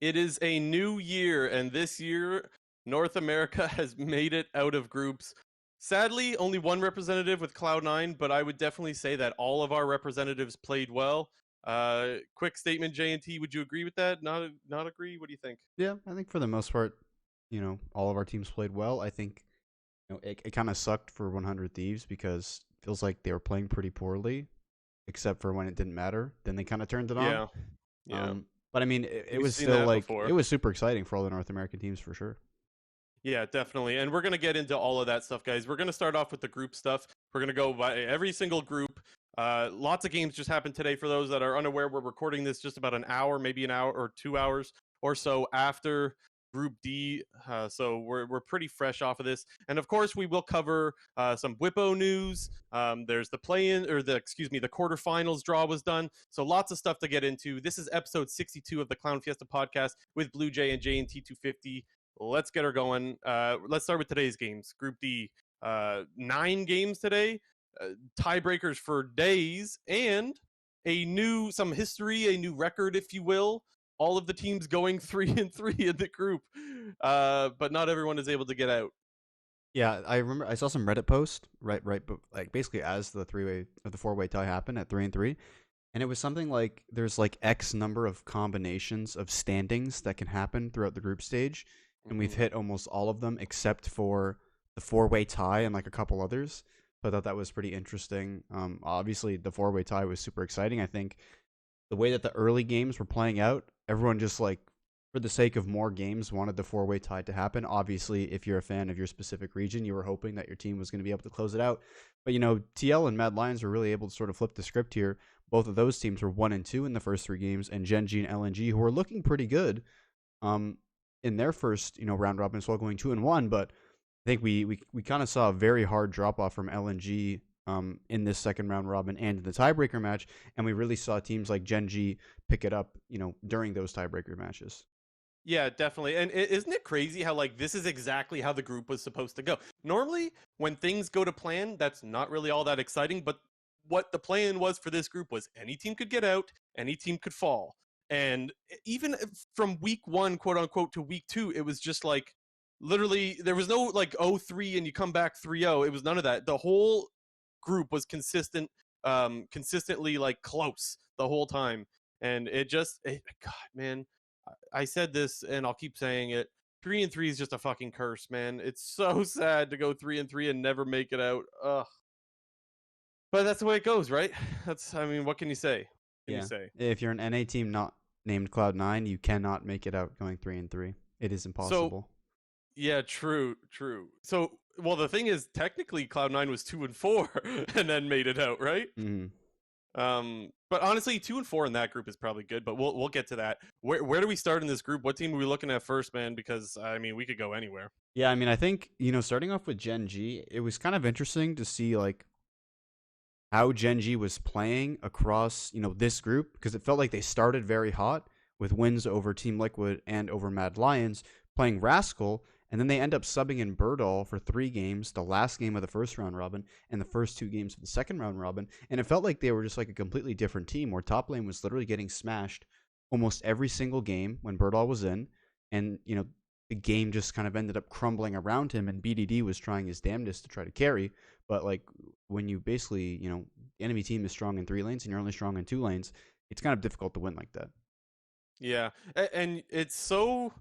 It is a new year, and this year, North America has made it out of groups. Sadly, only one representative with Cloud9, but I would definitely say that all of our representatives played well. Quick statement, J&T, would you agree with that? Not agree? What do you think? Yeah, I think for the most part, all of our teams played well. I think it kind of sucked for 100 Thieves because it feels like they were playing pretty poorly, except for when it didn't matter. Then they kind of turned it on. Yeah, yeah. But I mean, it We've was seen still that like before. it was super exciting for all the North American teams for sure. Yeah, definitely. And we're going to get into all of that stuff, guys. We're going to start off with the group stuff. We're going to go by every single group. Lots of games just happened today. For those that are unaware, we're recording this just about an hour, maybe an hour or 2 hours or so after Group D. So we're pretty fresh off of this. And of course, we will cover some Bwipo news. There's the play-in, or the quarterfinals draw was done. So lots of stuff to get into. This is episode 62 of the Clown Fiesta podcast with Blue Jay and JNT250. Let's get her going. Let's start with today's games. Group D, 9 games today, tiebreakers for days, and some history, a new record, if you will. All of the teams going 3-3 in the group, but not everyone is able to get out. Yeah, I remember I saw some Reddit post but like basically as the four-way tie happened at 3-3, and it was something like there's like X number of combinations of standings that can happen throughout the group stage, and we've hit almost all of them except for the four-way tie and like a couple others. So I thought that was pretty interesting. Obviously the four-way tie was super exciting. I think the way that the early games were playing out, everyone just like for the sake of more games wanted the four-way tie to happen. Obviously, if you're a fan of your specific region, you were hoping that your team was going to be able to close it out. But TL and Mad Lions were really able to sort of flip the script here. Both of those teams were 1-2 in the first 3 games, and Gen G and LNG, who were looking pretty good, in their first round robin as well, going 2-1. But I think we kind of saw a very hard drop off from LNG in this second round robin and in the tiebreaker match, and we really saw teams like Gen G pick it up during those tiebreaker matches. Yeah, definitely. And isn't it crazy how like this is exactly how the group was supposed to go? Normally, when things go to plan, that's not really all that exciting, but what the plan was for this group was any team could get out, any team could fall. And even from week 1, quote unquote, to week 2, it was just like literally there was no like 0-3 and you come back 3-0. It was none of that. The whole group was consistently like close the whole time. And God, man, I said this and I'll keep saying it. 3-3 is just a fucking curse, man. It's so sad to go 3-3 and never make it out. Ugh. But that's the way it goes, right? What can you say? Yeah. If you're an NA team not named Cloud9, you cannot make it out going 3-3. It is impossible. Yeah, true. So, well, the thing is, technically, Cloud9 was 2-4 and then made it out, right? Mm-hmm. But honestly, 2-4 in that group is probably good. But we'll get to that. Where do we start in this group? What team are we looking at first, man? Because we could go anywhere. Yeah, I think starting off with Gen G, it was kind of interesting to see like how Gen G was playing across this group, because it felt like they started very hot with wins over Team Liquid and over Mad Lions, playing Rascal, and then they end up subbing in Birdall for 3 games, the last game of the first round robin and the first 2 games of the second round robin, and it felt like they were just like a completely different team, where top lane was literally getting smashed almost every single game when Birdall was in, and the game just kind of ended up crumbling around him, and BDD was trying his damnedest to try to carry. But like when you basically, the enemy team is strong in 3 lanes and you're only strong in 2 lanes, it's kind of difficult to win like that. Yeah, and it's so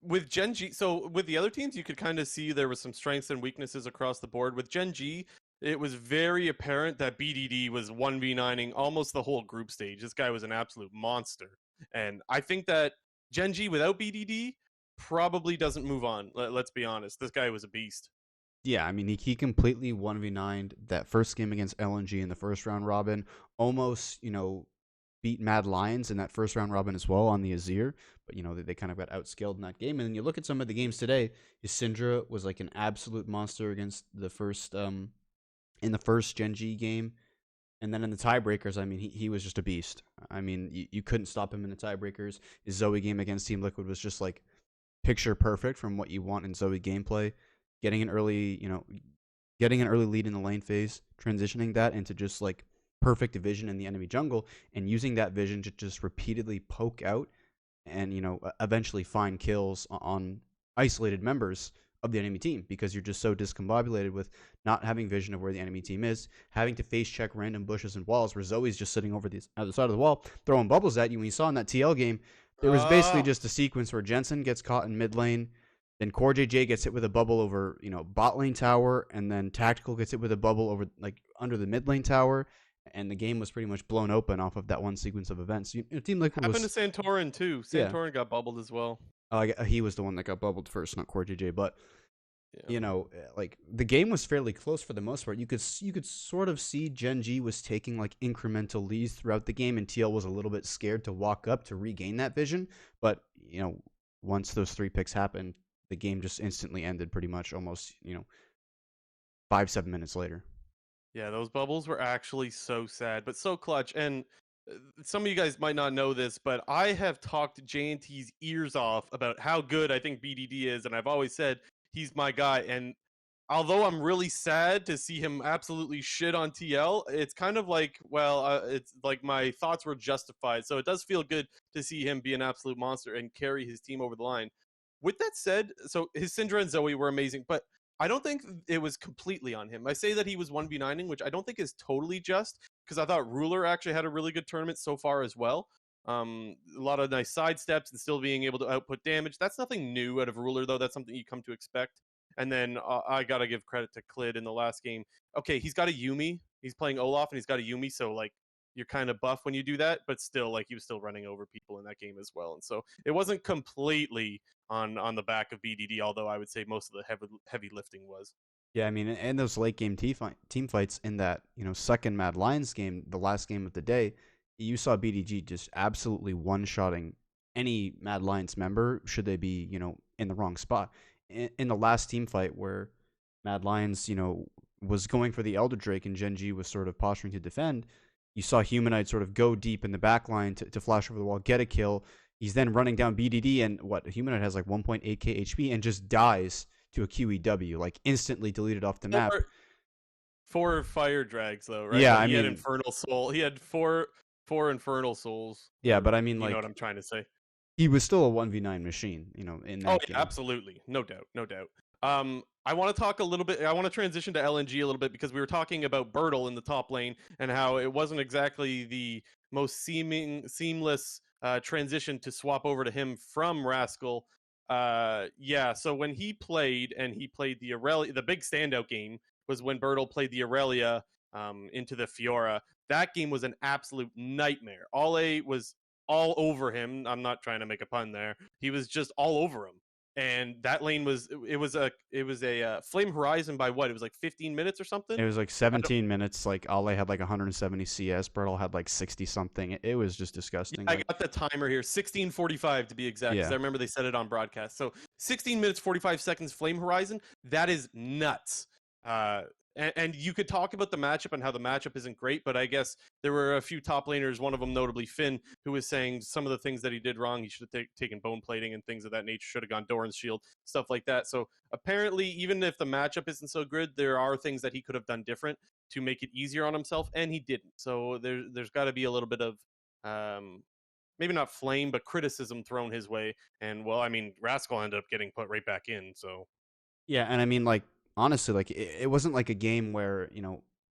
with Gen G. So with the other teams, you could kind of see there was some strengths and weaknesses across the board. With Gen G, it was very apparent that BDD was 1v9ing almost the whole group stage. This guy was an absolute monster, and I think that Gen G without BDD probably doesn't move on. Let's be honest. This guy was a beast. Yeah, he completely 1v9'd that first game against LNG in the first round robin, almost, beat Mad Lions in that first round robin as well on the Azir, but they kind of got outskilled in that game. And then you look at some of the games today, his Syndra was like an absolute monster against the first in the first Gen G game. And then in the tiebreakers, he was just a beast. You couldn't stop him in the tiebreakers. His Zoe game against Team Liquid was just like picture perfect from what you want in Zoe gameplay. Getting an early lead in the lane phase, transitioning that into just like perfect vision in the enemy jungle, and using that vision to just repeatedly poke out and eventually find kills on isolated members of the enemy team, because you're just so discombobulated with not having vision of where the enemy team is, having to face check random bushes and walls where Zoe's just sitting over the other side of the wall throwing bubbles at you. When you saw in that TL game, there was basically Oh, just a sequence where Jensen gets caught in mid lane, then Core JJ gets hit with a bubble over bot lane tower, and then Tactical gets hit with a bubble over like under the mid lane tower, and the game was pretty much blown open off of that one sequence of events. Team Liquid happened to was, Santorin too. yeah. Santorin got bubbled as well. He was the one that got bubbled first, not Core JJ. But Yeah. like the game was fairly close for the most part. You could sort of see Gen G was taking like incremental leads throughout the game, and TL was a little bit scared to walk up to regain that vision. But once those 3 picks happened, the game just instantly ended, pretty much almost 5-7 minutes later. Yeah, those bubbles were actually so sad, but so clutch. And some of you guys might not know this, but I have talked JNT's ears off about how good I think BDD is, and I've always said he's my guy. And although I'm really sad to see him absolutely shit on TL, it's kind of like, well, it's like my thoughts were justified. So it does feel good to see him be an absolute monster and carry his team over the line. With that said, so his Syndra and Zoe were amazing, but I don't think it was completely on him. I say that he was 1v9ing, which I don't think is totally just, because I thought Ruler actually had a really good tournament so far as well. A lot of nice side steps and still being able to output damage. That's nothing new out of Ruler, though. That's something you come to expect. And then I got to give credit to Clid in the last game. Okay, he's got a Yumi. He's playing Olaf, and he's got a Yumi, so, like, you're kind of buff when you do that, but still, like, he was still running over people in that game as well. And so it wasn't completely on the back of BDD, although I would say most of the heavy lifting was. Yeah, I mean, and those late game team fights in that second Mad Lions game, the last game of the day, you saw BDG just absolutely one-shotting any Mad Lions member should they be in the wrong spot. In the last team fight where Mad Lions was going for the Elder Drake and Gen G was sort of posturing to defend, you saw Humanite sort of go deep in the back line to flash over the wall, get a kill. He's then running down BDD, and Humanite has like 1.8k HP and just dies to a QEW, like instantly deleted off the map. Four fire drags though, right? Yeah, like, I he mean, had Infernal Soul. He had four Infernal Souls. Yeah, but I mean, you like, know what I'm trying to say. He was still a 1v9 machine, in that game. Absolutely, no doubt, no doubt. I want to talk a little bit. I want to transition to LNG a little bit, because we were talking about Bertle in the top lane and how it wasn't exactly the most seamless transition to swap over to him from Rascal. Yeah, so when he played the Aurelia, the big standout game was when Bertle played the Aurelia into the Fiora. That game was an absolute nightmare. Ale was all over him. I'm not trying to make a pun there. He was just all over him. And that lane was a Flame Horizon by what? It was like 15 minutes or something. It was like 17 minutes. Like Ale had like 170 CS, Bertle had like 60 something. It was just disgusting. Yeah, I got the timer here, 16:45 to be exact, because I remember they said it on broadcast. So 16 minutes 45 seconds Flame Horizon. That is nuts. And you could talk about the matchup and how the matchup isn't great, but I guess there were a few top laners, one of them notably Finn, who was saying some of the things that he did wrong. He should have taken bone plating and things of that nature, should have gone Doran's shield, stuff like that. So apparently, even if the matchup isn't so good, there are things that he could have done different to make it easier on himself, and he didn't. So there's got to be a little bit of maybe not flame, but criticism thrown his way. And, well, I mean, Rascal ended up getting put right back in, so. Yeah, and I mean, like, honestly, like, it wasn't like a game where,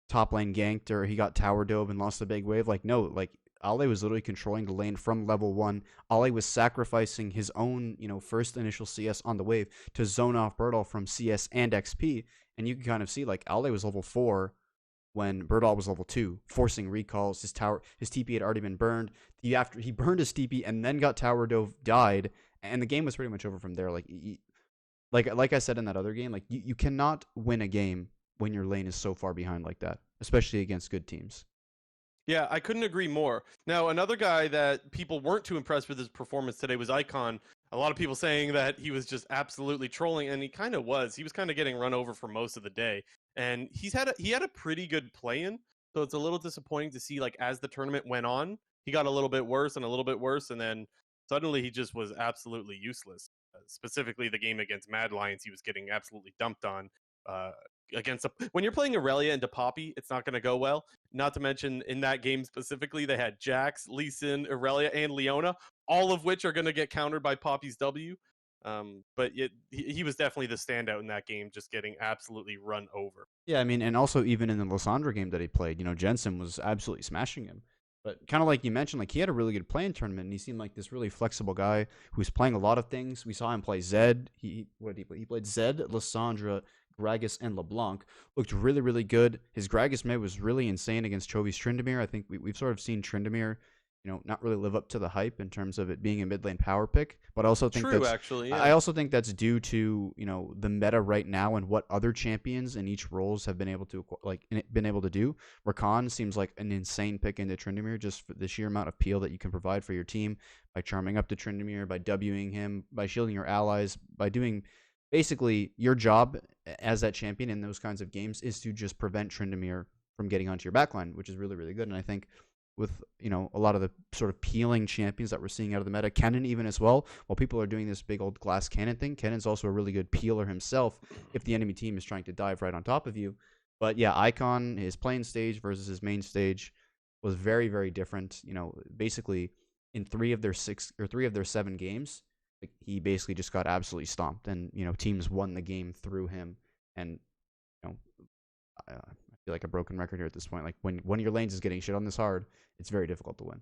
top lane ganked or he got tower dove and lost a big wave. Like, no, like, Ale was literally controlling the lane from level 1. Ale was sacrificing his own, first initial CS on the wave to zone off Bertle from CS and XP. And you can kind of see, like, Ale was level 4 when Bertle was level 2, forcing recalls. His TP had already been burned. He burned his TP and then got tower dove, died, and the game was pretty much over from there. Like I said in that other game, like you cannot win a game when your lane is so far behind like that, especially against good teams. Yeah, I couldn't agree more. Now, another guy that people weren't too impressed with his performance today was Icon. A lot of people saying that he was just absolutely trolling, and he kind of was. He was kind of getting run over for most of the day, and he had a pretty good play-in. So it's a little disappointing to see, like, as the tournament went on, he got a little bit worse and a little bit worse, and then suddenly he just was absolutely useless. Specifically, the game against Mad Lions, he was getting absolutely dumped on. When you're playing Aurelia into Poppy, it's not going to go well. Not to mention, in that game specifically, they had Jax, Lee Sin, Aurelia, and Leona all of which are going to get countered by Poppy's W. But he was definitely the standout in that game, just getting absolutely run over. Yeah, I mean, and also even in the Lysandra game that he played, Jensen was absolutely smashing him. But kind of like you mentioned, like he had a really good playing tournament, and he seemed like this really flexible guy who's playing a lot of things. We saw him play Zed. What did he play? He played Zed, Lysandra, Gragas, and LeBlanc. Looked really, really good. His Gragas mid was really insane against Chovy's Tryndamere. I think we've sort of seen Tryndamere, not really live up to the hype in terms of it being a mid lane power pick. But I also think Actually, yeah. I also think that's due to the meta right now and what other champions in each roles have been able to do. Rakan seems like an insane pick into Tryndamere just for the sheer amount of peel that you can provide for your team by charming up to Tryndamere, by Wing him, by shielding your allies, by doing basically your job as that champion in those kinds of games is to just prevent Tryndamere from getting onto your backline, which is really, really good. And I think with a lot of the sort of peeling champions that we're seeing out of the meta, Kennen even as well, while people are doing this big old glass cannon thing, Kennen's also a really good peeler himself if the enemy team is trying to dive right on top of you. But yeah, Icon, his playing stage versus his main stage was very, very different. Basically in 3 of their 7 games, he basically just got absolutely stomped, and teams won the game through him. And I feel like a broken record here at this point. Like when one of your lanes is getting shit on this hard, it's very difficult to win.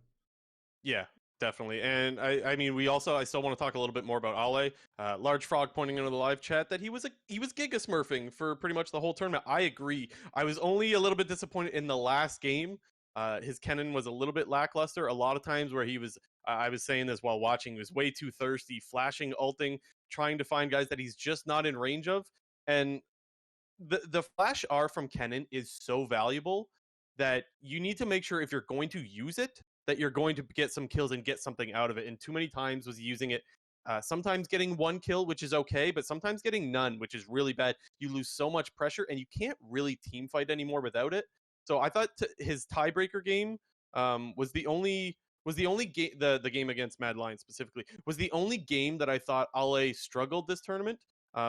Yeah, definitely. And I mean, I still want to talk a little bit more about Ale. Large Frog pointing into the live chat that he was Giga Smurfing for pretty much the whole tournament. I agree. I was only a little bit disappointed in the last game. His Kennen was a little bit lackluster. A lot of times where he was, I was saying this while watching, he was way too thirsty, flashing, ulting, trying to find guys that he's just not in range of. And the flash R from Kennen is so valuable that you need to make sure if you're going to use it, that you're going to get some kills and get something out of it. And too many times was using it, sometimes getting 1 kill, which is okay, but sometimes getting none, which is really bad. You lose so much pressure, and you can't really team fight anymore without it. So I thought his tiebreaker game was the only game, the game against Mad Lion specifically, was the only game that I thought Ale struggled this tournament.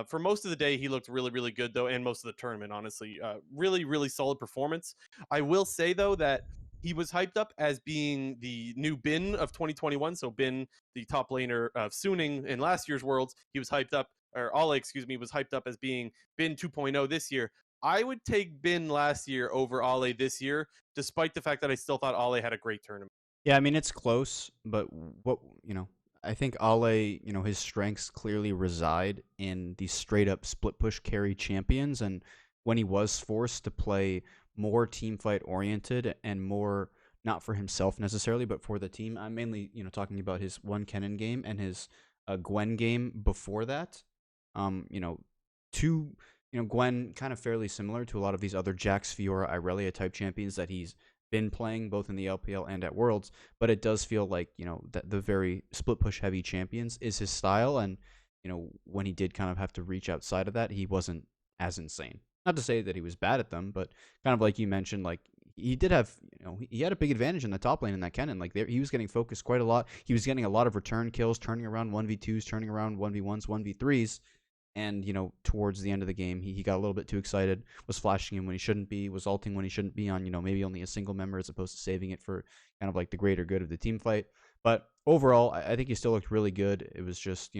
For most of the day, he looked really, really good, though, and most of the tournament, honestly. Really, really solid performance. I will say, though, that he was hyped up as being the new Bin of 2021. So Bin, the top laner of Suning in last year's Worlds, he was hyped up, or Ale, excuse me, was hyped up as being Bin 2.0 this year. I would take Bin last year over Ale this year, despite the fact that I still thought Ale had a great tournament. Yeah, I mean, it's close, but I think Ale, his strengths clearly reside in the straight up split push carry champions. And when he was forced to play more team fight oriented and more not for himself necessarily, but for the team, I'm mainly, talking about his one Kennen game and his Gwen game before that. Gwen kind of fairly similar to a lot of these other Jax, Fiora, Irelia type champions that he's been playing both in the LPL and at Worlds, but it does feel like, that the very split push heavy champions is his style. And, when he did kind of have to reach outside of that, he wasn't as insane. Not to say that he was bad at them, but kind of like you mentioned, like he did have, he had a big advantage in the top lane in that Kennen. Like he was getting focused quite a lot. He was getting a lot of return kills, turning around 1v2s, turning around 1v1s, 1v3s. And, towards the end of the game, he got a little bit too excited, was flashing him when he shouldn't be, was ulting when he shouldn't be on, maybe only a single member as opposed to saving it for kind of like the greater good of the team fight. But overall, I think he still looked really good. It was just,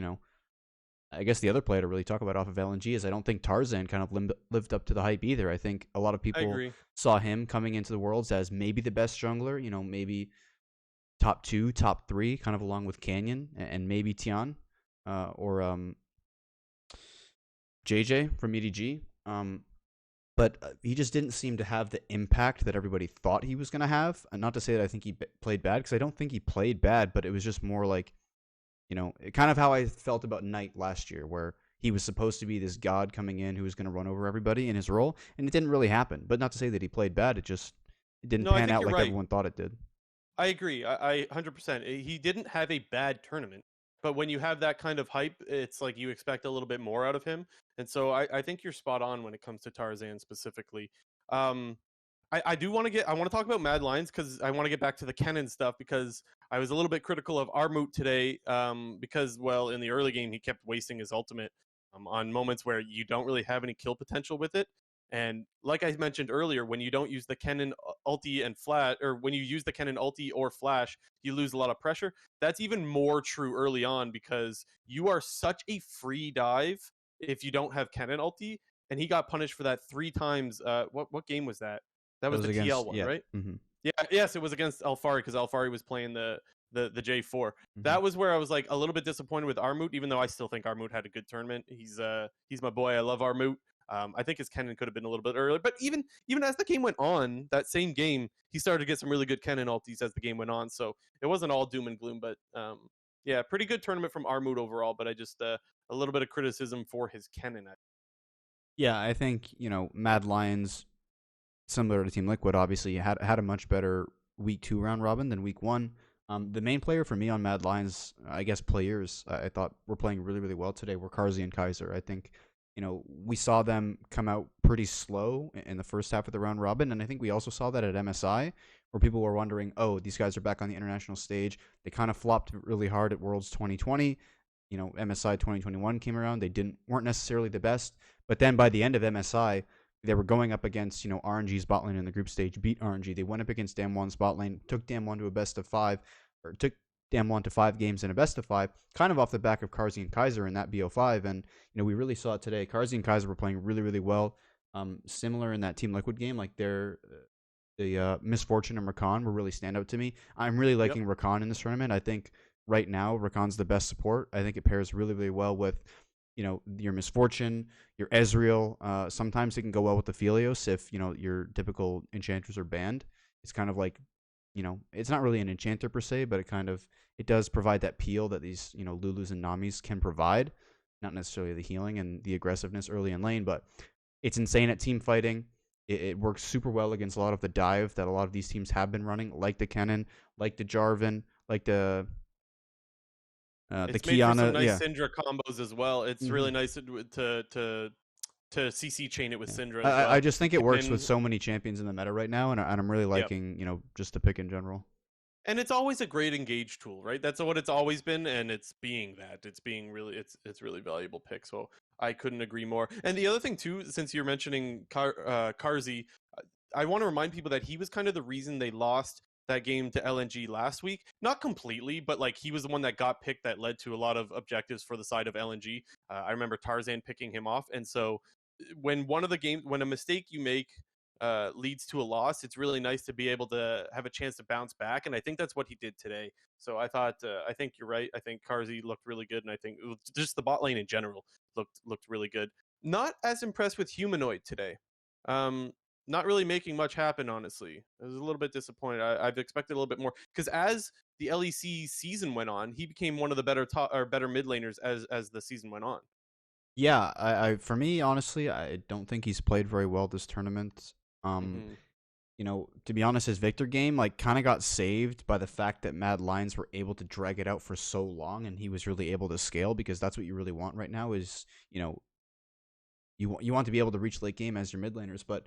I guess the other player to really talk about off of LNG is I don't think Tarzan kind of lived up to the hype either. I think a lot of people saw him coming into the Worlds as maybe the best jungler, maybe top 2, top 3, kind of along with Canyon and maybe Tian or JJ from EDG. But he just didn't seem to have the impact that everybody thought he was going to have. And not to say that I think he played bad, because I don't think he played bad, but it was just more like, kind of how I felt about Knight last year, where he was supposed to be this god coming in who was going to run over everybody in his role, and it didn't really happen. But not to say that he played bad, it didn't pan out like everyone thought it did. I agree. I 100%. He didn't have a bad tournament. But when you have that kind of hype, it's like you expect a little bit more out of him. And so I think you're spot on when it comes to Tarzan specifically. I want to talk about Mad Lions because I want to get back to the Kennen stuff, because I was a little bit critical of Armut today because, well, in the early game, he kept wasting his ultimate on moments where you don't really have any kill potential with it. And like I mentioned earlier, when you don't use the Kennen ulti and flash, or when you use the Kennen ulti or flash, you lose a lot of pressure. That's even more true early on because you are such a free dive if you don't have Kennen ulti. And he got punished for that 3 times. What game was that? That That was was the TL against one, right? Mm-hmm. Yeah, yes, it was against Alfari because Alfari was playing the J4. Mm-hmm. That was where I was like a little bit disappointed with Armut, even though I still think Armut had a good tournament. He's my boy. I love Armut. I think his Kennen could have been a little bit earlier, but even as the game went on, that same game, he started to get some really good Kennen ultis as the game went on. So it wasn't all doom and gloom, but yeah, pretty good tournament from Armut overall. But I just a little bit of criticism for his Kennen. Yeah, I think Mad Lions, similar to Team Liquid, obviously had a much better week 2 round robin than week 1. The main player for me on Mad Lions, I guess players, I thought were playing really, really well today were Carzzy and Kaiser. I think, we saw them come out pretty slow in the first half of the round robin, and I think we also saw that at MSI, where people were wondering, oh, these guys are back on the international stage. They kind of flopped really hard at Worlds 2020. MSI 2021 came around. They weren't necessarily the best, but then by the end of MSI, they were going up against, RNG's bot lane in the group stage, beat RNG. They went up against Damwon's bot lane, took Damwon to a best of 5, or took Damwon to 5 games in a best of 5, kind of off the back of Carzzy and Kaiser in that BO5. And, we really saw it today. Carzzy and Kaiser were playing really, really well. Similar in that Team Liquid game, like the Misfortune and Rakan were really stand out to me. I'm really liking Rakan in this tournament. I think right now Rakan's the best support. I think it pairs really, really well with your Misfortune, your Ezreal. Sometimes it can go well with the Philios if, your typical enchanters are banned. It's kind of like, it's not really an enchanter per se, but it does provide that peel that these, Lulus and Namis can provide. Not necessarily the healing and the aggressiveness early in lane, but it's insane at team fighting. It works super well against a lot of the dive that a lot of these teams have been running, like the Kennen, like the Jarvan, like the it's Kiana. Made for some nice Syndra combos as well. It's really nice to CC chain it with Syndra as well. I just think it works with so many champions in the meta right now, and I'm really liking, just the pick in general. And it's always a great engage tool, right? That's what it's always been, and it's being that. It's being really, it's really valuable pick. So I couldn't agree more. And the other thing too, since you're mentioning Carzzy, I want to remind people that he was kind of the reason they lost that game to LNG last week. Not completely, but like he was the one that got picked that led to a lot of objectives for the side of LNG. I remember Tarzan picking him off, and so when when a mistake you make leads to a loss, it's really nice to be able to have a chance to bounce back, and I think that's what he did today. So I think you're right. I think Carzzy looked really good, and I think just the bot lane in general looked really good. Not as impressed with Humanoid today. Not really making much happen, honestly. I was a little bit disappointed. I've expected a little bit more because as the LEC season went on, he became one of the better mid laners as the season went on. Yeah, I for me, honestly, I don't think he's played very well this tournament. To be honest, his Victor game kind of got saved by the fact that Mad Lions were able to drag it out for so long, and he was really able to scale, because that's what you really want right now is, you want to be able to reach late game as your mid laners, but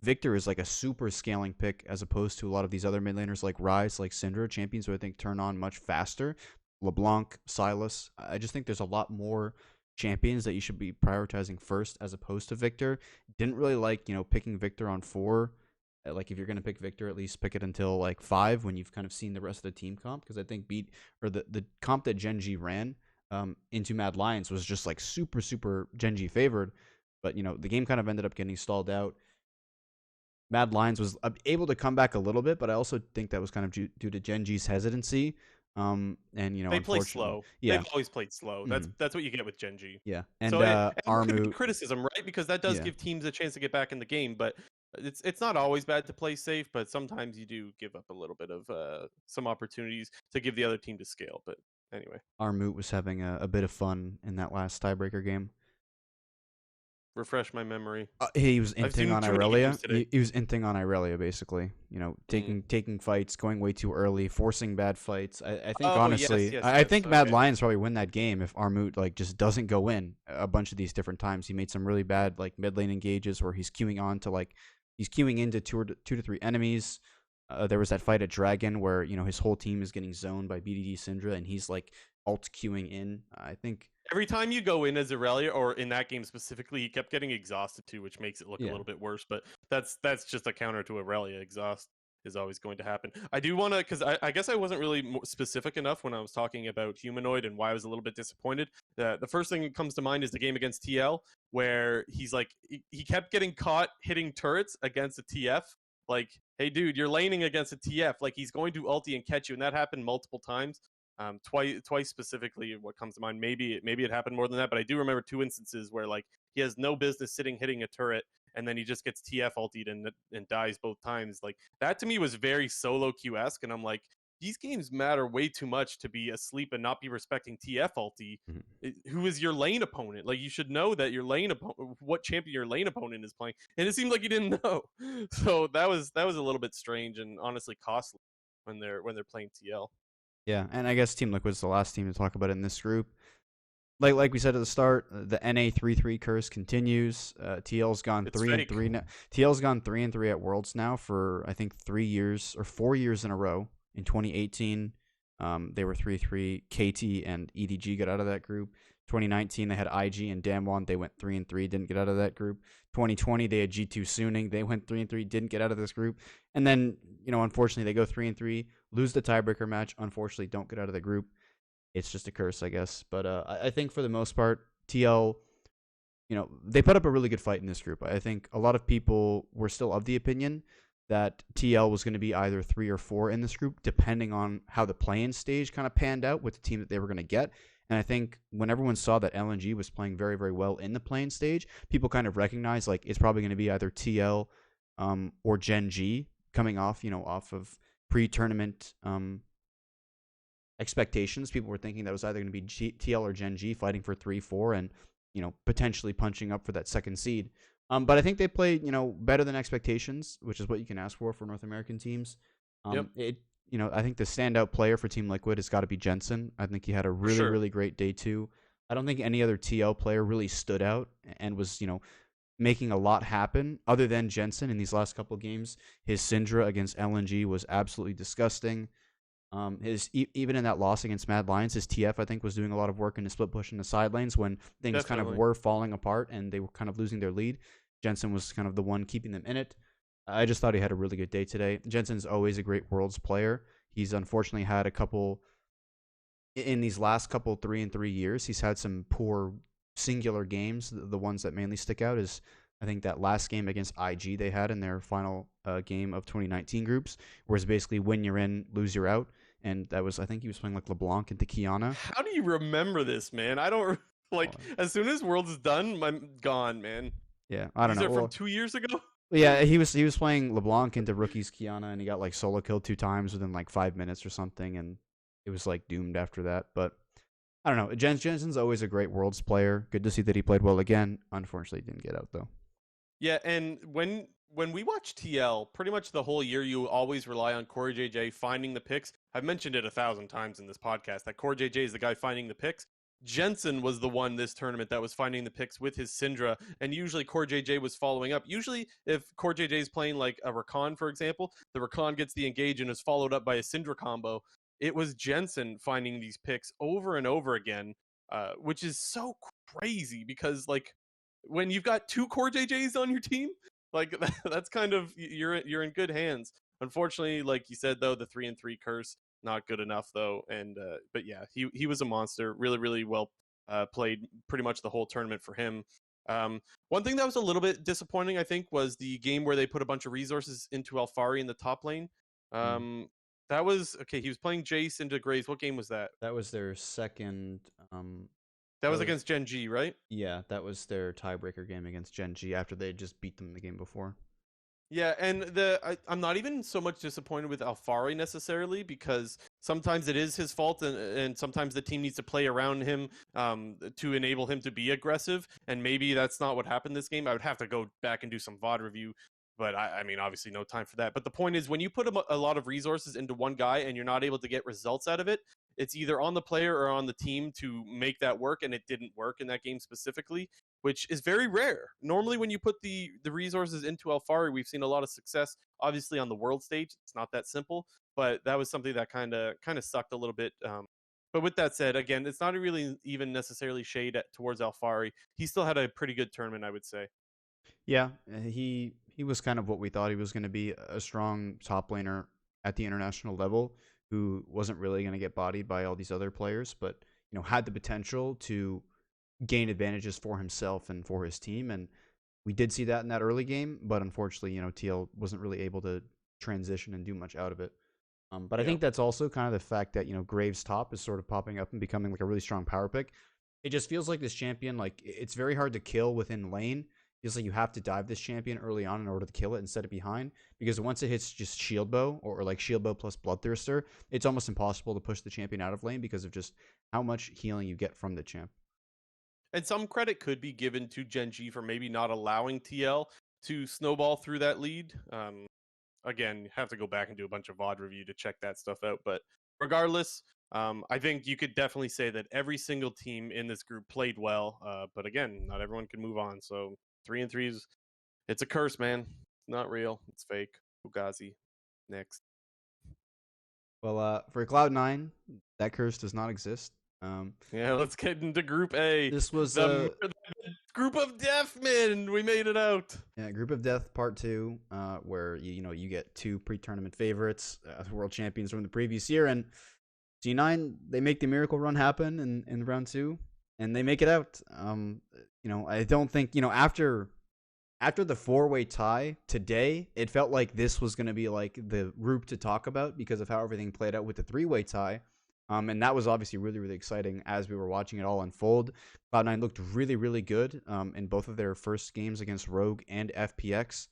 Victor is like a super scaling pick as opposed to a lot of these other mid laners like Ryze, like Syndra, champions who I think turn on much faster. LeBlanc, Silas. I just think there's a lot more champions that you should be prioritizing first as opposed to Victor. Didn't really like, picking Victor on 4. Like if you're going to pick Victor, at least pick it until 5 when you've kind of seen the rest of the team comp, because I think the comp that Gen G ran into Mad Lions was just super, super Gen G favored. But, the game kind of ended up getting stalled out. Mad Lions was able to come back a little bit, but I also think that was kind of due to Gen G's hesitancy. They play slow. Yeah, they've always played slow. That's what you get with Gen G. Yeah, and so Armut criticism, right? Because that does give teams a chance to get back in the game, but it's not always bad to play safe. But sometimes you do give up a little bit of some opportunities to give the other team to scale. But anyway, Armut was having a bit of fun in that last tiebreaker game. Refresh my memory. He was inting on Irelia. He was inting on Irelia, basically. Taking fights, going way too early, forcing bad fights. I think honestly, I think Mad Lions probably win that game if Armut just doesn't go in a bunch of these different times. He made some really bad mid lane engages where he's queuing into 2 to 3 enemies. There was that fight at Dragon where his whole team is getting zoned by BDD Syndra, and he's like alt queuing in. I think Every time you go in as Aurelia, or in that game specifically, he kept getting exhausted too, which makes it look a yeah. little bit worse. But that's just a counter to Aurelia. Exhaust is always going to happen. I do want to, because I guess I wasn't really specific enough when I was talking about Humanoid and why I was a little bit disappointed. The first thing that comes to mind is the game against TL, where he's like, he kept getting caught hitting turrets against a TF. Like, hey, dude, you're laning against a TF. Like, he's going to ulti and catch you. And that happened multiple times. Twice specifically, what comes to mind. Maybe it happened more than that, but I do remember 2 instances where like he has no business hitting a turret, and then he just gets TF ultied and dies both times. Like that to me was very solo Q-esque, and I'm like, these games matter way too much to be asleep and not be respecting TF ulti. Who is your lane opponent? Like you should know that your lane opponent, what champion your lane opponent is playing, and it seemed like you didn't know. So that was a little bit strange and honestly costly when they're playing TL. Yeah, and I guess Team Liquid's the last team to talk about in this group. Like we said at the start, the NA 3-3 curse continues. TL's gone It's 3-3 now. TL's gone 3-3 at Worlds now for I think 3 years or 4 years in a row. In 2018, they were 3-3. KT and EDG got out of that group. 2019 they had IG and Damwon. They went 3-3, didn't get out of that group. 2020 they had G2 Suning. They went 3-3, didn't get out of this group. And then unfortunately they go 3-3, lose the tiebreaker match. Unfortunately, don't get out of the group. It's just a curse, I guess. But I think for the most part, TL, they put up a really good fight in this group. I think a lot of people were still of the opinion that TL was going to be either 3 or 4 in this group, depending on how the play-in stage kind of panned out with the team that they were going to get. And I think when everyone saw that LNG was playing very, very well in the play-in stage, people kind of recognized like it's probably going to be either TL or Gen G coming off, off of pre-tournament expectations. People were thinking that was either going to be TL or Gen G fighting for 3-4 and potentially punching up for that second seed. But I think they played better than expectations, which is what you can ask for North American teams. I think the standout player for Team Liquid has got to be Jensen. I think he had a really really great day too. I don't think any other TL player really stood out and was making a lot happen other than Jensen in these last couple of games. His Syndra against LNG was absolutely disgusting. Even in that loss against Mad Lions, his TF I think was doing a lot of work in the split push in the side lanes when things kind of were falling apart and they were kind of losing their lead. Jensen was kind of the one keeping them in it. I just thought he had a really good day today. Jensen's always a great Worlds player. He's unfortunately had a couple in these last couple 3-3 years. He's had some poor singular games. The ones that mainly stick out is I think that last game against IG they had in their final game of 2019 groups, where it's basically win you're in, lose you're out. And that was, I think he was playing like LeBlanc into Kiana. How do you remember this, man? I don't as soon as Worlds is done, I'm gone, man. Yeah, I don't know. These are from 2 years ago? Yeah, he was playing LeBlanc into Rookie's Kiana, and he got like solo killed 2 times within like 5 minutes or something, and it was like doomed after that. But I don't know. Jensen's always a great Worlds player. Good to see that he played well again. Unfortunately, didn't get out though. Yeah, and when we watch TL, pretty much the whole year, you always rely on Corey JJ finding the picks. I've mentioned it 1,000 times in this podcast that Corey JJ is the guy finding the picks. Jensen was the one this tournament that was finding the picks with his Syndra, and usually Core JJ was following up. Usually, if Core JJ is playing like a Rakan, for example, the Rakan gets the engage and is followed up by a Syndra combo. It was Jensen finding these picks over and over again, which is so crazy because like when you've got 2 Core JJs on your team, like that's kind of you're in good hands. Unfortunately, like you said though, the 3-3 curse. Not good enough though, and but yeah, he was a monster. Really, really well played pretty much the whole tournament for him. One thing that was a little bit disappointing, I think, was the game where they put a bunch of resources into Alfari in the top lane. That was okay. He was playing Jace into Graves. What game was that? That was their second. That was against Gen G, right? Yeah, that was their tiebreaker game against Gen G after they just beat them the game before. Yeah, and I'm not even so much disappointed with Alfari necessarily because sometimes it is his fault and sometimes the team needs to play around him to enable him to be aggressive, and maybe that's not what happened this game. I would have to go back and do some VOD review, but I mean, obviously no time for that. But the point is when you put a lot of resources into one guy and you're not able to get results out of it, it's either on the player or on the team to make that work, and it didn't work in that game specifically, which is very rare. Normally, when you put the resources into Alfari, we've seen a lot of success. Obviously, on the world stage, it's not that simple, but that was something that kind of sucked a little bit. But with that said, again, it's not really even necessarily shade towards Alfari. He still had a pretty good tournament, I would say. Yeah, he was kind of what we thought he was going to be, a strong top laner at the international level who wasn't really going to get bodied by all these other players, but had the potential to gain advantages for himself and for his team. And we did see that in that early game, but unfortunately, TL wasn't really able to transition and do much out of it. But I Yeah. think that's also kind of the fact that Graves top is sort of popping up and becoming like a really strong power pick. It just feels like this champion, like it's very hard to kill within lane. Feels like you have to dive this champion early on in order to kill it and set it behind, because once it hits just shield bow or like shield bow plus bloodthirster, it's almost impossible to push the champion out of lane because of just how much healing you get from the champ. And some credit could be given to Gen G for maybe not allowing TL to snowball through that lead. Again, have to go back and do a bunch of VOD review to check that stuff out. But regardless, I think you could definitely say that every single team in this group played well. But again, not everyone can move on. So 3-3 is, it's a curse, man. It's not real. It's fake. Fugazi. Next. Well, for Cloud9, that curse does not exist. Yeah, let's get into Group A. This was the Group of Death, man. We made it out. Yeah, Group of Death Part 2, where you get two pre-tournament favorites, world champions from the previous year, and G9, they make the miracle run happen in round 2, and they make it out. I don't think, after the four-way tie today, it felt like this was going to be like the group to talk about because of how everything played out with the three-way tie. And that was obviously really, really exciting as we were watching it all unfold. Cloud9 looked really, really good in both of their first games against Rogue and FPX.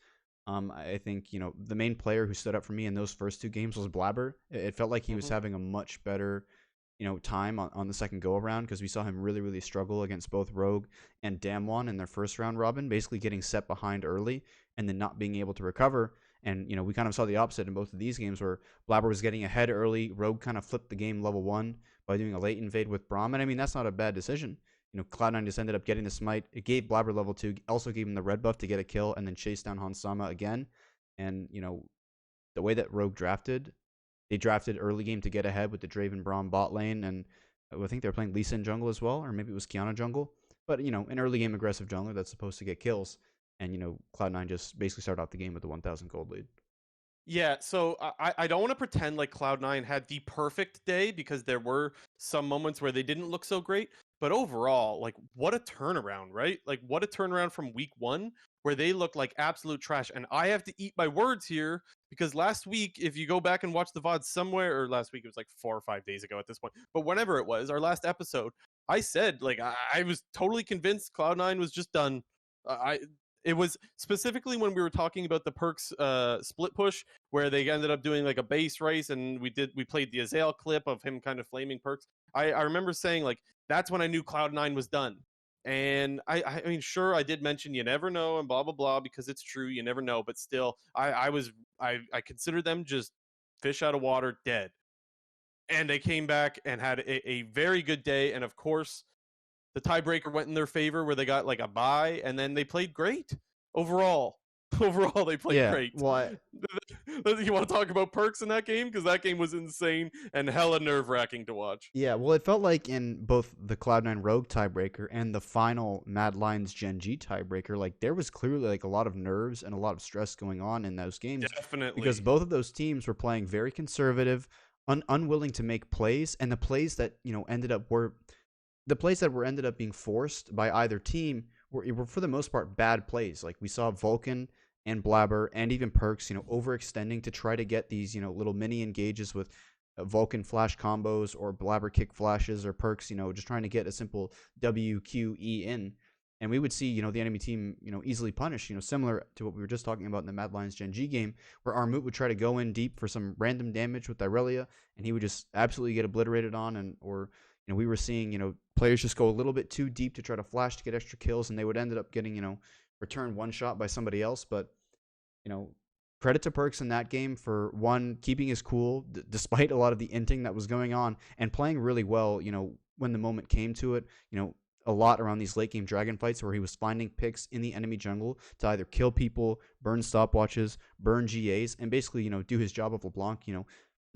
I think, the main player who stood up for me in those first two games was Blabber. It felt like he was having a much better, time on the second go-around, because we saw him really, really struggle against both Rogue and Damwon in their first round robin, basically getting set behind early and then not being able to recover. And, we kind of saw the opposite in both of these games where Blabber was getting ahead early. Rogue kind of flipped the game level 1 by doing a late invade with Braum. And, I mean, that's not a bad decision. Cloud9 just ended up getting the smite. It gave Blabber level 2, also gave him the red buff to get a kill and then chase down Hansama again. And, the way that Rogue drafted, they drafted early game to get ahead with the Draven Braum bot lane. And I think they were playing Lee Sin jungle as well, or maybe it was Kiana jungle. But, an early game aggressive jungler that's supposed to get kills. And, Cloud9 just basically started off the game with a 1,000 gold lead. Yeah, so I don't want to pretend like Cloud9 had the perfect day, because there were some moments where they didn't look so great. But overall, like, what a turnaround, right? Like, what a turnaround from week 1, where they looked like absolute trash. And I have to eat my words here, because last week, if you go back and watch the VOD somewhere, or last week, it was like 4 or 5 days ago at this point, but whenever it was, our last episode, I said, like, I was totally convinced Cloud9 was just done. It was specifically when we were talking about the perks split push, where they ended up doing like a base race, and we played the Azael clip of him kind of flaming perks. I remember saying, like, that's when I knew Cloud9 was done. And I mean, sure, I did mention you never know and blah blah blah, because it's true, you never know, but still, I considered them just fish out of water, dead. And they came back and had a very good day, and of course, the tiebreaker went in their favor, where they got like a bye, and then they played great overall. Overall, they played great. Well, you want to talk about perks in that game? Because that game was insane and hella nerve-wracking to watch. Yeah, well, it felt like in both the Cloud9 Rogue tiebreaker and the final Mad Lions Gen G tiebreaker, like, there was clearly like a lot of nerves and a lot of stress going on in those games. Definitely. Because both of those teams were playing very conservative, unwilling to make plays, and the plays that ended up being forced by either team were for the most part bad plays. Like, we saw Vulcan and Blabber and even Perks, overextending to try to get these, little mini engages with Vulcan flash combos or Blabber kick flashes, or Perks, just trying to get a simple WQE in. And we would see, the enemy team, easily punish, similar to what we were just talking about in the Mad Lions Gen G game, where Armut would try to go in deep for some random damage with Irelia, and he would just absolutely get obliterated on, or we were seeing, players just go a little bit too deep to try to flash to get extra kills, and they would end up getting, returned one shot by somebody else. But, credit to Perks in that game for one, keeping his cool despite a lot of the inting that was going on and playing really well, when the moment came to it, a lot around these late game dragon fights where he was finding picks in the enemy jungle to either kill people, burn stopwatches, burn GAs, and basically, do his job of LeBlanc,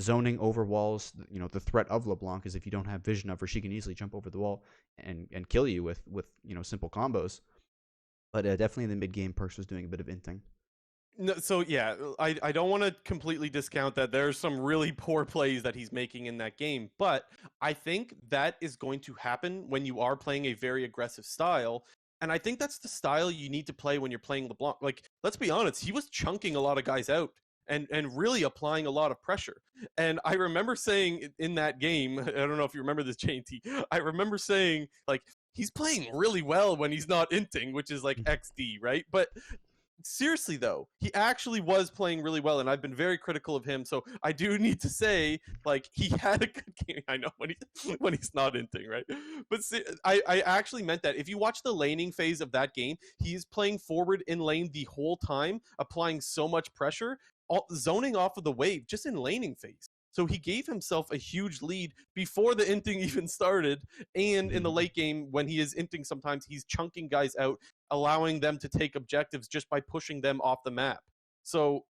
zoning over walls. The threat of LeBlanc is if you don't have vision of her, she can easily jump over the wall and kill you with simple combos. But definitely in the mid game, Perks was doing a bit of inting. No, so yeah, I don't want to completely discount that there's some really poor plays that he's making in that game, but I think that is going to happen when you are playing a very aggressive style, and I think that's the style you need to play when you're playing LeBlanc. Like, let's be honest, he was chunking a lot of guys out and really applying a lot of pressure. And I remember saying in that game, I don't know if you remember this, JT, I remember saying, like, he's playing really well when he's not inting, which is like XD, right? But seriously though, he actually was playing really well, and I've been very critical of him, so I do need to say, like, he had a good game. I know when he's not inting, right? But I actually meant that. If you watch the laning phase of that game, he's playing forward in lane the whole time, applying so much pressure, zoning off of the wave just in laning phase. So he gave himself a huge lead before the inting even started. And in the late game, when he is inting, sometimes he's chunking guys out, allowing them to take objectives just by pushing them off the map. So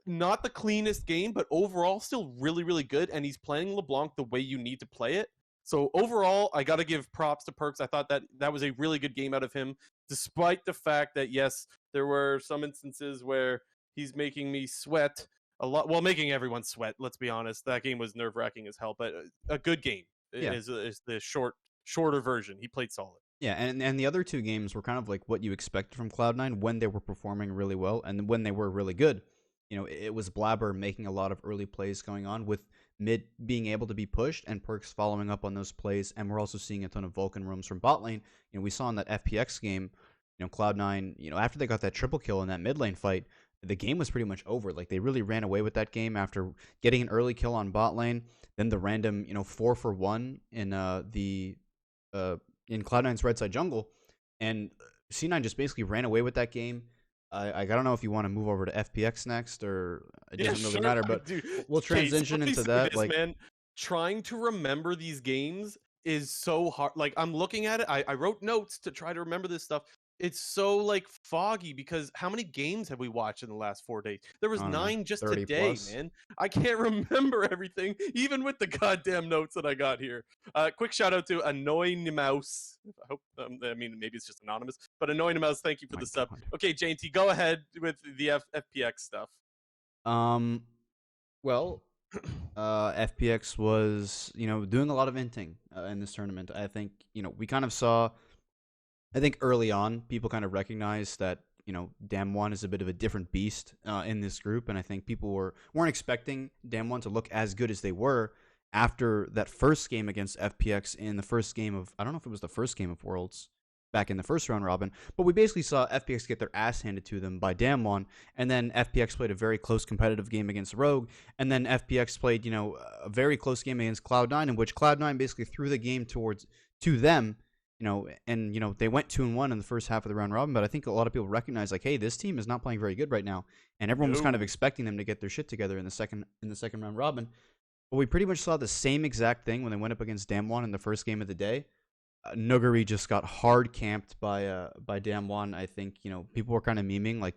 not the cleanest game, but overall still really, really good. And he's playing LeBlanc the way you need to play it. So overall, I got to give props to Perks. I thought that was a really good game out of him, despite the fact that, yes, there were some instances where he's making me sweat a lot. Well, making everyone sweat, let's be honest. That game was nerve-wracking as hell, but a good game is the shorter version. He played solid. Yeah, and the other two games were kind of like what you expected from Cloud9 when they were performing really well and when they were really good. It was Blabber making a lot of early plays going on with mid being able to be pushed and Perks following up on those plays, and we're also seeing a ton of Vulcan roams from bot lane. We saw in that FPX game, Cloud9, after they got that triple kill in that mid lane fight, the game was pretty much over. Like, they really ran away with that game after getting an early kill on bot lane, then the random 4-for-1 in in Cloud9's red side jungle, and C9 just basically ran away with that game. I don't know if you want to move over to FPX next, or it doesn't really matter, but we'll transition into that. Like, man, trying to remember these games is so hard. Like, I'm looking at it. I wrote notes to try to remember this stuff. It's so, like, foggy because how many games have we watched in the last 4 days? There was 9 just today, plus. Man. I can't remember everything, even with the goddamn notes that I got here. Quick shout out to Annoying Mouse. I hope, maybe it's just anonymous, but Annoying Mouse, thank you for the sub. Okay, JT, go ahead with the FPX stuff. Well, FPX was, doing a lot of inting in this tournament. I think, we kind of saw. I think early on, people kind of recognized that, Damwon is a bit of a different beast in this group, and I think people weren't expecting Damwon to look as good as they were after that first game against FPX in the first game of, I don't know if it was the first game of Worlds back in the first round robin, but we basically saw FPX get their ass handed to them by Damwon, and then FPX played a very close competitive game against Rogue, and then FPX played, a very close game against Cloud9, in which Cloud9 basically threw the game to them. They went 2-1 in the first half of the round robin, but I think a lot of people recognize, like, hey, this team is not playing very good right now, and everyone was kind of expecting them to get their shit together in the second round robin. But we pretty much saw the same exact thing when they went up against Damwon in the first game of the day. Nuguri just got hard camped by Damwon. I think people were kind of memeing like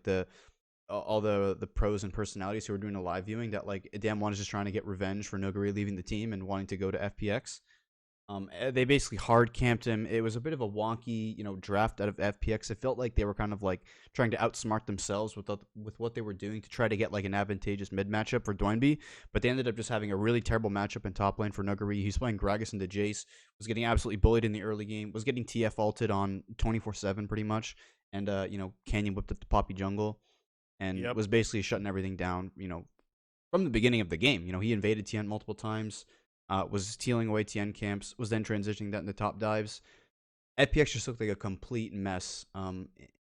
all the pros and personalities who were doing a live viewing that, like, Damwon is just trying to get revenge for Nuguri leaving the team and wanting to go to FPX. They basically hard camped him. It was a bit of a wonky, draft out of FPX. It felt like they were kind of like trying to outsmart themselves with what they were doing to try to get like an advantageous mid matchup for Doinby. But they ended up just having a really terrible matchup in top lane for Nuguri. He's playing Gragas into Jace, was getting absolutely bullied in the early game, was getting TF ulted on 24/7 pretty much, and Canyon whipped up the Poppy jungle, and was basically shutting everything down. From the beginning of the game, he invaded TN multiple times. Was stealing away TN camps, was then transitioning that into top dives. FPX just looked like a complete mess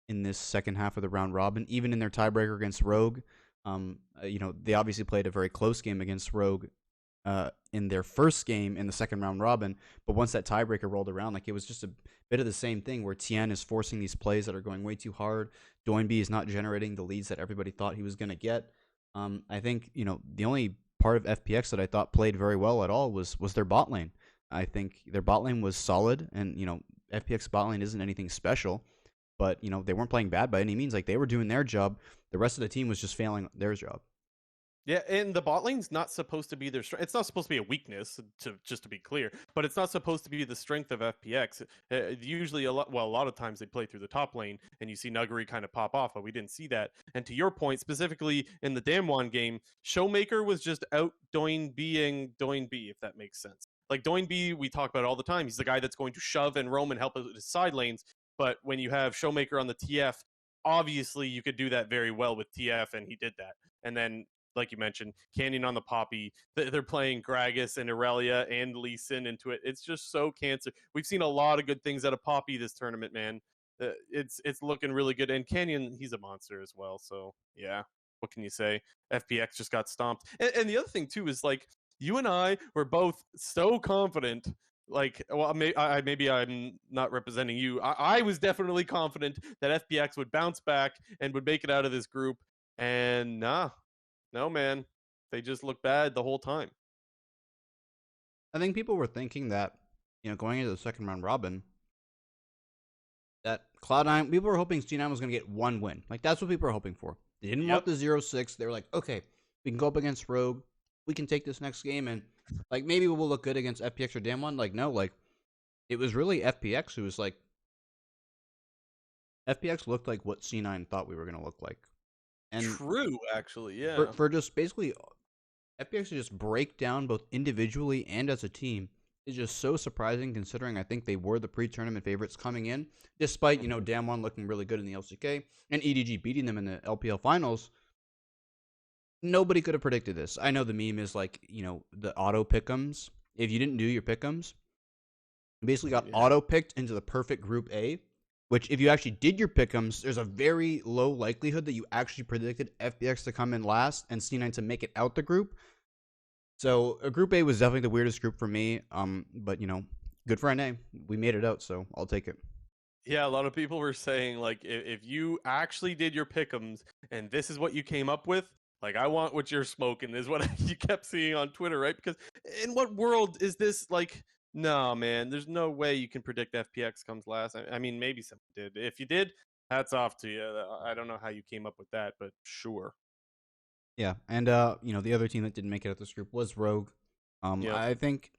in this second half of the round robin, even in their tiebreaker against Rogue. They obviously played a very close game against Rogue in their first game in the second round robin. But once that tiebreaker rolled around, like it was just a bit of the same thing where Tien is forcing these plays that are going way too hard. Doinby is not generating the leads that everybody thought he was going to get. I think the only part of FPX that I thought played very well at all was their bot lane. I think their bot lane was solid, and FPX bot lane isn't anything special, but they weren't playing bad by any means. Like they were doing their job. The rest of the team was just failing their job. Yeah, and the bot lane's not supposed to be their strength. It's not supposed to be a weakness, just to be clear. But it's not supposed to be the strength of FPX. Usually, a lot of times they play through the top lane, and you see Nuggery kind of pop off. But we didn't see that. And to your point, specifically in the Damwon game, Showmaker was just out being Doinby, if that makes sense. Like Doinby, we talk about all the time. He's the guy that's going to shove and roam and help with his side lanes. But when you have Showmaker on the TF, obviously you could do that very well with TF, and he did that. And then, like you mentioned, Canyon on the Poppy. They're playing Gragas and Irelia and Lee Sin into it. It's just so cancer. We've seen a lot of good things out of Poppy this tournament, man. It's looking really good. And Canyon, he's a monster as well. So, yeah, what can you say? FPX just got stomped. And the other thing, too, is like you and I were both so confident. Like, well, maybe I'm not representing you. I was definitely confident that FPX would bounce back and would make it out of this group. And no, man. They just look bad the whole time. I think people were thinking that, going into the second round robin, that Cloud9, people were hoping C9 was going to get one win. Like, that's what people were hoping for. They didn't want the 0-6. They were like, okay, we can go up against Rogue. We can take this next game, and, like, maybe we'll look good against FPX or Damwon. Like, no, like, it was really FPX who was like, FPX looked like what C9 thought we were going to look like. And true, actually, yeah. For just basically FPX to just break down both individually and as a team is just so surprising, considering I think they were the pre-tournament favorites coming in, despite Damwon looking really good in the LCK and EDG beating them in the LPL finals. Nobody could have predicted this. I know the meme is like the auto Pickems. If you didn't do your Pickems, you basically got auto picked into the perfect Group A. Which, if you actually did your Pickems, there's a very low likelihood that you actually predicted FPX to come in last and C9 to make it out the group. So, Group A was definitely the weirdest group for me. But, good for NA. We made it out, so I'll take it. Yeah, a lot of people were saying, like, if you actually did your Pickems and this is what you came up with, like, I want what you're smoking, is what you kept seeing on Twitter, right? Because in what world is this, like... No, man, there's no way you can predict FPX comes last. I mean, maybe someone did. If you did, hats off to you. I don't know how you came up with that, but sure. Yeah, and the other team that didn't make it out this group was Rogue. I think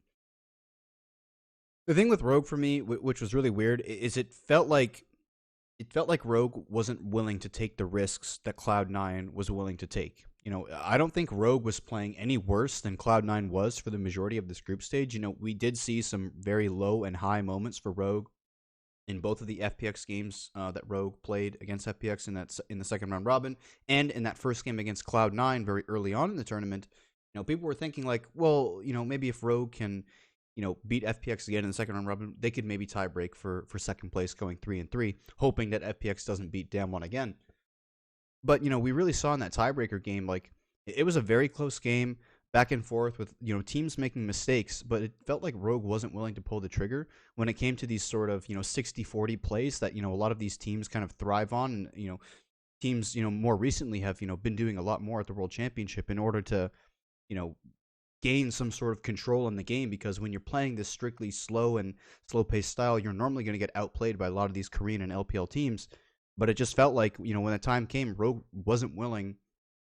the thing with Rogue for me, which was really weird, is it felt like Rogue wasn't willing to take the risks that Cloud9 was willing to take. I don't think Rogue was playing any worse than Cloud9 was for the majority of this group stage. We did see some very low and high moments for Rogue in both of the FPX games that Rogue played against FPX in the second round robin, and in that first game against Cloud9 very early on in the tournament. People were thinking like, well, maybe if Rogue can, beat FPX again in the second round robin, they could maybe tie break for second place going 3-3, hoping that FPX doesn't beat Damwon again. But, we really saw in that tiebreaker game, like, it was a very close game, back and forth with, teams making mistakes, but it felt like Rogue wasn't willing to pull the trigger when it came to these sort of, 60-40 plays that, a lot of these teams kind of thrive on. And, teams, more recently have, been doing a lot more at the World Championship in order to, gain some sort of control in the game, because when you're playing this strictly slow-paced style, you're normally going to get outplayed by a lot of these Korean and LPL teams. But it just felt like, when the time came, Rogue wasn't willing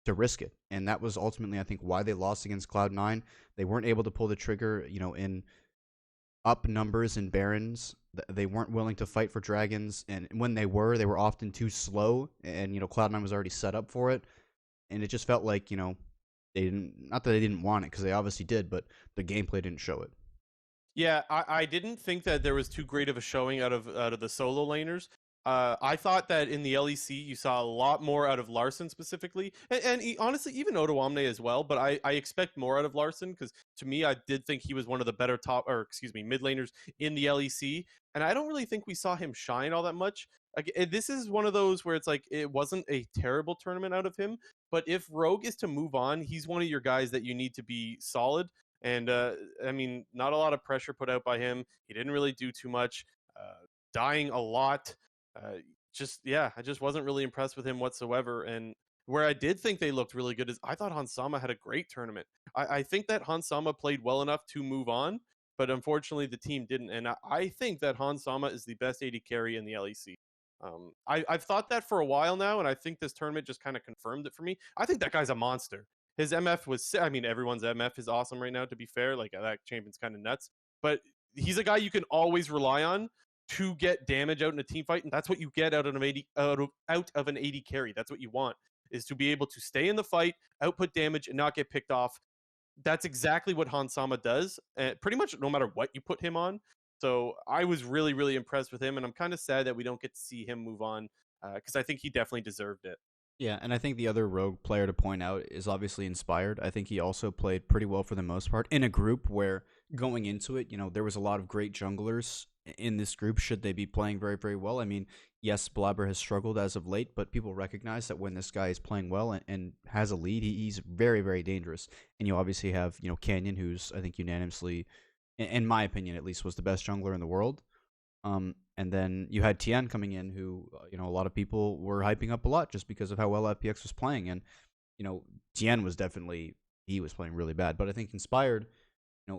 to risk it. And that was ultimately, I think, why they lost against Cloud9. They weren't able to pull the trigger, in up numbers in Barons. They weren't willing to fight for Dragons. And when they were often too slow. And, Cloud9 was already set up for it. And it just felt like, they didn't, not that they didn't want it, because they obviously did, but the gameplay didn't show it. Yeah, I didn't think that there was too great of a showing out of the solo laners. I thought that in the LEC you saw a lot more out of Larson specifically, and honestly even Odoamne as well. But I expect more out of Larson, because to me I did think he was one of the better mid laners in the LEC, and I don't really think we saw him shine all that much. This is one of those where it's like it wasn't a terrible tournament out of him, but if Rogue is to move on, he's one of your guys that you need to be solid. And I mean, not a lot of pressure put out by him. He didn't really do too much, dying a lot. I just wasn't really impressed with him whatsoever. And where I did think they looked really good is I thought Hansama had a great tournament. I think that Hansama played well enough to move on, but unfortunately the team didn't. And I think that Hansama is the best AD carry in the LEC. I've thought that for a while now, and I think this tournament just kind of confirmed it for me. I think that guy's a monster. His MF was, I mean, everyone's MF is awesome right now, to be fair. Like, that champion's kind of nuts. But he's a guy you can always rely on to get damage out in a team fight, and that's what you get out of an AD carry. That's what you want, is to be able to stay in the fight, output damage, and not get picked off. That's exactly what Hansama does, pretty much no matter what you put him on. So I was really, really impressed with him, and I'm kind of sad that we don't get to see him move on, because I think he definitely deserved it. Yeah, and I think the other rogue player to point out is obviously Inspired. I think he also played pretty well for the most part in a group where going into it, there was a lot of great junglers in this group should they be playing very, very well. I mean, yes, Blabber has struggled as of late, but people recognize that when this guy is playing well and has a lead, he's very, very dangerous. And you obviously have, Canyon, who's, I think, unanimously, in my opinion at least, was the best jungler in the world. And then you had Tien coming in, who, a lot of people were hyping up a lot just because of how well FPX was playing. And, Tien was he was playing really bad. But I think Inspired,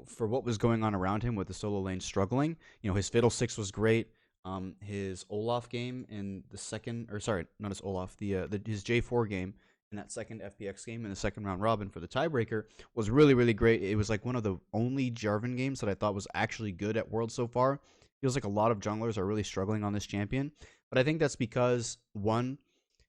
for what was going on around him with the solo lane struggling, his Fiddlesticks was great. His Olaf game in the second, or sorry, not his Olaf, his J4 game in that second FPX game in the second round robin for the tiebreaker was really, really great. It was like one of the only Jarvan games that I thought was actually good at Worlds so far. Feels like a lot of junglers are really struggling on this champion, but I think that's because, one,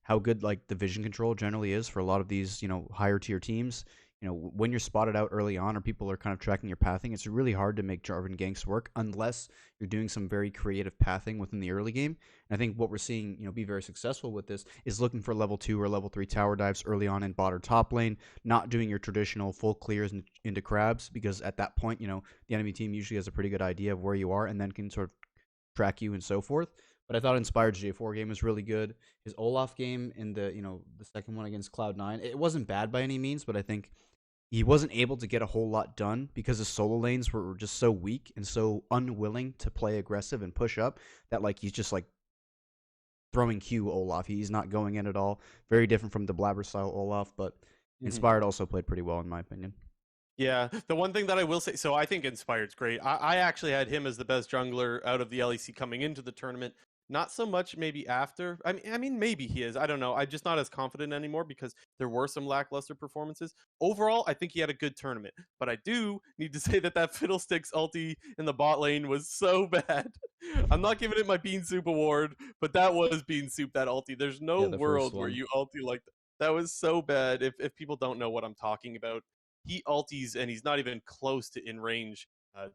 how good like the vision control generally is for a lot of these higher tier teams. When you're spotted out early on or people are kind of tracking your pathing, it's really hard to make Jarvan ganks work unless you're doing some very creative pathing within the early game. And I think what we're seeing, be very successful with this is looking for level 2 or level 3 tower dives early on in bot or top lane, not doing your traditional full clears into crabs, because at that point, the enemy team usually has a pretty good idea of where you are and then can sort of track you and so forth. But I thought Inspired's J4 game was really good. His Olaf game in the second one against Cloud9, it wasn't bad by any means, but I think he wasn't able to get a whole lot done because his solo lanes were just so weak and so unwilling to play aggressive and push up that he's just throwing Q Olaf. He's not going in at all. Very different from the Blabber style Olaf, but Inspired also played pretty well in my opinion. Yeah, the one thing that I will say, so I think Inspired's great. I actually had him as the best jungler out of the LEC coming into the tournament. Not so much maybe after. I mean, maybe he is. I don't know. I'm just not as confident anymore because there were some lackluster performances. Overall, I think he had a good tournament. But I do need to say that Fiddlesticks ulti in the bot lane was so bad. I'm not giving it my Beansoup award, but that was Beansoup, that ulti. There's no world where you ulti like that. That was so bad. If people don't know what I'm talking about, he ultis and he's not even close to in range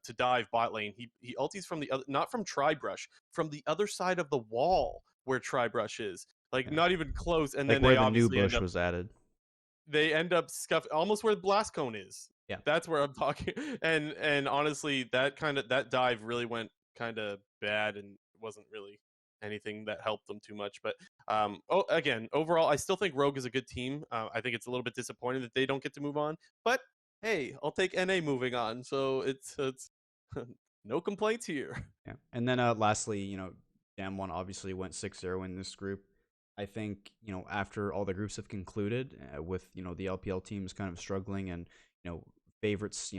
to dive bot lane. He ultis from the other, not from Tribrush, from the other side of the wall where Tribrush is. Not even close. And then where the new bush was added. They end up almost where the blast cone is. Yeah, that's where I'm talking. And honestly, that dive really went kind of bad and wasn't really anything that helped them too much. But again, overall, I still think Rogue is a good team. I think it's a little bit disappointing that they don't get to move on, but hey, I'll take NA moving on. So it's no complaints here. Yeah, and then lastly, Damwon obviously went 6-0 in this group. I think after all the groups have concluded, with the LPL teams kind of struggling and favorites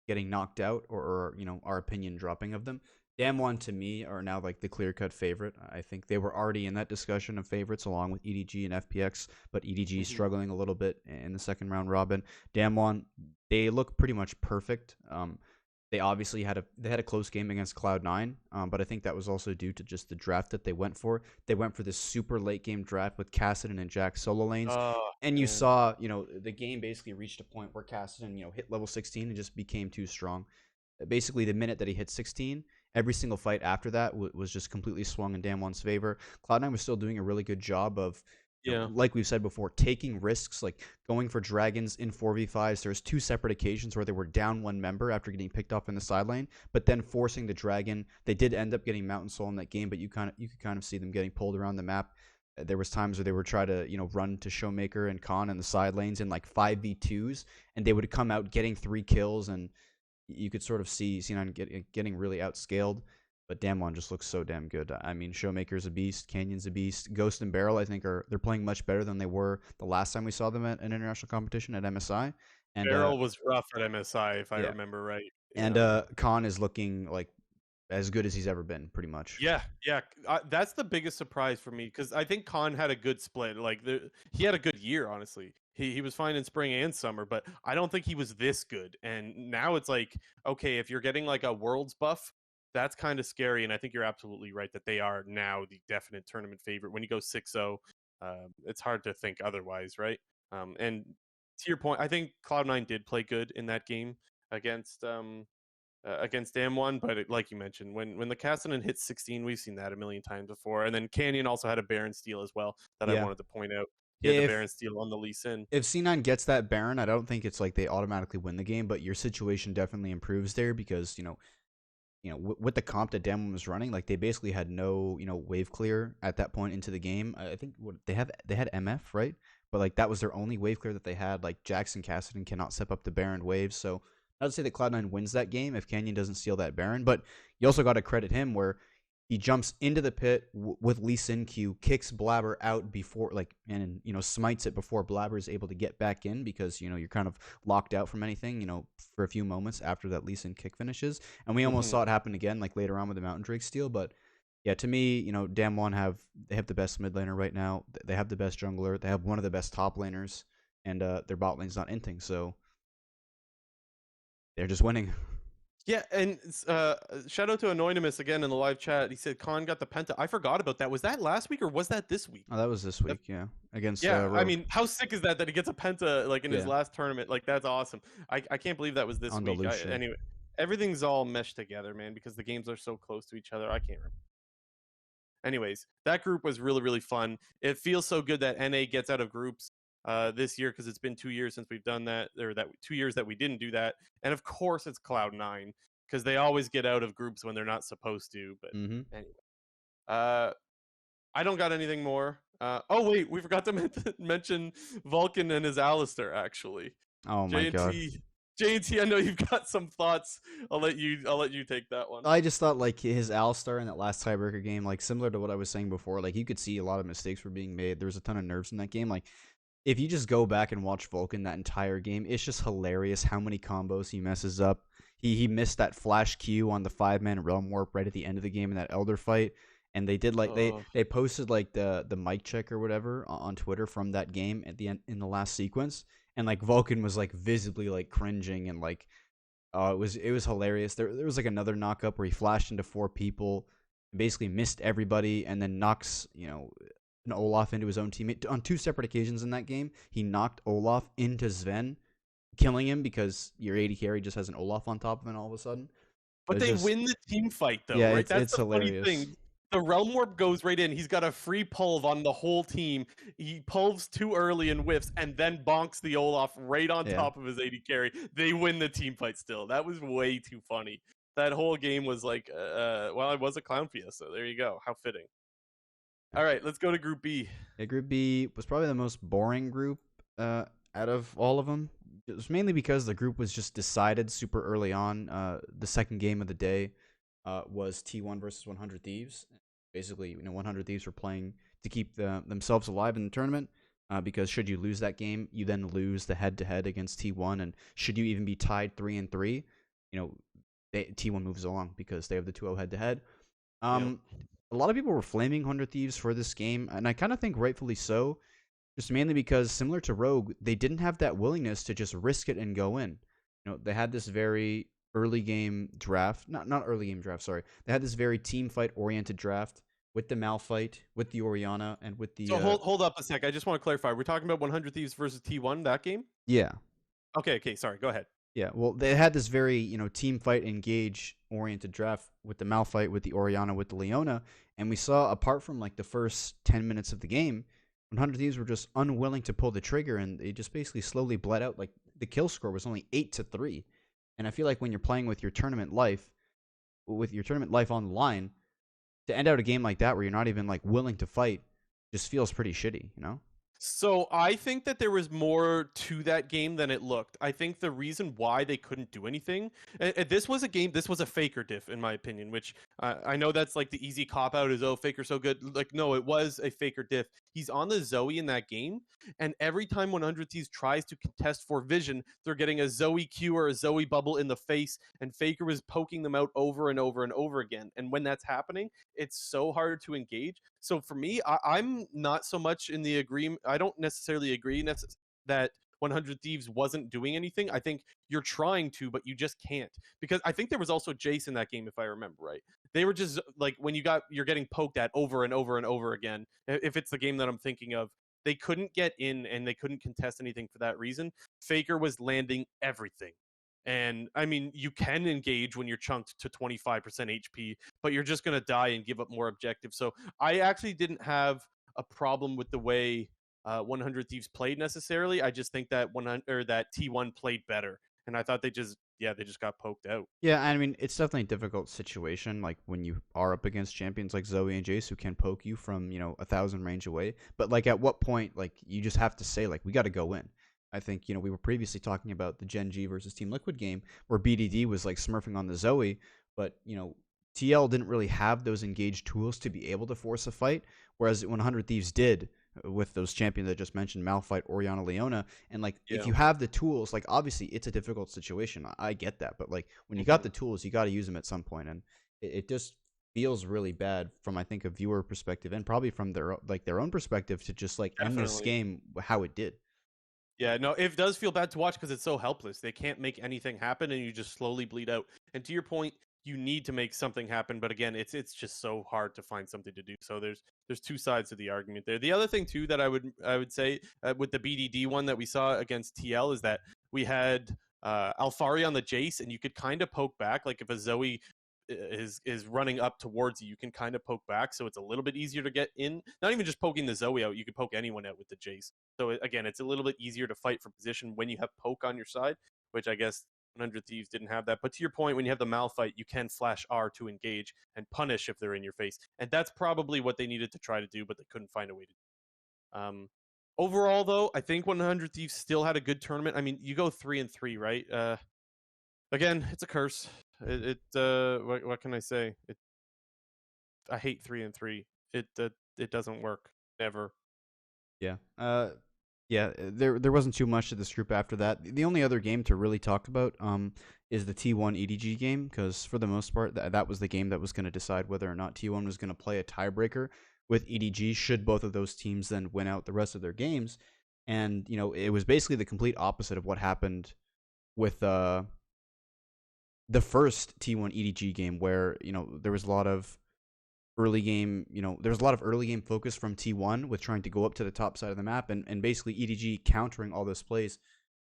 getting knocked out or our opinion dropping of them, Damwon to me are now the clear-cut favorite. I think they were already in that discussion of favorites along with EDG and FPX, but EDG struggling a little bit in the second round robin. Damwon, they look pretty much perfect. They obviously had a close game against Cloud9, but I think that was also due to just the draft that they went for. They went for this super late game draft with Kassadin and Jack solo lanes, and you saw the game basically reached a point where Kassadin hit level 16 and just became too strong. Basically, the minute that he hit 16, every single fight after that was just completely swung in Damwon's favor. Cloud9 was still doing a really good job of, like we've said before, taking risks, going for dragons in 4v5s. There's 2 separate occasions where they were down 1 member after getting picked off in the side lane, but then forcing the dragon. They did end up getting Mountain Soul in that game, but you could kind of see them getting pulled around the map. There was times where they would try to, run to Showmaker and Khan in the side lanes in like 5v2s, and they would come out getting 3 kills, and you could sort of see C9 getting really outscaled. But Damwon just looks so damn good. I mean, Showmaker's a beast, Canyon's a beast, Ghost and Barrel, I think they're playing much better than they were the last time we saw them at an international competition at MSI. And Barrel was rough at MSI, if I yeah, remember right. and Khan is looking like as good as he's ever been, pretty much. Yeah, that's the biggest surprise for me, because I think Khan had a good split. Like he had a good year, honestly. He was fine in spring and summer, but I don't think he was this good. And now it's like, okay, if you're getting like a Worlds buff, that's kind of scary. And I think you're absolutely right that they are now the definite tournament favorite. When you go 6-0, it's hard to think otherwise, right? And to your point, I think Cloud9 did play good in that game against Damwon, but like you mentioned, when the Cassinan hits 16, we've seen that a million times before. And then Canyon also had a Baron steal as well that I wanted to point out. He had the Baron steal on the Lee Sin. If C9 gets that Baron, I don't think it's like they automatically win the game, but your situation definitely improves there because, with the comp that Damwon was running, like they basically had no, wave clear at that point into the game. I think they had MF, right? But like that was their only wave clear that they had. Like Jackson Cassidy cannot step up the Baron waves, so not to say that Cloud9 wins that game if Canyon doesn't steal that Baron, but you also got to credit him where he jumps into the pit with Lee Sin Q, kicks Blabber out before, and smites it before Blabber is able to get back in because you're kind of locked out from anything, for a few moments after that Lee Sin kick finishes, and we almost saw it happen again, like later on with the Mountain Drake steal. But yeah, to me, Damwon have the best mid laner right now. They have the best jungler. They have one of the best top laners, and their bot lane's not inting, so they're just winning. Yeah, and shout out to Anonymous again in the live chat. He said Khan got the Penta. I forgot about that. Was that last week or was that this week? Oh, that was this week, yeah. Against I mean, how sick is that he gets a Penta like in his last tournament? Like that's awesome. I can't believe that was this week. Anyway, everything's all meshed together, man, because the games are so close to each other. I can't remember. Anyways, that group was really, really fun. It feels so good that NA gets out of groups this year because it's been 2 years since we've done that, or that 2 years that we didn't do that. And of course, it's Cloud9 because they always get out of groups when they're not supposed to. But anyway, I don't got anything more. Oh wait, we forgot to mention Vulcan and his Alistair actually. Oh my god. JT, I know you've got some thoughts. I'll let you take that one. I just thought like his Alistar in that last tiebreaker game, like similar to what I was saying before, like you could see a lot of mistakes were being made. There was a ton of nerves in that game. Like if you just go back and watch Vulcan that entire game, it's just hilarious how many combos he messes up. He missed that flash Q on the 5-man realm warp right at the end of the game in that Elder fight. And they did like they posted like the mic check or whatever on Twitter from that game at the end in the last sequence. And like Vulcan was like visibly like cringing and like it was hilarious. There was like another knockup where he flashed into 4 people, basically missed everybody, and then knocks an Olaf into his own teammate on 2 separate occasions in that game. He knocked Olaf into Sven, killing him because your AD carry just has an Olaf on top of him all of a sudden. But they win the team fight though, yeah, right? That's the hilarious. Funny thing. The Realm Warp goes right in. He's got a free pulve on the whole team. He pulves too early and whiffs, and then bonks the Olaf right on top of his AD carry. They win the team fight still. That was way too funny. That whole game was like, well, it was a clown fiesta. So there you go. How fitting. All right, let's go to Group B. Yeah, Group B was probably the most boring group out of all of them. It was mainly because the group was just decided super early on. The second game of the day was T1 versus 100 Thieves. Basically, 100 Thieves were playing to keep themselves alive in the tournament because should you lose that game, you then lose the head-to-head against T1, and should you even be tied 3-3, T1 moves along because they have the 2-0 head-to-head. A lot of people were flaming 100 Thieves for this game, and I kind of think rightfully so, just mainly because, similar to Rogue, they didn't have that willingness to just risk it and go in. They had this very early game draft, not early game draft, sorry. They had this very team fight oriented draft with the Malphite, with the Orianna, and with the... So hold up a sec. I just want to clarify. We're talking about 100 Thieves versus T1, that game? Yeah. Okay, sorry. Go ahead. Yeah, well, they had this very, team fight engage oriented draft with the Malphite, with the Orianna, with the Leona, and we saw, apart from like the first 10 minutes of the game, 100 Thieves were just unwilling to pull the trigger, and they just basically slowly bled out. Like the kill score was only 8-3, and I feel like when you're playing with your tournament life on the line, to end out a game like that where you're not even like willing to fight, just feels pretty shitty, you know? So I think that there was more to that game than it looked. I think the reason why they couldn't do anything, and this was a game, this was a faker diff in my opinion, which I know that's like the easy cop out is, oh, faker so good. Like, no, it was a faker diff. He's on the Zoe in that game, and every time 100 Thieves tries to contest for vision, they're getting a Zoe Q or a Zoe bubble in the face, and faker was poking them out over and over and over again. And when that's happening, it's so hard to engage. So for me, I'm not so much in the agreement. I don't necessarily agree that 100 Thieves wasn't doing anything. I think you're trying to, but you just can't. Because I think there was also Jace in that game, if I remember right. They were just like when you're getting poked at over and over and over again. If it's the game that I'm thinking of, they couldn't get in and they couldn't contest anything for that reason. Faker was landing everything. And I mean, you can engage when you're chunked to 25% HP, but you're just going to die and give up more objectives. So I actually didn't have a problem with the way 100 Thieves played necessarily. I just think that 100 or that T1 played better, and I thought they just got poked out. Yeah, I mean, it's definitely a difficult situation, like when you are up against champions like Zoe and Jace who can poke you from, 1,000 range away. But like, at what point, like, you just have to say, like, we got to go in. I think, we were previously talking about the Gen G versus Team Liquid game where BDD was like smurfing on the Zoe, but TL didn't really have those engaged tools to be able to force a fight, whereas 100 Thieves did with those champions I just mentioned, Malphite, Orianna, Leona. And like, Yeah. if you have the tools, like, obviously it's a difficult situation. I get that, but like, when you got the tools, you got to use them at some point, and it just feels really bad from, I think, a viewer perspective and probably from their own perspective to just like end this Definitely. game how it did. Yeah, no, it does feel bad to watch because it's so helpless. They can't make anything happen, and you just slowly bleed out. And to your point, you need to make something happen, but again, it's just so hard to find something to do. So there's two sides to the argument there. The other thing too that I would say with the BDD one that we saw against TL is that we had Alfari on the Jace, and you could kind of poke back. Like if a Zoe is running up towards you, you can kind of poke back, so it's a little bit easier to get in. Not even just poking the Zoe out, you can poke anyone out with the Jace. So again, it's a little bit easier to fight for position when you have poke on your side, which I guess 100 Thieves didn't have that. But to your point, when you have the Malphite, you can flash R to engage and punish if they're in your face, and that's probably what they needed to try to do, but they couldn't find a way to do. Overall, though, I think 100 Thieves still had a good tournament. I mean, you go 3-3, right? Again, it's a curse. What can I say? I hate 3-3. It doesn't work ever. Yeah. Yeah, there wasn't too much to this group after that. The only other game to really talk about is the T1 EDG game, because for the most part that was the game that was going to decide whether or not T1 was going to play a tiebreaker with EDG should both of those teams then win out the rest of their games. And it was basically the complete opposite of what happened with the first T1 EDG game, where there was a lot of early game, there was a lot of early game focus from T1 with trying to go up to the top side of the map, and basically EDG countering all those plays,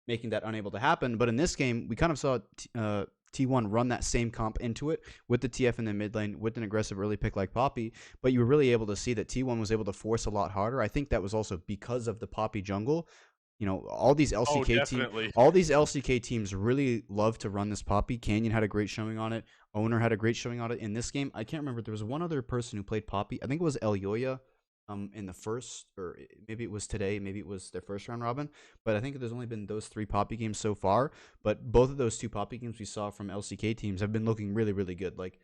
making that unable to happen. But in this game, we kind of saw T1 run that same comp into it with the TF in the mid lane with an aggressive early pick like Poppy, but you were really able to see that T1 was able to force a lot harder. I think that was also because of the Poppy jungle. All these LCK teams really love to run this Poppy. Canyon had a great showing on it. Owner had a great showing on it in this game. I can't remember. There was one other person who played Poppy. I think it was Elyoya in the first, or maybe it was today. Maybe it was their first round robin. But I think there's only been those 3 Poppy games so far. But both of those 2 Poppy games we saw from LCK teams have been looking really, really good. Like,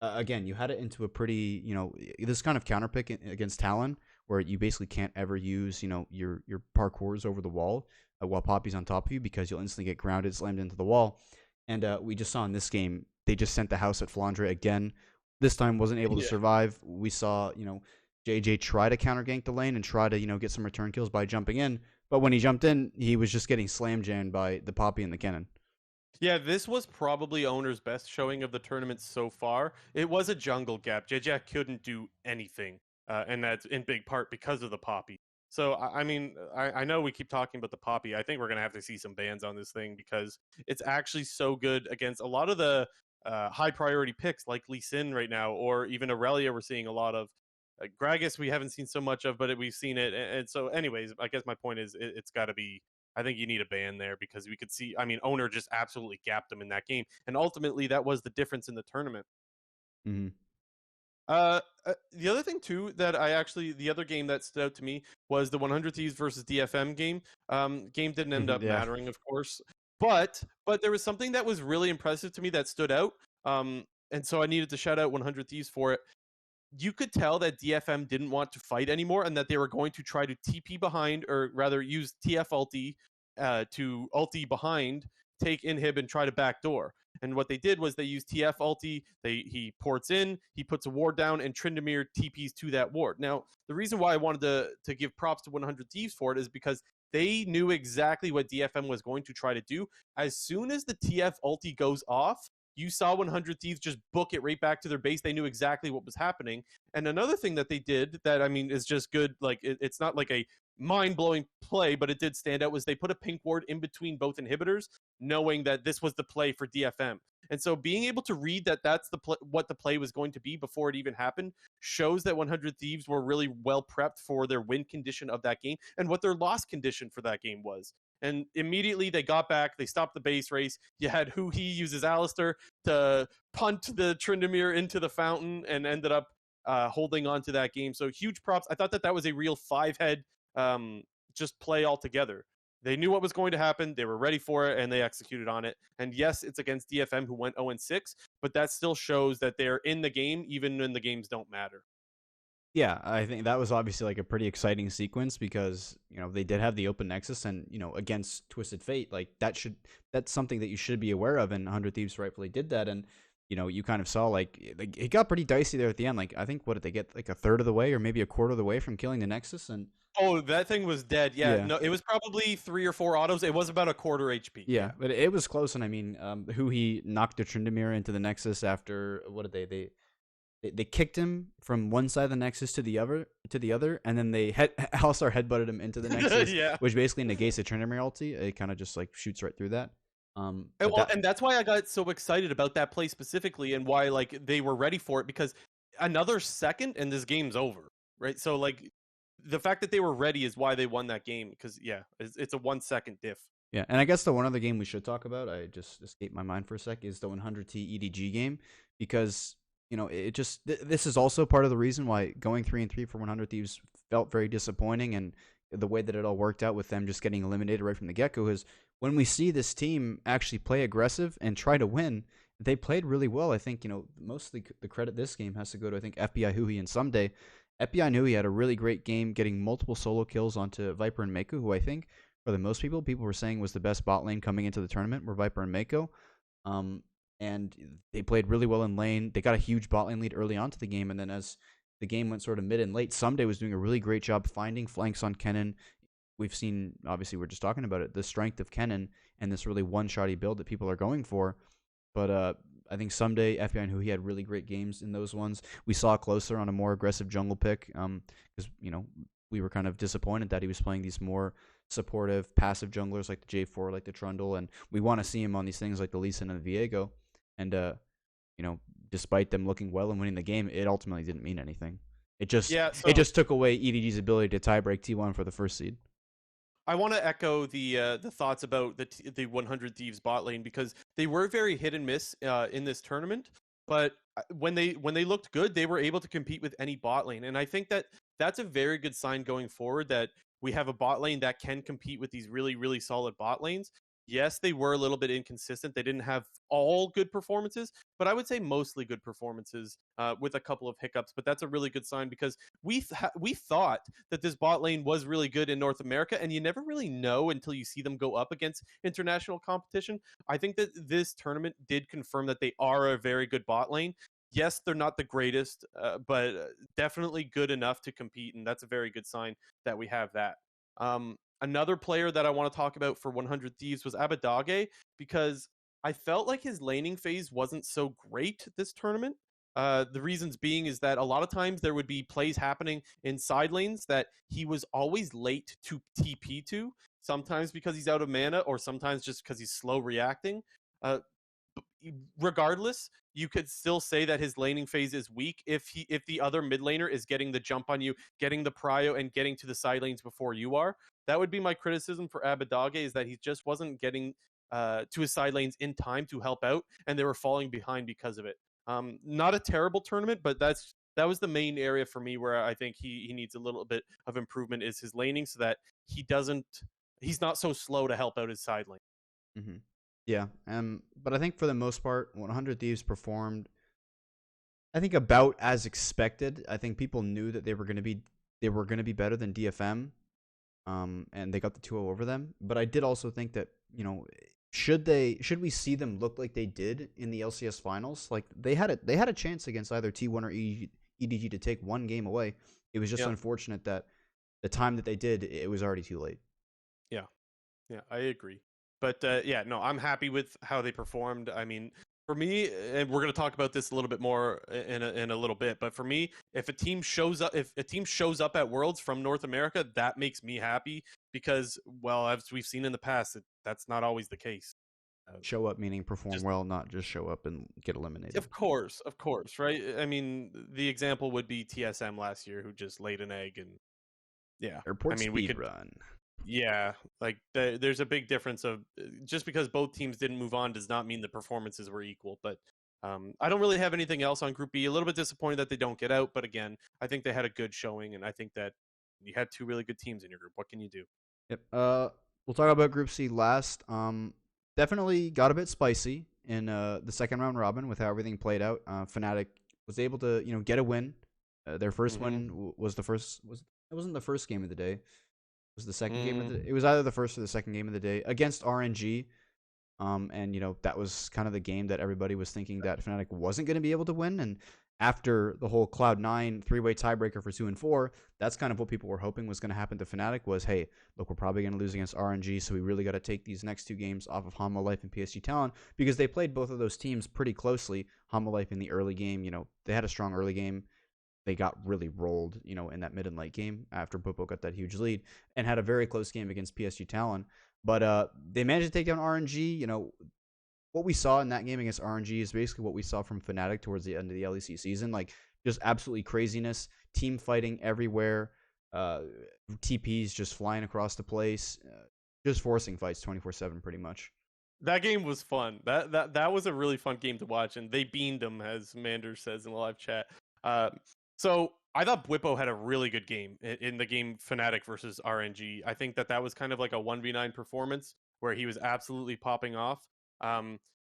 again, you had it into a pretty, this kind of counter pick against Talon, where you basically can't ever use, your parkours over the wall while Poppy's on top of you, because you'll instantly get grounded, slammed into the wall. And we just saw in this game, they just sent the house at Flandre again. This time wasn't able to survive. We saw, JJ try to counter gank the lane and try to, get some return kills by jumping in. But when he jumped in, he was just getting slam jammed by the Poppy and the cannon. Yeah, this was probably Owner's best showing of the tournament so far. It was a jungle gap. JJ couldn't do anything, and that's in big part because of the Poppy. So, I mean, I know we keep talking about the Poppy. I think we're going to have to see some bans on this thing because it's actually so good against a lot of the high priority picks like Lee Sin right now, or even Aurelia we're seeing a lot of. Gragas we haven't seen so much of, but we've seen it. And so anyways, I guess my point is it's got to be, I think you need a ban there because we could see, I mean, Owner just absolutely gapped them in that game. And ultimately that was the difference in the tournament. Mm-hmm. The other thing too that the other game that stood out to me was the 100 Thieves versus DFM game. Game didn't end up Yeah. mattering, of course, but there was something that was really impressive to me that stood out. And so I needed to shout out 100 Thieves for it. You could tell that DFM didn't want to fight anymore and that they were going to try to TP behind, or rather use TF ulti to ulti behind, take inhib, and try to backdoor. And what they did was they used TF ulti. He ports in, he puts a ward down, and Tryndamere TPs to that ward. Now, the reason why I wanted to give props to 100 Thieves for it is because they knew exactly what DFM was going to try to do. As soon as the TF ulti goes off, you saw 100 Thieves just book it right back to their base. They knew exactly what was happening. And another thing that they did that, I mean, is just good. Like, it's not like a mind-blowing play, but it did stand out, was they put a pink ward in between both inhibitors, knowing that this was the play for DFM. And so being able to read that that's what the play was going to be before it even happened shows that 100 Thieves were really well prepped for their win condition of that game and what their loss condition for that game was. And immediately they got back. They stopped the base race. You had He uses Alistair to punt the Tryndamere into the fountain and ended up holding on to that game. So huge props. I thought that was a real five-head just play altogether. They knew what was going to happen. They were ready for it, and they executed on it. And yes, it's against DFM, who went 0-6, but that still shows that they're in the game, even when the games don't matter. Yeah, I think that was obviously like a pretty exciting sequence because, they did have the open nexus and, against Twisted Fate, like that's something that you should be aware of, and 100 Thieves rightfully did that. And, you kind of saw like it got pretty dicey there at the end. Like, I think, what did they get, like a third of the way or maybe a quarter of the way from killing the nexus? And oh, that thing was dead. Yeah, no, it was probably 3 or 4 autos. It was about a quarter HP. Yeah, but it was close. And I mean, he knocked the Tryndamere into the nexus after, what did they kicked him from one side of the nexus to the other, and then they Alistar headbutted him into the nexus, yeah, which basically negates the Tryndamere ulti. It kind of just like shoots right through that. And that's why I got so excited about that play specifically, and why like they were ready for it, because another second and this game's over, right? So like the fact that they were ready is why they won that game, because it's a 1 second diff. Yeah, and I guess the one other game we should talk about, I just escaped my mind for a sec, is the 100T EDG game, because this is also part of the reason why going 3-3 for 100 Thieves felt very disappointing, and the way that it all worked out with them just getting eliminated right from the get-go is when we see this team actually play aggressive and try to win, they played really well. I think, mostly the credit this game has to go to, I think, FBI, Huhi, and Someday. FBI and Huhi had a really great game, getting multiple solo kills onto Viper and Mako, who I think, for the most people were saying was the best bot lane coming into the tournament, were Viper and Mako. And they played really well in lane. They got a huge bot lane lead early on to the game, and then as the game went sort of mid and late, Someday was doing a really great job finding flanks on Kennen. We've seen, obviously, we're just talking about it, the strength of Kennen and this really one-shotty build that people are going for. But I think Someday, FBI, and Huhi had really great games in those ones. We saw Closer on a more aggressive jungle pick because, we were kind of disappointed that he was playing these more supportive, passive junglers like the J4, like the Trundle, and we want to see him on these things like the Lee Sin and the Viego. And, despite them looking well and winning the game, it ultimately didn't mean anything. It just took away EDG's ability to tiebreak T1 for the first seed. I want to echo the thoughts about the 100 Thieves bot lane, because they were very hit and miss in this tournament. But when they looked good, they were able to compete with any bot lane, and I think that's a very good sign going forward, that we have a bot lane that can compete with these really, really solid bot lanes. Yes, they were a little bit inconsistent. They didn't have all good performances, but I would say mostly good performances with a couple of hiccups. But that's a really good sign, because we thought that this bot lane was really good in North America, and you never really know until you see them go up against international competition. I think that this tournament did confirm that they are a very good bot lane. Yes, they're not the greatest, but definitely good enough to compete, and that's a very good sign that we have that. Another player that I want to talk about for 100 Thieves was Abadage, because I felt like his laning phase wasn't so great this tournament. The reasons being is that a lot of times there would be plays happening in side lanes that he was always late to TP to, sometimes because he's out of mana, or sometimes just because he's slow reacting. Regardless, you could still say that his laning phase is weak if the other mid laner is getting the jump on you, getting the prio, and getting to the side lanes before you are. That would be my criticism for Abadage, is that he just wasn't getting to his side lanes in time to help out, and they were falling behind because of it. Not a terrible tournament, but that's that was the main area for me where I think he needs a little bit of improvement is his laning, so that he's not so slow to help out his side lane. Mm-hmm. Yeah, but I think for the most part, 100 Thieves performed, I think, about as expected. I think people knew that they were going to be better than DFM, and they got the 2-0 over them. But I did also think that, should we see them look like they did in the LCS finals? Like they had a chance against either T1 or EDG to take one game away. It was just unfortunate that the time that they did, it was already too late. Yeah, I agree. But no, I'm happy with how they performed. I mean, for me, and we're going to talk about this a little bit more in a little bit, but for me, if a team shows up at Worlds from North America, that makes me happy because, well, as we've seen in the past, that's not always the case. Show up meaning perform well, not just show up and get eliminated. Of course, right? I mean, the example would be TSM last year, who just laid an egg, and airport speed run. Yeah, like there's a big difference of just because both teams didn't move on does not mean the performances were equal. But I don't really have anything else on Group B. A little bit disappointed that they don't get out, but again, I think they had a good showing, and I think that you had two really good teams in your group. What can you do? Yep. We'll talk about Group C last. Definitely got a bit spicy in the second round robin with how everything played out. Fnatic was able to get a win. Their first win was it wasn't the first game of the day. Was the second game of the day. It was either the first or the second game of the day against RNG. And that was kind of the game that everybody was thinking that Fnatic wasn't going to be able to win. And after the whole Cloud9 three-way tiebreaker for 2 and 4, that's kind of what people were hoping was going to happen to Fnatic was, hey, look, we're probably going to lose against RNG, so we really got to take these next two games off of Hanwha Life and PSG Talon because they played both of those teams pretty closely. Hanwha Life in the early game, they had a strong early game. They got really rolled, in that mid and late game after Bwipo got that huge lead and had a very close game against PSG Talon. But they managed to take down RNG. What we saw in that game against RNG is basically what we saw from Fnatic towards the end of the LEC season. Like, just absolutely craziness, team fighting everywhere, TPs just flying across the place, just forcing fights 24/7 pretty much. That game was fun. That was a really fun game to watch, and they beamed them, as Mander says in the live chat. So I thought Bwipo had a really good game in the game Fnatic versus RNG. I think that was kind of like a 1v9 performance where he was absolutely popping off.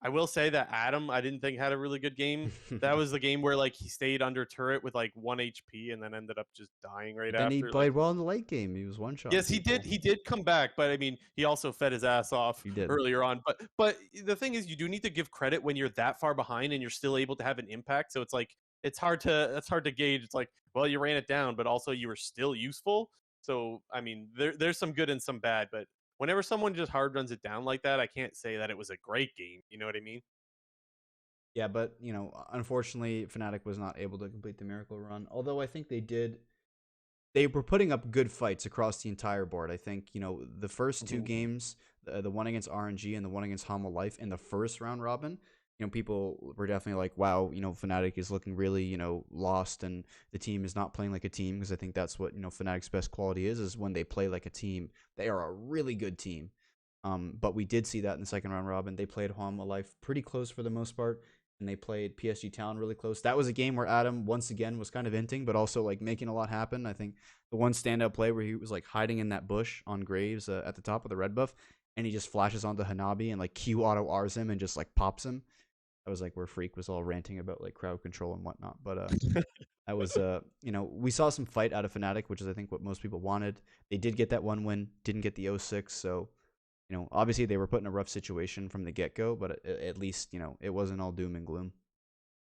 I will say that Adam, I didn't think had a really good game. That was the game where like he stayed under turret with like 1 HP and then ended up just dying right after. Then he played well in the late game. He was one shot. Yes, he did. He did come back, but I mean, he also fed his ass off earlier on. But the thing is, you do need to give credit when you're that far behind and you're still able to have an impact. So it's like it's hard to gauge. It's like, well, you ran it down, but also you were still useful. So I mean, there's some good and some bad, but whenever someone just hard runs it down like that, I can't say that it was a great game. You know what I mean? Yeah, but unfortunately, Fnatic was not able to complete the miracle run. Although I think they did. They were putting up good fights across the entire board. I think the first two games, the one against RNG and the one against Hanwha Life in the first round robin, people were definitely like, wow, Fnatic is looking really, lost, and the team is not playing like a team, because I think that's what, Fnatic's best quality is when they play like a team. They are a really good team. But we did see that in the second round robin. They played Hanwha Life pretty close for the most part, and they played PSG Talon really close. That was a game where Adam, once again, was kind of hinting, but also like making a lot happen. I think the one standout play where he was like hiding in that bush on Graves at the top of the red buff, and he just flashes onto Hanabi and like Q auto R's him and just like pops him. I was like, where Freak was all ranting about like crowd control and whatnot. But I was, we saw some fight out of Fnatic, which is I think what most people wanted. They did get that one win, didn't get the 06. So, obviously they were put in a rough situation from the get go, but at least, it wasn't all doom and gloom.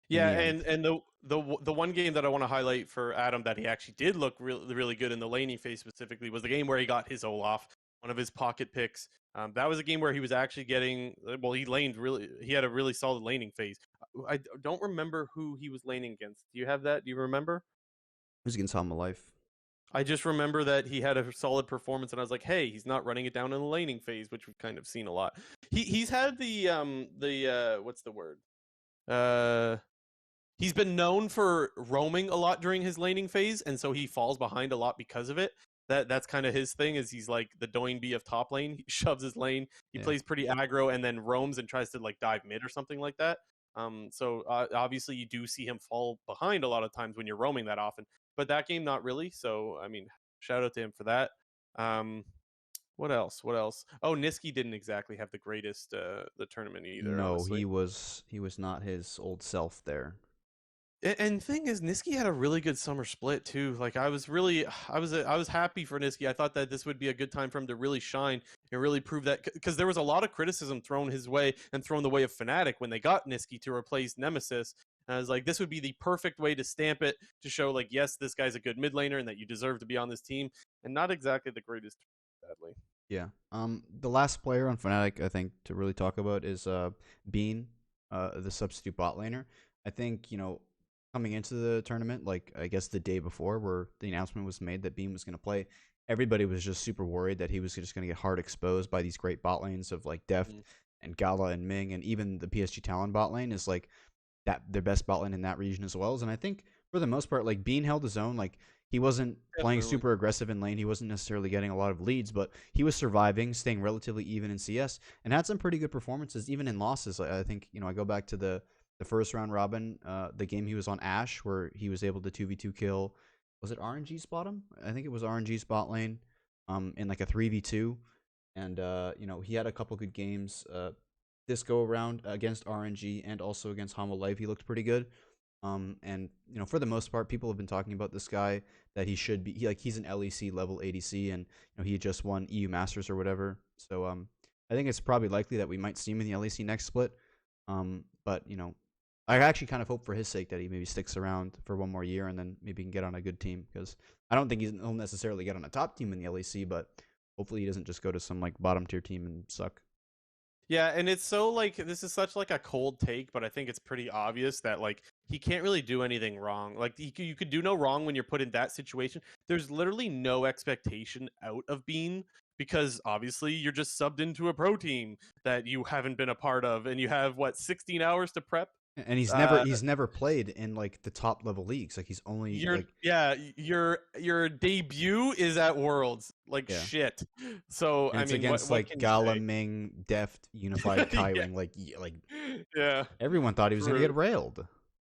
Yeah, and the one game that I want to highlight for Adam that he actually did look really, really good in the laning phase specifically was the game where he got his Olaf, one of his pocket picks. That was a game where he was actually getting, well, he had a really solid laning phase. I don't remember who he was laning against. Do you have that? Do you remember? It was against Hanwha Life. I just remember that he had a solid performance, and I was like, hey, he's not running it down in the laning phase, which we've kind of seen a lot. He's had the what's the word? He's been known for roaming a lot during his laning phase, and so he falls behind a lot because of it. That's kind of his thing, is he's like the Doinb of top lane. He shoves his lane, he plays pretty aggro, and then roams and tries to like dive mid or something like that. So obviously you do see him fall behind a lot of times when you're roaming that often. But that game, not really. So I mean, shout out to him for that. Um, what else? What else? Oh, Niski didn't exactly have the greatest the tournament either, No, honestly. he was not his old self there. And thing is, Niski had a really good summer split too. Like I was happy for Niski. I thought that this would be a good time for him to really shine and really prove that, because there was a lot of criticism thrown his way and thrown the way of Fnatic when they got Niski to replace Nemesis. And I was like, this would be the perfect way to stamp it, to show like, yes, this guy's a good mid laner and that you deserve to be on this team, and not exactly the greatest, sadly. Yeah. The last player on Fnatic I think to really talk about is Bean, the substitute bot laner. I think, coming into the tournament, like I guess the day before where the announcement was made that Bean was going to play, everybody was just super worried that he was just going to get hard exposed by these great bot lanes of like Deft Mm, and Gala and Ming, and even the PSG Talon bot lane is like that their best bot lane in that region as well. And I think for the most part, like Bean held his own. Like he wasn't playing definitely. super aggressive in lane. He wasn't necessarily getting a lot of leads, but he was surviving, staying relatively even in CS, and had some pretty good performances even in losses. I think I go back to the first round robin, the game he was on Ash, where he was able to 2v2 kill. Was it RNG spot him? I think it was RNG spot lane, in like a 3v2, and he had a couple good games. This go around against RNG and also against Homo Life, he looked pretty good. And for the most part, people have been talking about this guy that he should be. He's an LEC level ADC, and he just won EU Masters or whatever. So I think it's probably likely that we might see him in the LEC next split. But I actually kind of hope for his sake that he maybe sticks around for one more year and then maybe can get on a good team, because I don't think he'll necessarily get on a top team in the LEC, but hopefully he doesn't just go to some like bottom tier team and suck. Yeah, and it's so like, this is such like a cold take, but I think it's pretty obvious that like he can't really do anything wrong. Like you could do no wrong when you're put in that situation. There's literally no expectation out of Bean, because obviously you're just subbed into a pro team that you haven't been a part of, and you have what, 16 hours to prep. And he's never Uh, he's never played in like the top level leagues. Like he's only your like yeah, your debut is at Worlds. Like yeah. shit. So And I it's mean, against what like can you Gala, say? Ming, Deft, Unified, Yeah, Kaiwing. Like yeah, everyone thought he was gonna true. get railed.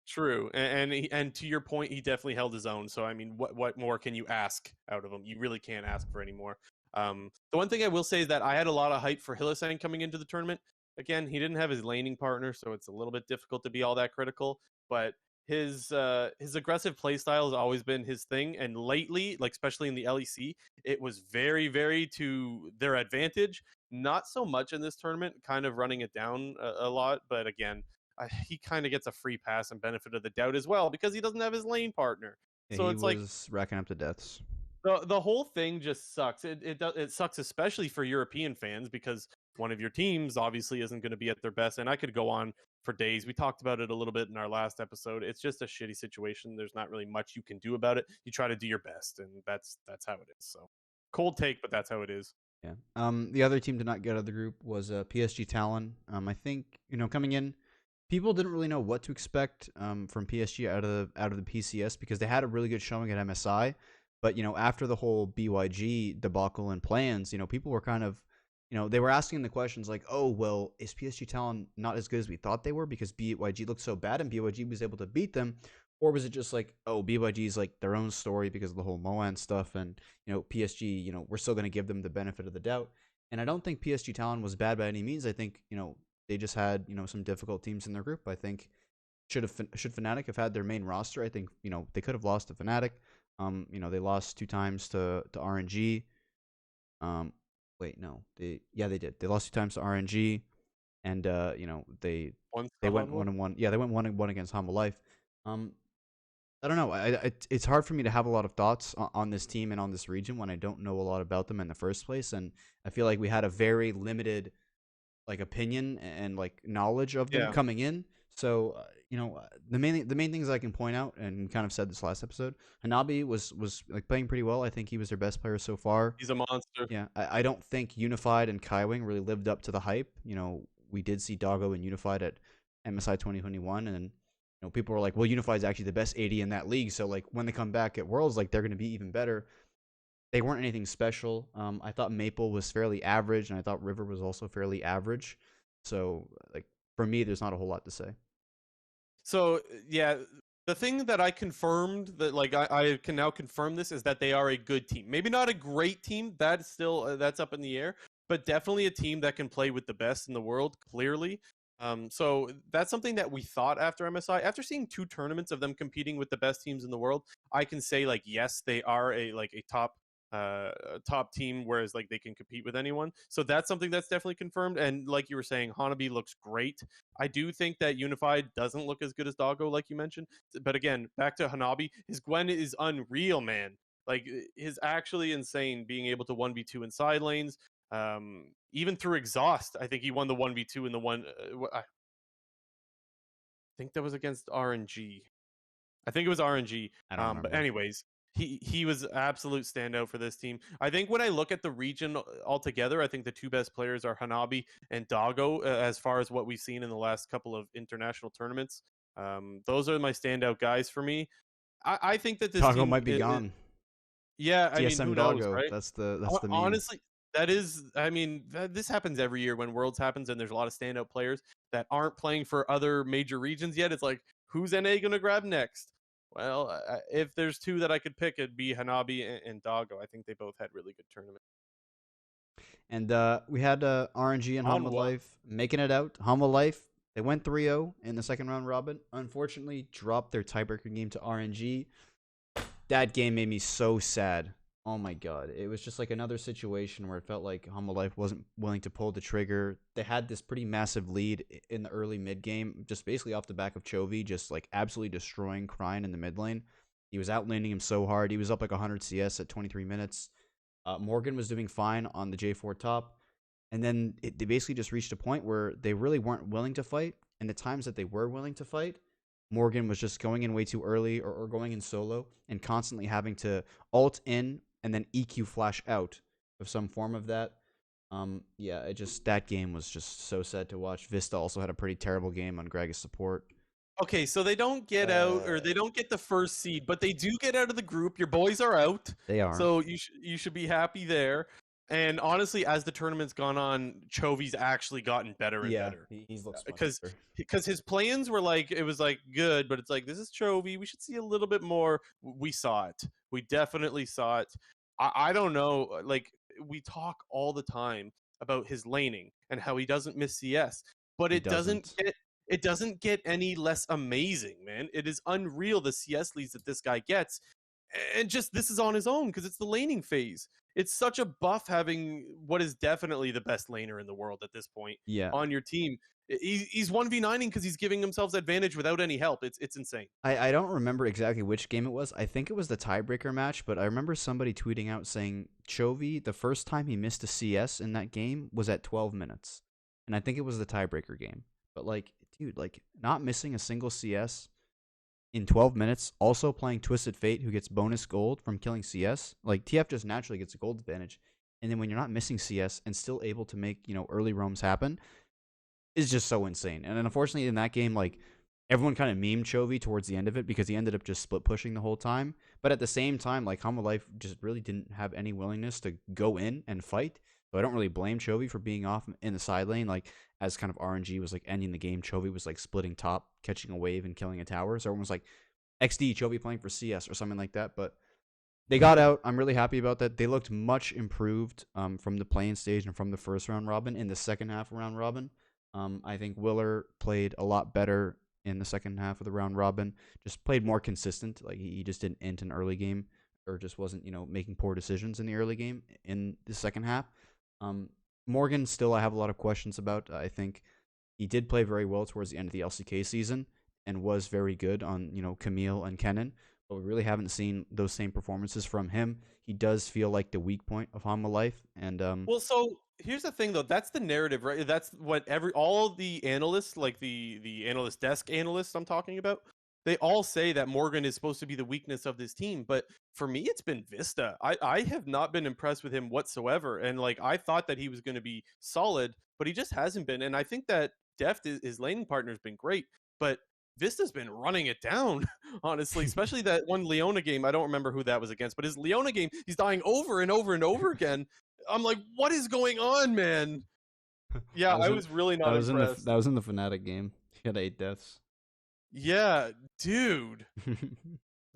True, and to your point, he definitely held his own. So I mean, what more can you ask out of him? You really can't ask for any more. The one thing I will say is that I had a lot of hype for Hylissang coming into the tournament. Again, he didn't have his laning partner, so it's a little bit difficult to be all that critical. But his aggressive playstyle has always been his thing, and lately, like especially in the LEC, it was very very to their advantage. Not so much in this tournament, kind of running it down a lot. But again, he kind of gets a free pass and benefit of the doubt as well, because he doesn't have his lane partner. Yeah, So he it's like was racking up the deaths. the whole thing just sucks. It sucks, especially for European fans, because one of your teams obviously isn't going to be at their best. And I could go on for days. We talked about it a little bit in our last episode. It's just a shitty situation. There's not really much you can do about it. You try to do your best, and that's how it is. So cold take, but that's how it is. Yeah. The other team to not get out of the group was PSG Talon. I think coming in, people didn't really know what to expect from PSG out of the PCS, because they had a really good showing at MSI, but after the whole BYG debacle and plans, people were kind of they were asking the questions like, oh well, is PSG Talon not as good as we thought they were because BYG looked so bad and BYG was able to beat them, or was it just like, oh, BYG is like their own story because of the whole Moan stuff, and PSG, we're still going to give them the benefit of the doubt. And I don't think PSG Talon was bad by any means. I think they just had some difficult teams in their group. I think should Fnatic have had their main roster, I think they could have lost to Fnatic. They lost 2 times to RNG. Wait, no, they did. They lost 2 times to RNG, and One they sub went on one. 1-1. Yeah, they went 1-1 against Humble Life. Um, I don't know. It's hard for me to have a lot of thoughts on this team and on this region when I don't know a lot about them in the first place, and I feel like we had a very limited like opinion and like knowledge of them Yeah, coming in. So the main things I can point out, and kind of said this last episode, Hanabi was like playing pretty well. I think he was their best player so far. he's a monster. Yeah, I don't think Unified and Kaiwing really lived up to the hype. We did see Doggo and Unified at MSI 2021, and people were like, well, Unified is actually the best AD in that league. So like when they come back at Worlds, like they're going to be even better. They weren't anything special. I thought Maple was fairly average, and I thought River was also fairly average. So like for me, there's not a whole lot to say. So yeah, the thing that I confirmed that like I can now confirm this is that they are a good team. Maybe not a great team. That's still that's up in the air, but definitely a team that can play with the best in the world. Clearly. So that's something that we thought after MSI. After seeing 2 tournaments of them competing with the best teams in the world, I can say like yes, they are a top team, whereas like they can compete with anyone. So that's something that's definitely confirmed. And like you were saying, Hanabi looks great. I do think that Unified doesn't look as good as Doggo, like you mentioned. But again, back to Hanabi, his Gwen is unreal, man. Like is actually insane being able to 1v2 in side lanes. Even through exhaust, I think he won the 1v2 in the one. I think that was against RNG. I think it was RNG. I don't remember. But anyways, he was absolute standout for this team. I think when I look at the region altogether, I think the 2 best players are Hanabi and Doggo as far as what we've seen in the last couple of international tournaments. Those are my standout guys for me. I think that this Doggo team might be gone. yeah, I mean, TSM who knows, Doggo. right? That's the meme. Honestly, that is, I mean, this happens every year when Worlds happens and there's a lot of standout players that aren't playing for other major regions yet. It's like, who's NA going to grab next? Well, if there's 2 that I could pick, it'd be Hanabi and Doggo. I think they both had really good tournaments. And we had RNG and Hanwha Life making it out. Hanwha Life, they went 3-0 in the second round robin. Unfortunately, dropped their tiebreaker game to RNG. That game made me so sad. Oh my god. It was just like another situation where it felt like Hanwha Life wasn't willing to pull the trigger. They had this pretty massive lead in the early mid game, just basically off the back of Chovy, just like absolutely destroying Cryin in the mid lane. He was outlaning him so hard. He was up like 100 CS at 23 minutes. Morgan was doing fine on the J4 top. And then they basically just reached a point where they really weren't willing to fight. And the times that they were willing to fight, Morgan was just going in way too early or going in solo and constantly having to ult in and then EQ flash out of some form of that. Yeah, that game was just so sad to watch. Vista also had a pretty terrible game on Gragas support. Okay, so they don't get out, or they don't get the first seed, but they do get out of the group. Your boys are out. They are. So you should be happy there. And honestly, as the tournament's gone on, Chovy's actually gotten better and better. He's looks because his plans were like it was like good, but it's like this is Chovy. We should see a little bit more. We saw it. We definitely saw it. I don't know. Like we talk all the time about his laning and how he doesn't miss CS, but it doesn't get any less amazing, man. It is unreal the CS leads that this guy gets. And just this is on his own because it's the laning phase. It's such a buff having what is definitely the best laner in the world at this point on your team. He's 1v9ing because he's giving himself advantage without any help. It's insane. I don't remember exactly which game it was. I think it was the tiebreaker match, but I remember somebody tweeting out saying Chovy, the first time he missed a CS in that game was at 12 minutes. And I think it was the tiebreaker game. But like, dude, like not missing a single CS in 12 minutes, also playing Twisted Fate, who gets bonus gold from killing CS. Like, TF just naturally gets a gold advantage. And then when you're not missing CS and still able to make, early roams happen, is just so insane. And then unfortunately in that game, like, everyone kind of memed Chovy towards the end of it because he ended up just split pushing the whole time. But at the same time, like, Hanwha Life just really didn't have any willingness to go in and fight. So I don't really blame Chovy for being off in the side lane. Like, as kind of RNG was like ending the game, Chovy was like splitting top, catching a wave, and killing a tower. So everyone was like, XD, Chovy playing for CS or something like that. But they got out. I'm really happy about that. They looked much improved from the playing stage and from the first round robin. In the second half of round robin, I think Willer played a lot better in the second half of the round robin. Just played more consistent. Like, he just didn't end an early game or just wasn't, making poor decisions in the early game in the second half. Morgan, still, I have a lot of questions about. I think he did play very well towards the end of the LCK season and was very good on, Camille and Kennen, but we really haven't seen those same performances from him. He does feel like the weak point of Hanwha Life. And well, so here's the thing, though. That's the narrative, right? That's what all the analysts, like the analyst desk analysts I'm talking about, they all say that Morgan is supposed to be the weakness of this team. But for me, it's been Vista. I have not been impressed with him whatsoever. And like, I thought that he was going to be solid, but he just hasn't been. And I think that Deft, his laning partner, has been great, but Vista's been running it down, honestly, especially that one Leona game. I don't remember who that was against, but his Leona game, he's dying over and over and over again. I'm like, what is going on, man? Yeah, I was really not impressed. That was in the Fnatic game. He had 8 deaths. Yeah, dude.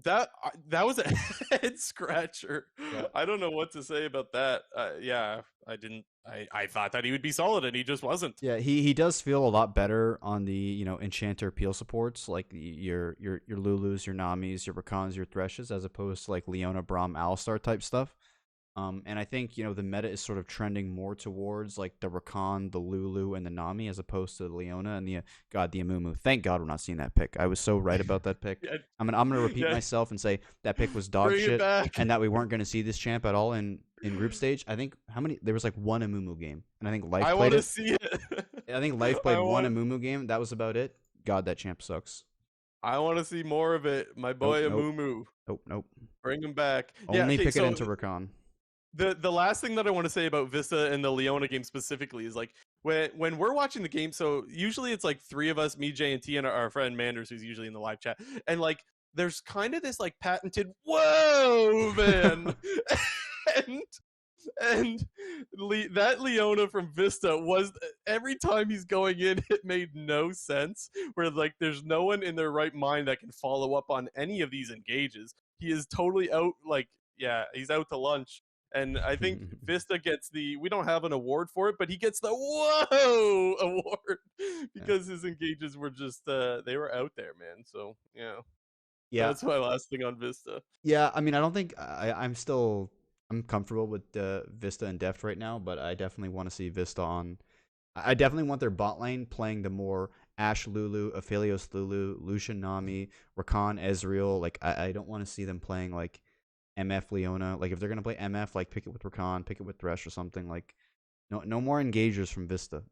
That was a head scratcher. Yeah. I don't know what to say about that. Yeah, I didn't. I thought that he would be solid, and he just wasn't. Yeah, he does feel a lot better on the Enchanter peel supports like your Lulus, your Namis, your Rakans, your Threshes, as opposed to like Leona, Braum, Alistar type stuff. And I think the meta is sort of trending more towards like the Rakan, the Lulu, and the Nami as opposed to the Leona and the Amumu. Thank God we're not seeing that pick. I was so right about that pick. Yeah, I'm gonna repeat yeah. myself and say that pick was dog Bring it shit, back. and that we weren't gonna see this champ at all in group stage. I think how many there was like one Amumu game, and I think Life I played want to it. see it. I think Life I played one want. Amumu game. That was about it. God, that champ sucks. I want to see more of it. My Nope, boy nope, Amumu. nope, nope. Bring him back. Yeah. Only Okay. pick it So into Rakan. the last thing that I want to say about Vista and the Leona game specifically is like when we're watching the game. So usually it's like three of us, me, Jay, and T, and our friend Manders, who's usually in the live chat, and like there's kind of this like patented whoa man, and and that Leona from Vista was every time he's going in, it made no sense. Where like there's no one in their right mind that can follow up on any of these engages. He is totally out. Like yeah, he's out to lunch. And I think Vista gets we don't have an award for it, but he gets the whoa award Yeah. because his engages were just they were out there, man. So yeah, Yeah, that's my last thing on Vista. yeah. I mean, I don't think I'm comfortable with Vista and Deft right now, but I definitely want to see Vista on. I definitely want their bot lane playing the more Ash Lulu, Aphelios Lulu, Lucian Nami, Rakan Ezreal. Like I don't want to see them playing like MF Leona. Like if they're gonna play MF, like pick it with Rakan, pick it with Thresh or something. Like no more engagers from Vista.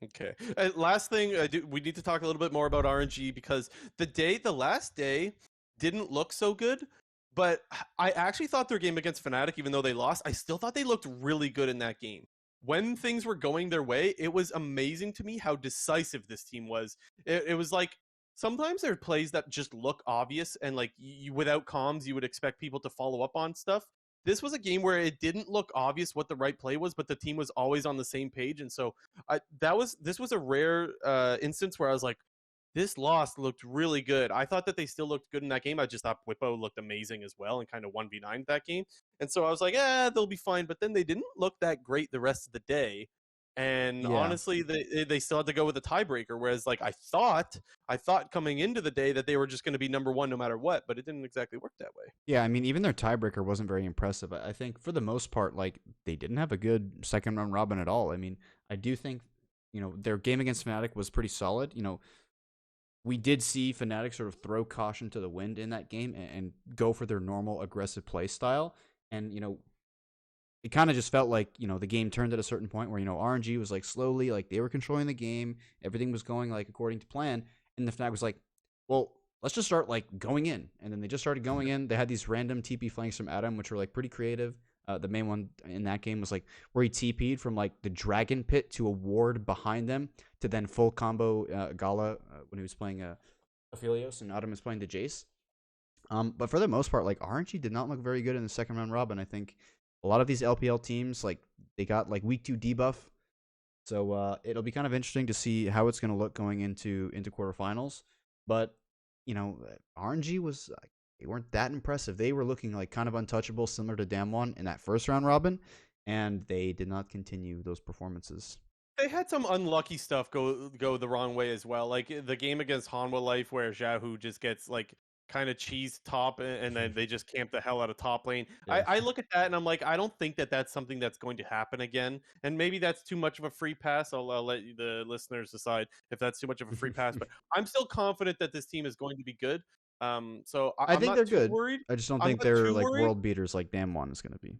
Okay. Last thing, we need to talk a little bit more about RNG because the last day, didn't look so good. But I actually thought their game against Fnatic, even though they lost, I still thought they looked really good in that game. When things were going their way, it was amazing to me how decisive this team was. It was like sometimes there are plays that just look obvious, and like without comms, you would expect people to follow up on stuff. This was a game where it didn't look obvious what the right play was, but the team was always on the same page, and so this was a rare instance where I was like, this loss looked really good. I thought that they still looked good in that game. I just thought Bwipo looked amazing as well and kind of 1v9 that game. And so I was like, they'll be fine. But then they didn't look that great the rest of the day. And Yeah. honestly, they still had to go with a tiebreaker. Whereas, like I thought coming into the day that they were just going to be number one no matter what, but it didn't exactly work that way. Yeah, I mean, even their tiebreaker wasn't very impressive. I think for the most part, like they didn't have a good second round robin at all. I mean, I do think their game against Fnatic was pretty solid. We did see Fnatic sort of throw caution to the wind in that game and go for their normal aggressive play style. And it kind of just felt like the game turned at a certain point where RNG was like slowly like they were controlling the game, everything was going like according to plan, and the Fnatic was like, well, let's just start like going in, and then they just started going in. They had these random TP flanks from Adam, which were like pretty creative. The main one in that game was like where he TP'd from like the dragon pit to a ward behind them to then full combo Gala when he was playing Aphelios and Adam was playing the Jace. But for the most part, like RNG did not look very good in the second round robin. I think a lot of these LPL teams, like they got like week 2 debuff, so it'll be kind of interesting to see how it's going to look going into quarterfinals. But RNG was they weren't that impressive. They were looking like kind of untouchable, similar to Damwon in that first round robin, and they did not continue those performances. They had some unlucky stuff go the wrong way as well. Like the game against Hanwha Life where Xiaohu just gets like kind of cheese top and then they just camp the hell out of top lane. Yeah. I look at that and I'm like, I don't think that that's something that's going to happen again. And maybe that's too much of a free pass. I'll let the listeners decide if that's too much of a free pass. But I'm still confident that this team is going to be good. So I I'm think they're not too good. worried. I just don't I'm think not they're too like worried. world beaters like Damwon is going to be.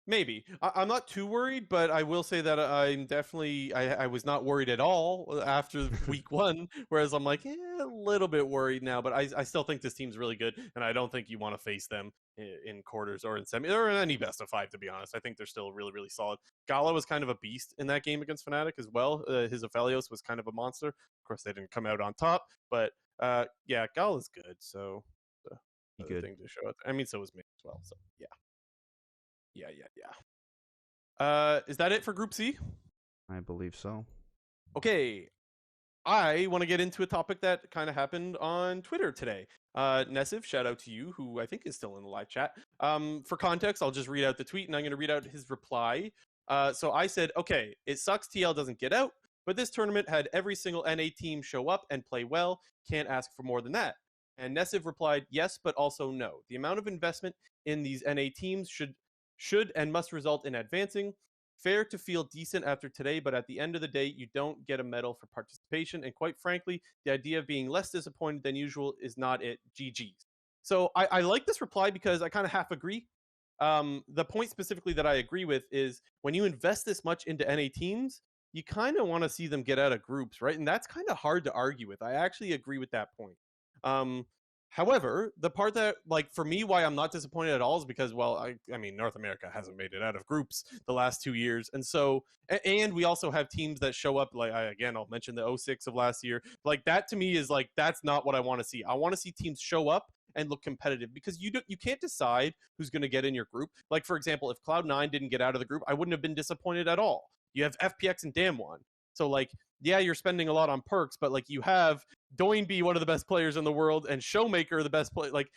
Maybe I'm not too worried, but I will say that I'm definitely I was not worried at all after week one. Whereas I'm like a little bit worried now, but I still think this team's really good, and I don't think you want to face them in quarters or in semi or in any best of five. To be honest, I think they're still really solid. Gala was kind of a beast in that game against Fnatic as well. His Aphelios was kind of a monster. Of course, they didn't come out on top, but yeah, Gala's good. So Be the good. thing to show it. I mean, so was me as well. So yeah. Is that it for Group C? I believe so. Okay. I want to get into a topic that kind of happened on Twitter today. Nessiv, shout out to you, who I think is still in the live chat. For context, I'll just read out the tweet and I'm going to read out his reply. So I said, okay, it sucks TL doesn't get out, but this tournament had every single NA team show up and play well. Can't ask for more than that. And Nessiv replied, yes, but also no. The amount of investment in these NA teams should and must result in advancing. Fair to feel decent after today, but at the end of the day, you don't get a medal for participation. And quite frankly, the idea of being less disappointed than usual is not it. GG's. So I like this reply because I kind of half agree. The point specifically that I agree with is when you invest this much into NA teams, you kind of want to see them get out of groups, right? And that's kind of hard to argue with. I actually agree with that point. Um, However, the part that, like, for me, why I'm not disappointed at all is because, well, I mean, North America hasn't made it out of groups the last 2 years. And so, and we also have teams that show up, like, again, I'll mention the 06 of last year. Like, that to me is like, that's not what I want to see. I want to see teams show up and look competitive because you can't decide who's going to get in your group. Like, for example, if Cloud9 didn't get out of the group, I wouldn't have been disappointed at all. You have FPX and Damwon. So, like, yeah, you're spending a lot on perks, but like you have Doinby, one of the best players in the world, and Showmaker, the best player. Like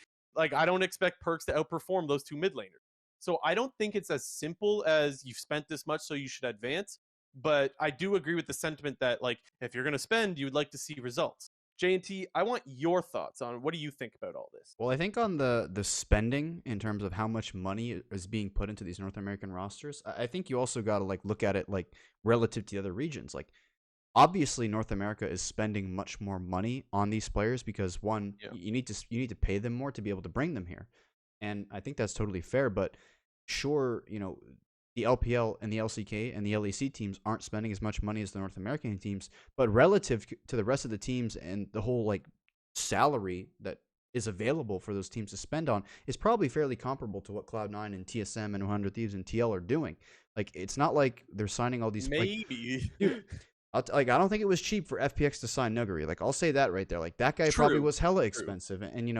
I don't expect perks to outperform those two mid laners. So I don't think it's as simple as you've spent this much, so you should advance. But I do agree with the sentiment that like if you're going to spend, you would like to see results. JNT, I want your thoughts on what do you think about all this? Well, I think on the spending in terms of how much money is being put into these North American rosters, I think you also got to like look at it like relative to the other regions. Like obviously North America is spending much more money on these players because one, Yeah. you need to pay them more to be able to bring them here. And I think that's totally fair, but sure, the LPL and the LCK and the LEC teams aren't spending as much money as the North American teams, but relative to the rest of the teams and the whole like salary that is available for those teams to spend on is probably fairly comparable to what Cloud9 and TSM and 100 Thieves and TL are doing. Like it's not like they're signing all these Maybe. dude, I don't think it was cheap for FPX to sign Nuguri. Like I'll say that right there. Like that guy probably True. was hella True. expensive, and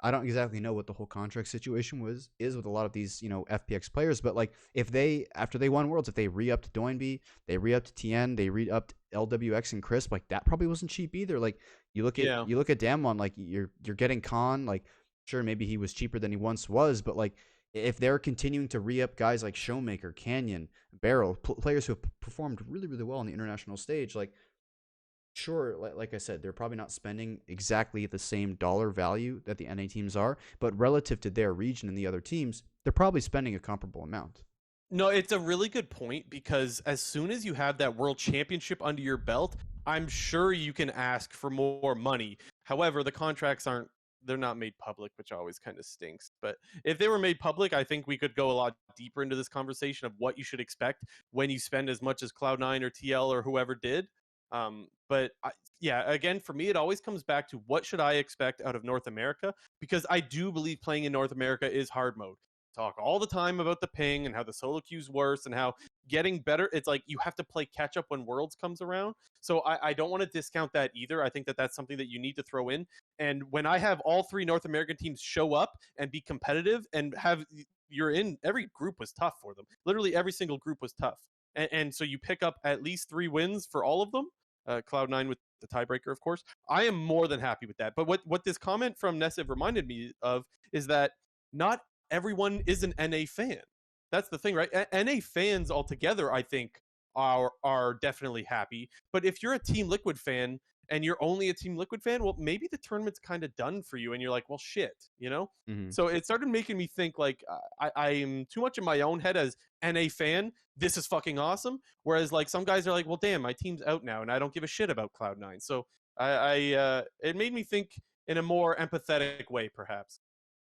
I don't exactly know what the whole contract situation is with a lot of these FPX players. But like if they after they won Worlds, if they re-upped Doinby, they re-upped TN, they re-upped LWX and Crisp, like that probably wasn't cheap either. Like you look at Damwon, like you're getting Khan, like sure maybe he was cheaper than he once was, but like if they're continuing to re-up guys like Showmaker, Canyon, Barrel, players who have performed really, really well on the international stage, like, sure, like I said, they're probably not spending exactly the same dollar value that the NA teams are, but relative to their region and the other teams, they're probably spending a comparable amount. No, it's a really good point because as soon as you have that world championship under your belt, I'm sure you can ask for more money. However, the contracts they're not made public, which always kind of stinks. But if they were made public, I think we could go a lot deeper into this conversation of what you should expect when you spend as much as Cloud9 or TL or whoever did. Yeah, again, for me, it always comes back to what should I expect out of North America? Because I do believe playing in North America is hard mode. Talk all the time about the ping and how the solo queue's worse and how getting better. It's like you have to play catch up when Worlds comes around. So I don't want to discount that either. I think that that's something that you need to throw in. And when I have all three North American teams show up and be competitive and have you're in every group was tough for them. Literally every single group was tough. And so you pick up at least 3 wins for all of them. Cloud9 with the tiebreaker, of course. I am more than happy with that. But what this comment from Nessiv reminded me of is that not everyone is an NA fan. That's the thing, right? NA fans altogether, I think, are definitely happy. But if you're a Team Liquid fan and you're only a Team Liquid fan, well, maybe the tournament's kind of done for you, and you're like, well, shit, you know. Mm-hmm. So it started making me think like I'm too much in my own head as NA fan. This is fucking awesome. Whereas like some guys are like, well, damn, my team's out now, and I don't give a shit about Cloud9. So it made me think in a more empathetic way, perhaps.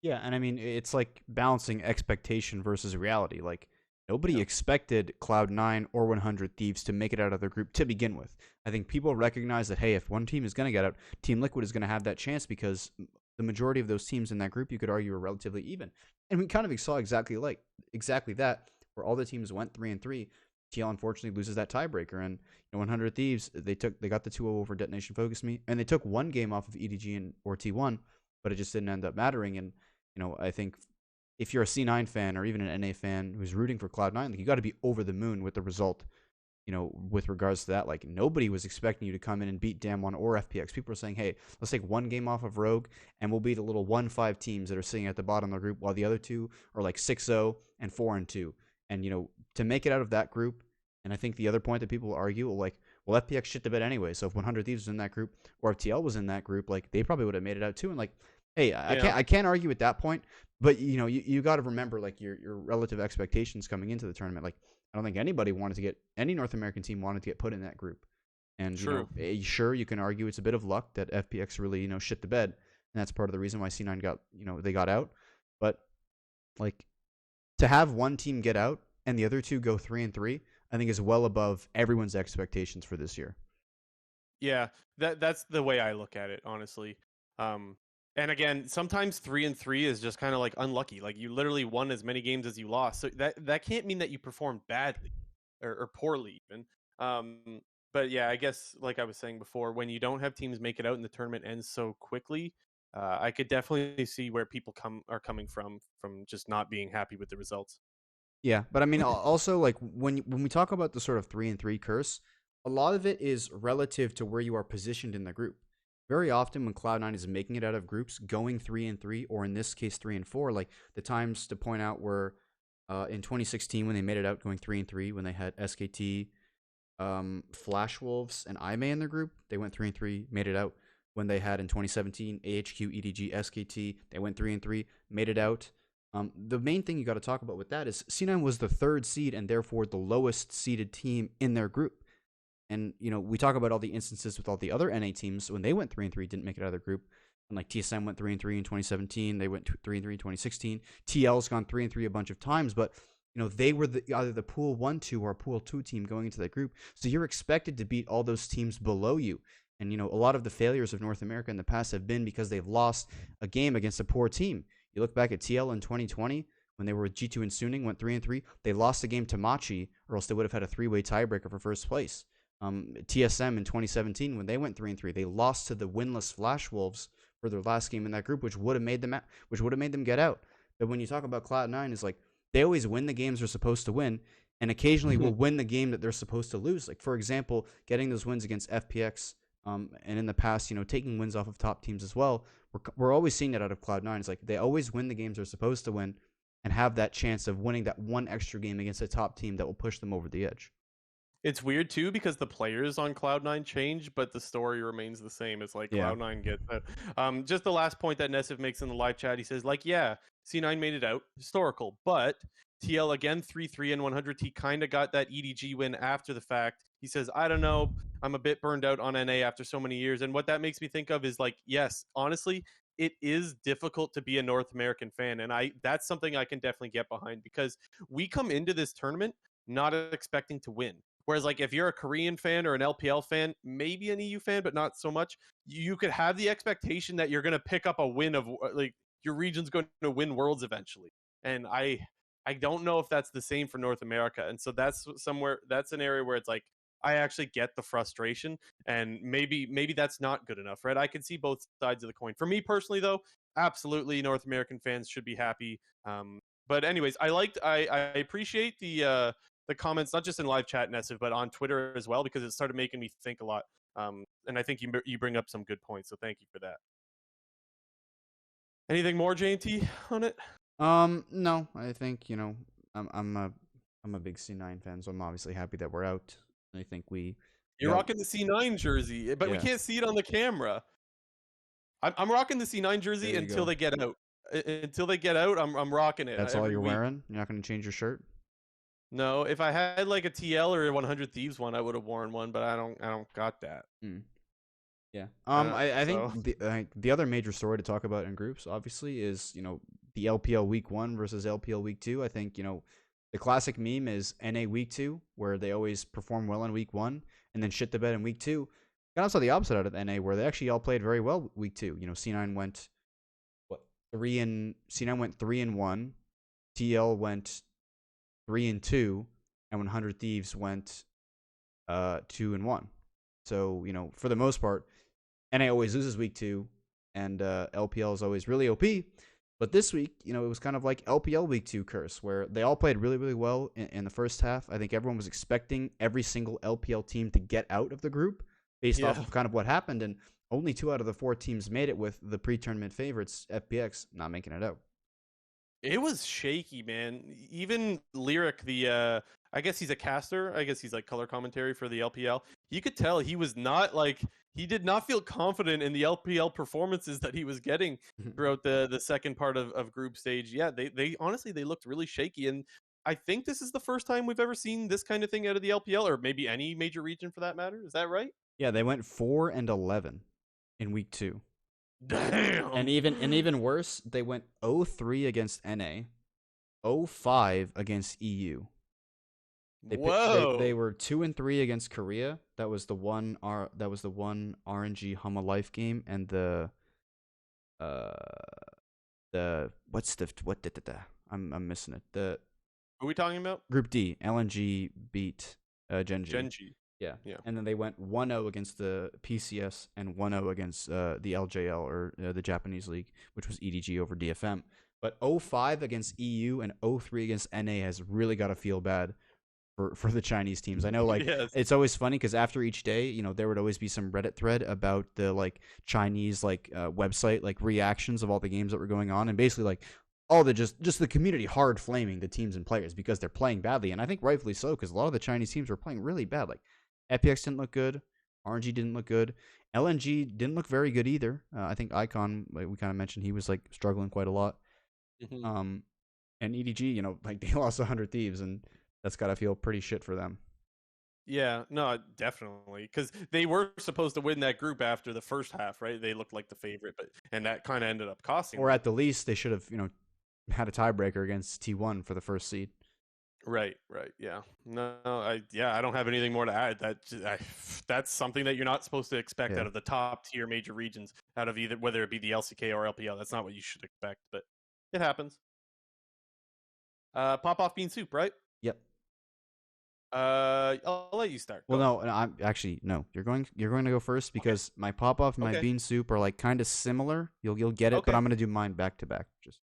Yeah, and I mean it's like balancing expectation versus reality. Like nobody expected Cloud9 or 100 Thieves to make it out of their group to begin with. I think people recognize that hey, if one team is going to get out, Team Liquid is going to have that chance because the majority of those teams in that group, you could argue, are relatively even. And we kind of saw exactly that, where all the teams went 3-3. TL unfortunately loses that tiebreaker, and 100 Thieves they got the 2-0 over Detonation Focus Me, and they took one game off of EDG or T1, but it just didn't end up mattering. And I think if you're a C9 fan or even an NA fan who's rooting for Cloud9, like, you got to be over the moon with the result with regards to that, like nobody was expecting you to come in and beat Damwon or FPX. People were saying, hey, let's take one game off of Rogue and we'll beat the little 1-5 teams that are sitting at the bottom of the group, while the other two are like 6-0 and 4-2. And, to make it out of that group, and I think the other point that people will argue, well, FPX shit the bed anyway. So if 100 Thieves was in that group, or if TL was in that group, like they probably would have made it out too. And like, hey, I can't argue at that point. But you got to remember like your relative expectations coming into the tournament. Like I don't think any North American team wanted to get put in that group. And sure, you can argue it's a bit of luck that FPX really shit the bed, and that's part of the reason why C9 got they got out. But like to have one team get out and the other two go 3-3, I think is well above everyone's expectations for this year. Yeah, that's the way I look at it, honestly. And again, sometimes 3-3 is just kind of like unlucky. Like you literally won as many games as you lost. So that can't mean that you performed badly or poorly even. But yeah, I guess like I was saying before, when you don't have teams make it out and the tournament ends so quickly, I could definitely see where people are coming from just not being happy with the results. Yeah, but I mean, also like when we talk about the sort of 3-3 curse, a lot of it is relative to where you are positioned in the group. Very often, when Cloud9 is making it out of groups, going 3-3, or in this case 3-4, like the times to point out were in 2016 when they made it out, going 3-3, when they had SKT, Flash Wolves, and IMA in their group, they went 3-3, made it out. When they had in 2017 AHQ, EDG, SKT, they went 3-3, made it out. The main thing you got to talk about with that is C9 was the 3rd seed and therefore the lowest seeded team in their group. And, we talk about all the instances with all the other NA teams when they went 3-3, didn't make it out of their group. And like TSM went 3-3 in 2017, they went 3-3 in 2016. TL's gone 3-3 a bunch of times, but they were either the pool 1-2 or pool 2 team going into that group. So you're expected to beat all those teams below you. And, a lot of the failures of North America in the past have been because they've lost a game against a poor team. You look back at TL in 2020, when they were with G2 and Suning, went 3-3. They lost the game to Machi, or else they would have had a 3-way tiebreaker for first place. TSM in 2017, when they went 3-3, they lost to the winless Flash Wolves for their last game in that group, which would have made them get out. But when you talk about Cloud9, it's like they always win the games they're supposed to win, and occasionally will win the game that they're supposed to lose. Like for example, getting those wins against FPX, and in the past, taking wins off of top teams as well. We're always seeing that out of Cloud9. It's like they always win the games they're supposed to win and have that chance of winning that one extra game against a top team that will push them over the edge. It's weird too because the players on Cloud9 change, but the story remains the same. It's like Cloud9 gets that. Just the last point that Nessif makes in the live chat, he says like, yeah, C9 made it out, historical, but TL again 3-3 and 100. He kind of got that EDG win after the fact. He says, I don't know, I'm a bit burned out on NA after so many years. And what that makes me think of is like, yes, honestly, it is difficult to be a North American fan. And that's something I can definitely get behind because we come into this tournament not expecting to win. Whereas, like, if you're a Korean fan or an LPL fan, maybe an EU fan, but not so much, you could have the expectation that you're going to pick up a win of, like, your region's going to win Worlds eventually. And I don't know if that's the same for North America. And so that's an area where it's like, I actually get the frustration, and maybe that's not good enough, right? I can see both sides of the coin. For me personally, though, absolutely North American fans should be happy. But anyways, I appreciate the comments, not just in live chat, Nessiv, but on Twitter as well, because it started making me think a lot. And I think you bring up some good points, so thank you for that. Anything more, JT, on it? No, I think I'm a big C9 fan, so I'm obviously happy that we're out. I think you're rocking the C9 jersey, but we can't see it on the camera. I'm rocking the C9 jersey until they get out. Until they get out, I'm rocking it. That's all you're wearing? You're not going to change your shirt? No, if I had like a TL or a 100 Thieves one, I would have worn one, but I don't got that. Yeah. I think the other major story to talk about in groups, obviously, is the LPL Week 1 versus LPL Week 2. I think the classic meme is NA Week 2, where they always perform well in Week 1 and then shit the bed in Week 2. Got also the opposite out of NA, where they actually all played very well Week 2. C9 went 3-1, TL went 3-2, and 100 Thieves went 2-1. So for the most part, NA always loses Week 2, and LPL is always really OP. But this week, it was kind of like LPL Week 2 curse, where they all played really, really well in the first half. I think everyone was expecting every single LPL team to get out of the group based off Yeah. of kind of what happened, and only 2 out of the 4 teams made it, with the pre-tournament favorites, FPX, not making it out. It was shaky, man. Even Lyric, the I guess he's a caster. I guess he's like color commentary for the LPL. You could tell he was not like he did not feel confident in the LPL performances that he was getting throughout the second part of group stage. Yeah, they honestly they looked really shaky, and I think this is the first time we've ever seen this kind of thing out of the LPL, or maybe any major region for that matter. Is that right? Yeah, they went 4-11 in Week 2. Damn. And even worse, they went 0-3 against NA, 0-5 against EU. Whoa. They were 2-3 against Korea. That was the one RNG Huma Life game, and the I'm missing it. The Who are we talking about? Group D, LNG beat Genji. Genji. Yeah. Yeah. And then they went 1-0 against the PCS and 1-0 against the LJL, or the Japanese league, which was EDG over DFM. But 0-5 against EU and 0-3 against NA has really got to feel bad for the Chinese teams. I know, like, Yes. it's always funny because after each day, there would always be some Reddit thread about the like Chinese website like reactions of all the games that were going on, and basically like all the just the community hard flaming the teams and players because they're playing badly, and I think rightfully so, because a lot of the Chinese teams were playing really bad. Like FPX didn't look good, RNG didn't look good, LNG didn't look very good either. I think Icon, like we kind of mentioned, he was like struggling quite a lot. Mm-hmm. And EDG, like they lost 100 Thieves, and that's got to feel pretty shit for them. Yeah, no, definitely, because they were supposed to win that group after the first half, right? They looked like the favorite, and that kind of ended up costing Or them. at the least, they should have, had a tiebreaker against T1 for the first seed. Right, yeah. No, I don't have anything more to add. That's something that you're not supposed to expect out of the top tier major regions, out of either whether it be the LCK or LPL. That's not what you should expect, but it happens. Popoff Beansoup, right? Yep. I'll let you start. Well, no, I'm actually no. You're going to go first because my Popoff and my Bean Soup are like kind of similar. You'll get it, but I'm gonna do mine back to back.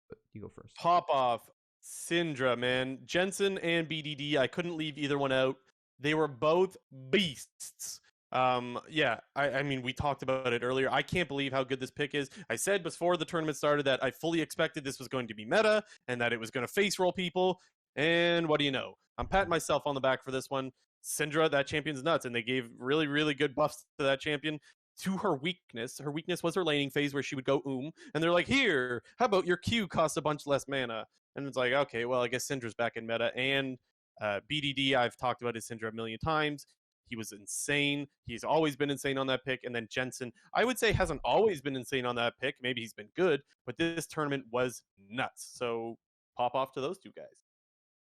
But you go first. Popoff, Syndra, man, Jensen and BDD. I couldn't leave either one out. They were both beasts. Yeah, I mean, we talked about it earlier. I can't believe how good this pick is. I said before the tournament started that I fully expected this was going to be meta and that it was going to face roll people. And what do you know? I'm patting myself on the back for this one. Syndra, that champion's nuts, and they gave really, really good buffs to that champion. To her weakness. Her weakness was her laning phase where she would go and they're like, here, how about your Q costs a bunch less mana? And it's like, okay, well, I guess Syndra's back in meta. And BDD, I've talked about his Syndra a million times. He was insane. He's always been insane on that pick. And then Jensen, I would say, hasn't always been insane on that pick. Maybe he's been good, but this tournament was nuts. So pop off to those two guys.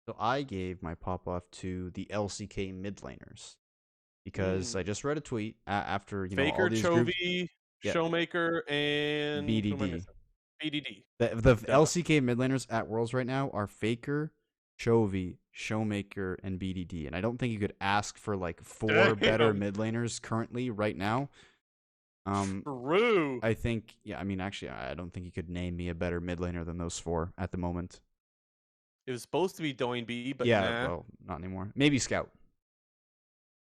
So I gave my Popoff to the LCK mid laners because I just read a tweet after Faker, all these Chovy, Showmaker, and BDD. BDD. The LCK mid laners at Worlds right now are Faker, Chovy, Showmaker, and BDD, and I don't think you could ask for like 4 better mid laners currently right now. True. I think, I mean, actually, I don't think you could name me a better mid laner than those 4 at the moment. It was supposed to be Doinb, but well, not anymore. Maybe Scout.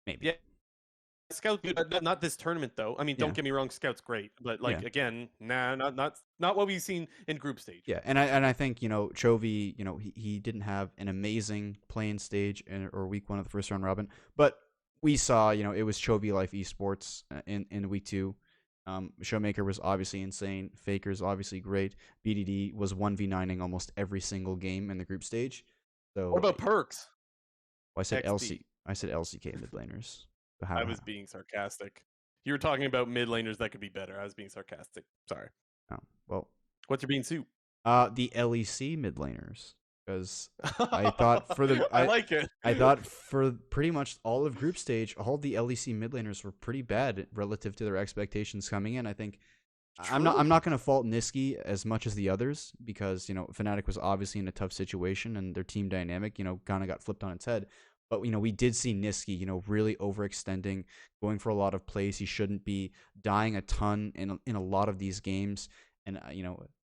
Maybe. Yeah. Scout, but not this tournament though. I mean, don't get me wrong, Scout's great, but again, not what we've seen in group stage. Yeah, and I think Chovy, he didn't have an amazing playing stage or week 1 of the first round robin, but we saw it was Chovy Life Esports in week 2. Showmaker was obviously insane. Faker's obviously great. BDD was 1v9ing almost every single game in the group stage. So what about Perks? I said LCK mid laners. I was being sarcastic. You were talking about mid laners that could be better. I was being sarcastic. Sorry. Oh, well. What's your bean soup? The LEC mid laners. Because I thought I like it. I thought for pretty much all of group stage, all the LEC mid laners were pretty bad relative to their expectations coming in. I think I'm not going to fault Niski as much as the others because Fnatic was obviously in a tough situation and their team dynamic kind of got flipped on its head. But we did see Niski really overextending, going for a lot of plays he shouldn't be, dying a ton in a lot of these games, and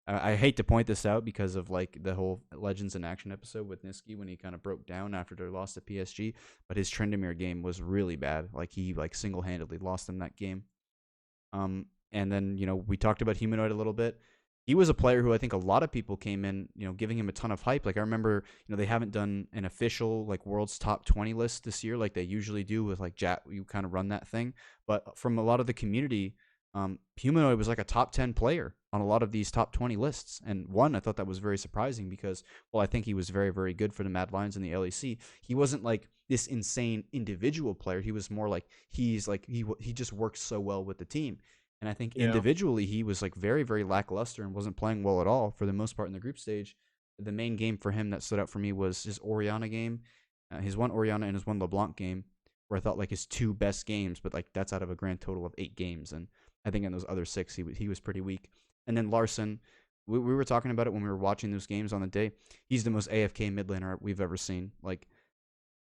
I hate to point this out because of like the whole Legends in Action episode with Niski when he kind of broke down after their loss to PSG, but his Trendemir game was really bad. Like he like single handedly lost them that game. And then we talked about Humanoid a little bit. He was a player who I think a lot of people came in, giving him a ton of hype. Like I remember, they haven't done an official like world's top 20 list this year, like they usually do with like Jack. You kind of run that thing, but from a lot of the community, Humanoid was like a top 10 player on a lot of these top 20 lists. And I thought that was very surprising because, well, I think he was very, very good for the Mad Lions in the LEC. He wasn't like this insane individual player. He was more like he just works so well with the team. And I think Yeah. individually he was like very, very lackluster and wasn't playing well at all for the most part in the group stage. The main game for him that stood out for me was his Orianna game, his one Orianna and his one LeBlanc game, where I thought like his two best games, but like that's out of a grand total of 8 games. And I think in those other 6, he was pretty weak. And then Larson, we were talking about it when we were watching those games on the day. He's the most AFK mid laner we've ever seen. Like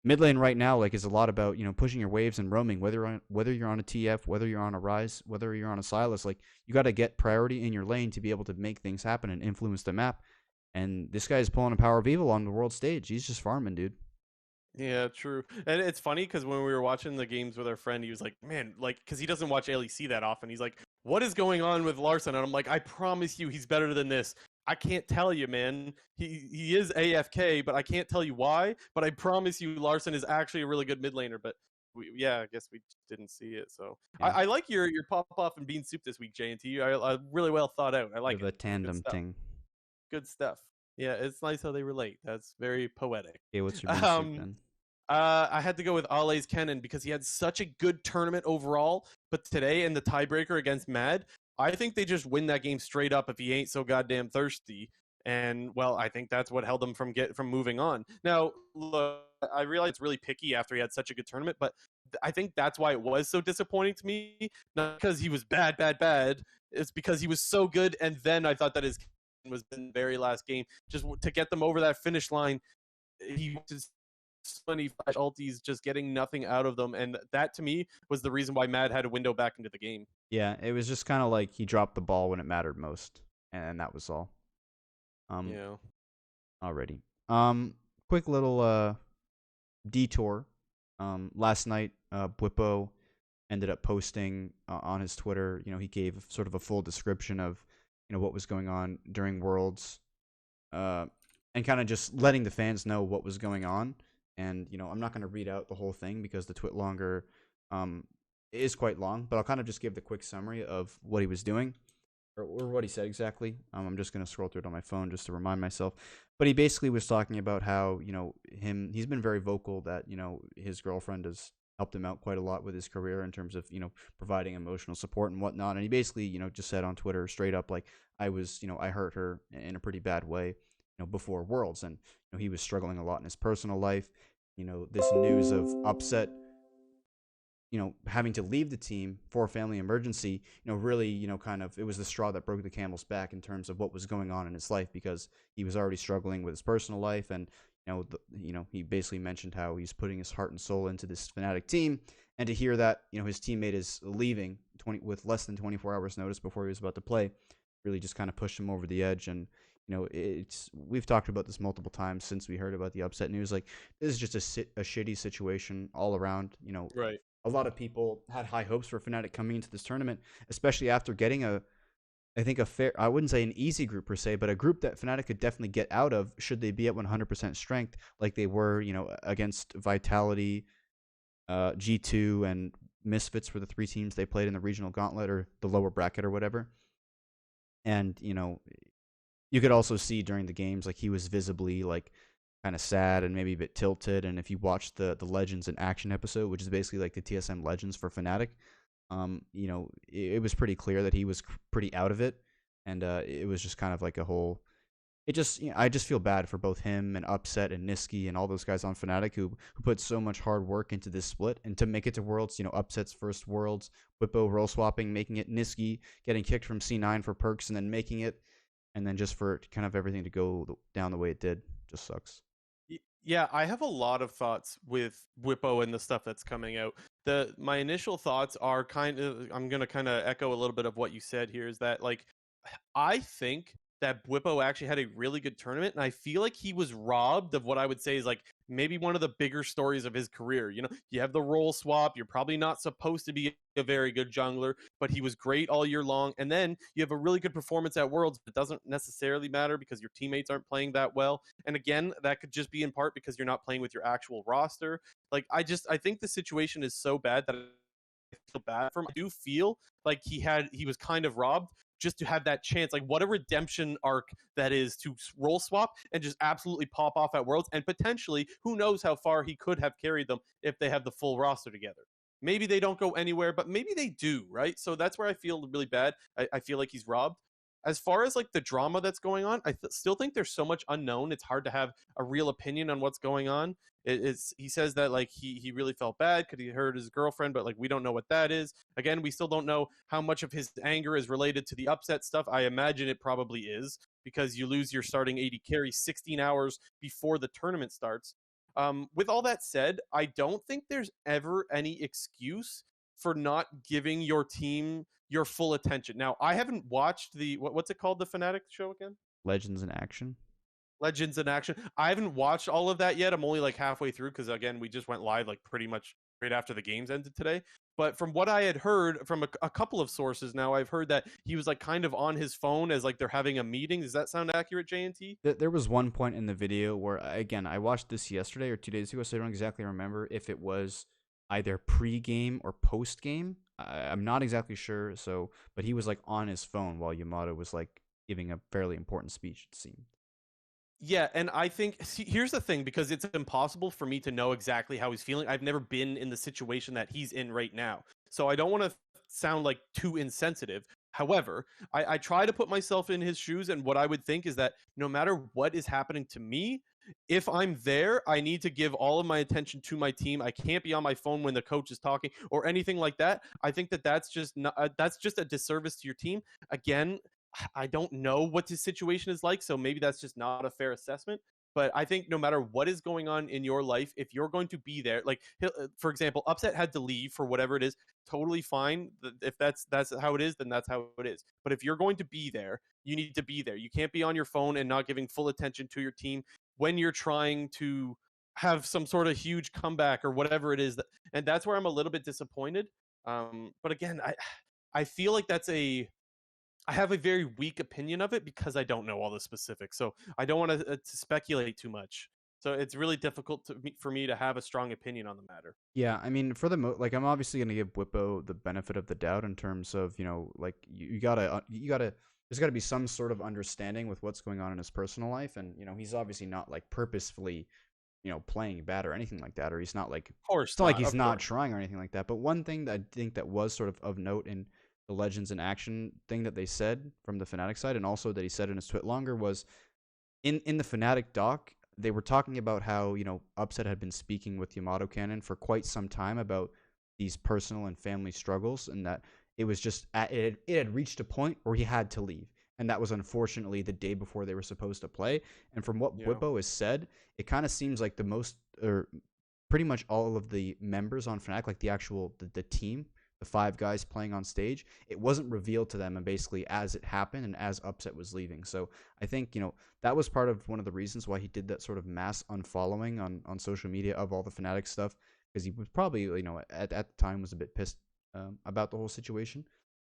mid lane right now, like is a lot about pushing your waves and roaming. Whether you're on a TF, whether you're on a Rise, whether you're on a Silas, like you got to get priority in your lane to be able to make things happen and influence the map. And this guy is pulling a Power of Evil on the world stage. He's just farming, dude. Yeah, true. And it's funny because when we were watching the games with our friend, he was like, man, like, because he doesn't watch LEC that often. He's like, what is going on with Larson? And I'm like, I promise you he's better than this. I can't tell you, man. He is AFK, but I can't tell you why. But I promise you Larson is actually a really good mid laner. But yeah, I guess we just didn't see it. So Yeah, I like your Popoff and Beansoup this week, JNT. I really well thought out. I like bit of it. a tandem Good stuff. thing. Good stuff. Yeah, it's nice how they relate. That's very poetic. Okay, what's your Beansoup Um, then? I had to go with Ale's Kennen because he had such a good tournament overall. But today in the tiebreaker against Mad, I think they just win that game straight up if he ain't so goddamn thirsty. And well, I think that's what held him from moving on. Now, look, I realize it's really picky after he had such a good tournament, but I think that's why it was so disappointing to me. Not because he was bad, bad, bad. It's because he was so good, and then I thought that his was in the very last game just to get them over that finish line. He just so many flash ultis, just getting nothing out of them, and that to me was the reason why Mad had a window back into the game. Yeah, it was just kind of like he dropped the ball when it mattered most, and that was all. Yeah. Already. Quick little detour. Last night, Bwipo ended up posting on his Twitter. He gave sort of a full description of what was going on during Worlds, and kind of just letting the fans know what was going on. And I'm not going to read out the whole thing because the twit longer is quite long, but I'll kind of just give the quick summary of what he was doing. Or what he said exactly. I'm just going to scroll through it on my phone just to remind myself. But he basically was talking about how, he's been very vocal that, his girlfriend has helped him out quite a lot with his career in terms of, providing emotional support and whatnot. And he basically, just said on Twitter straight up, like, I hurt her in a pretty bad way, before Worlds. And, he was struggling a lot in his personal life. This news of upset, having to leave the team for a family emergency, really, kind of, it was the straw that broke the camel's back in terms of what was going on in his life because he was already struggling with his personal life. And, he basically mentioned how he's putting his heart and soul into this Fnatic team. And to hear that, his teammate is leaving with less than 24 hours notice before he was about to play, really just kind of pushed him over the edge. And, we've talked about this multiple times since we heard about the upset news. Like, this is just a shitty situation all around, Right. A lot of people had high hopes for Fnatic coming into this tournament, especially after getting I think a fair, I wouldn't say an easy group per se, but a group that Fnatic could definitely get out of should they be at 100% strength, like they were, against Vitality, G2, and Misfits were the 3 teams they played in the regional gauntlet or the lower bracket or whatever. And, you could also see during the games, like he was visibly like kind of sad and maybe a bit tilted. And if you watch the Legends in Action episode, which is basically like the TSM Legends for Fnatic, it was pretty clear that he was pretty out of it. And it was just kind of like a whole, I just feel bad for both him and Upset and Niski and all those guys on Fnatic who put so much hard work into this split and to make it to Worlds, Upset's first Worlds, Bwipo role swapping, making it, Niski getting kicked from C9 for perks and then making it, and then just for kind of everything to go down the way it did, just sucks. Yeah, I have a lot of thoughts with Bwipo and the stuff that's coming out. My initial thoughts are I'm gonna kind of echo a little bit of what you said here. Is that like I think that Bwipo actually had a really good tournament, and I feel like he was robbed of what I would say is like maybe one of the bigger stories of his career. You know, you have the role swap. You're probably not supposed to be a very good jungler, but he was great all year long. And then you have a really good performance at Worlds, but it doesn't necessarily matter because your teammates aren't playing that well. And again, that could just be in part because you're not playing with your actual roster. Like I think the situation is so bad that I feel bad for him. I do feel like he was kind of robbed just to have that chance. Like what a redemption arc that is to role swap and just absolutely pop off at Worlds, and potentially who knows how far he could have carried them if they have the full roster together. Maybe they don't go anywhere, but maybe they do, right? So that's where I feel really bad. I feel like he's robbed. As far as like the drama that's going on, still think there's so much unknown. It's hard to have a real opinion on what's going on. He says that like he really felt bad because he hurt his girlfriend, but like we don't know what that is. Again, we still don't know how much of his anger is related to the upset stuff. I imagine it probably is because you lose your starting AD carry 16 hours before the tournament starts. With all that said, I don't think there's ever any excuse for not giving your team your full attention. Now, I haven't watched what's it called, the Fnatic show again? Legends in Action. Legends in Action. I haven't watched all of that yet. I'm only like halfway through because again, we just went live like pretty much right after the games ended today. But from what I had heard from a couple of sources now, I've heard that he was like kind of on his phone as like they're having a meeting. Does that sound accurate, JNT? There was one point in the video where, again, I watched this yesterday or 2 days ago, so I don't exactly remember if it was either pre-game or post-game. I'm not exactly sure. So, but he was like on his phone while Yamato was like giving a fairly important speech, it seemed. Yeah, and I think here's the thing, because it's impossible for me to know exactly how he's feeling. I've never been in the situation that he's in right now. So I don't want to sound like too insensitive. However, I try to put myself in his shoes, and what I would think is that no matter what is happening to me, if I'm there, I need to give all of my attention to my team. I can't be on my phone when the coach is talking or anything like that. I think that that's just not, that's just a disservice to your team. Again, I don't know what his situation is like, so maybe that's just not a fair assessment. But I think no matter what is going on in your life, if you're going to be there, like for example, Upset had to leave for whatever it is, totally fine. If that's how it is, then that's how it is. But if you're going to be there, you need to be there. You can't be on your phone and not giving full attention to your team when you're trying to have some sort of huge comeback or whatever it is. And that's where I'm a little bit disappointed. But again, I feel like I have a very weak opinion of it because I don't know all the specifics. So I don't want to speculate too much. So it's really difficult for me to have a strong opinion on the matter. Yeah, I mean, for like, I'm obviously gonna give Bwipo the benefit of the doubt in terms of, like you gotta there's gotta be some sort of understanding with what's going on in his personal life, and he's obviously not like purposefully, playing bad or anything like that, or he's not like, Of course, it's not like he's of not course. trying or anything like that. But one thing that I think that was sort of note in the Legends in Action thing that they said from the Fnatic side, and also that he said in his tweet longer, was in the Fnatic doc, they were talking about how, Upset had been speaking with Yamato Cannon for quite some time about these personal and family struggles, and that it was just it had reached a point where he had to leave, and that was unfortunately the day before they were supposed to play. And from what Bwipo has said, it kind of seems like the most, or pretty much all of the members on Fnatic, like the actual the team, the 5 guys playing on stage, it wasn't revealed to them, and basically as it happened and as Upset was leaving. So I think, that was part of one of the reasons why he did that sort of mass unfollowing on social media of all the Fnatic stuff, because he was probably, at the time was a bit pissed about the whole situation.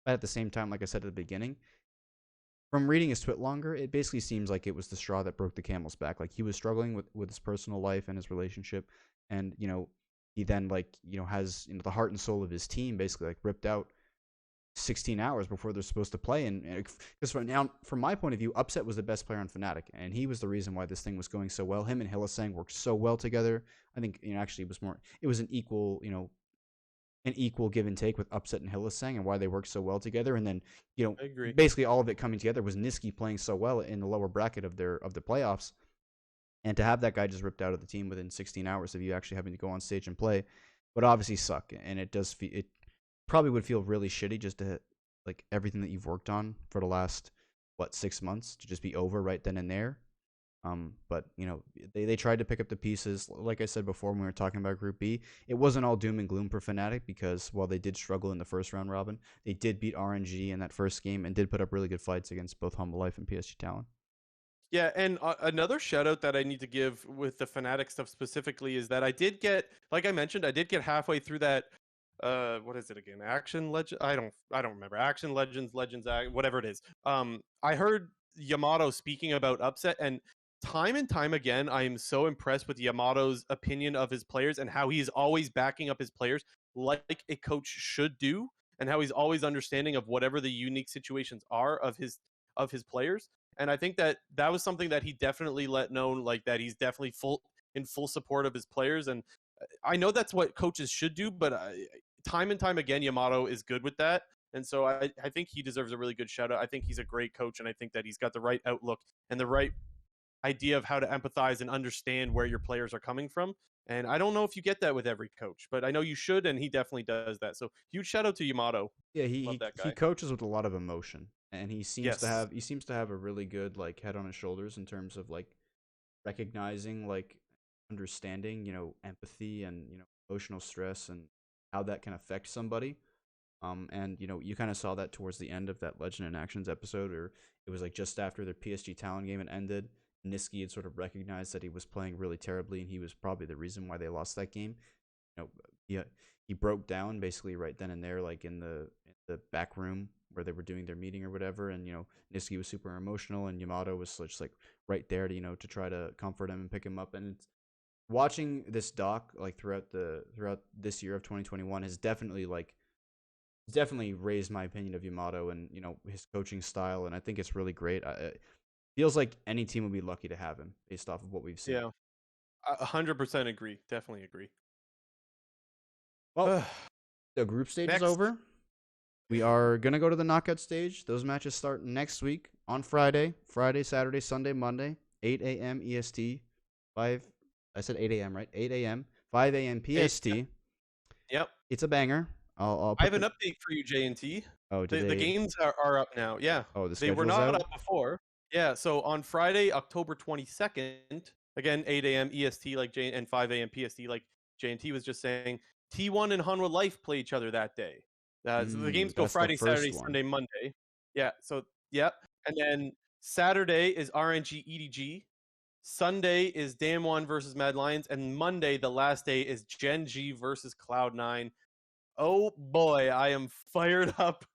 But at the same time, like I said at the beginning, from reading his tweet longer, it basically seems like it was the straw that broke the camel's back. Like, he was struggling with his personal life and his relationship, and he then, like, has the heart and soul of his team basically like ripped out 16 hours before they're supposed to play. And because right now, from my point of view, Upset was the best player on Fnatic, and he was the reason why this thing was going so well. Him and Hillisang worked so well together. I think actually it was an equal give and take with Upset and Hillisang, and why they worked so well together. And then I agree. basically all of it coming together was Niski playing so well in the lower bracket of the playoffs. And to have that guy just ripped out of the team within 16 hours of you actually having to go on stage and play would obviously suck. And it probably would feel really shitty just to, like, everything that you've worked on for the last, 6 months to just be over right then and there. But they tried to pick up the pieces. Like I said before when we were talking about Group B, it wasn't all doom and gloom for Fnatic because while they did struggle in the first round robin, they did beat RNG in that first game and did put up really good fights against both Humble Life and PSG Talon. Yeah, and another shout out that I need to give with the Fnatic stuff specifically is that I did get, like I mentioned, I did get halfway through that. What is it again? Action Legend? I don't remember. Action Legends, whatever it is. I heard Yamato speaking about upset, and time again, I am so impressed with Yamato's opinion of his players and how he's always backing up his players like a coach should do, and how he's always understanding of whatever the unique situations are of his players. And I think that was something that he definitely let known, like that he's definitely in full support of his players. And I know that's what coaches should do, but time and time again, Yamato is good with that. And so I think he deserves a really good shout out. I think he's a great coach, and I think that he's got the right outlook and the right idea of how to empathize and understand where your players are coming from. And I don't know if you get that with every coach, but I know you should, and he definitely does that. So huge shout out to Yamato. Yeah, Love that guy. he coaches with a lot of emotion, and he seems to Yes. have a really good like head on his shoulders in terms of like recognizing like understanding empathy and emotional stress and how that can affect somebody. And you kind of saw that towards the end of that Legend in Actions episode, or it was like just after their PSG Talon game had ended. Niski had sort of recognized that he was playing really terribly, and he was probably the reason why they lost that game. He broke down basically right then and there, like in the back room where they were doing their meeting or whatever. And Niski was super emotional, and Yamato was just like right there to to try to comfort him and pick him up. And it's, watching this doc like throughout this year of 2021 has definitely raised my opinion of Yamato and his coaching style, and I think it's really great. It feels like any team would be lucky to have him based off of what we've seen. Yeah. 100% agree. Definitely agree. Well, the group stage is over. We are gonna go to the knockout stage. Those matches start next week on Friday, Saturday, Sunday, Monday, 8 a.m. EST, 5. I said 8 a.m. right? 8 a.m. 5 a.m. PST. Yep. It's a banger. I have an update for you, J&T. Oh, the games are up now. Yeah. Oh, they were not up before. Yeah. So on Friday, October 22nd, again 8 a.m. EST and 5 a.m. PST, like J&T was just saying, T1 and Hanwha Life play each other that day. So the games go Friday, Saturday, Sunday, Monday. Yeah. So yep. And then Saturday is RNG EDG. Sunday is Damwon versus Mad Lions, and Monday, the last day, is Gen G versus Cloud9. Oh boy, I am fired up.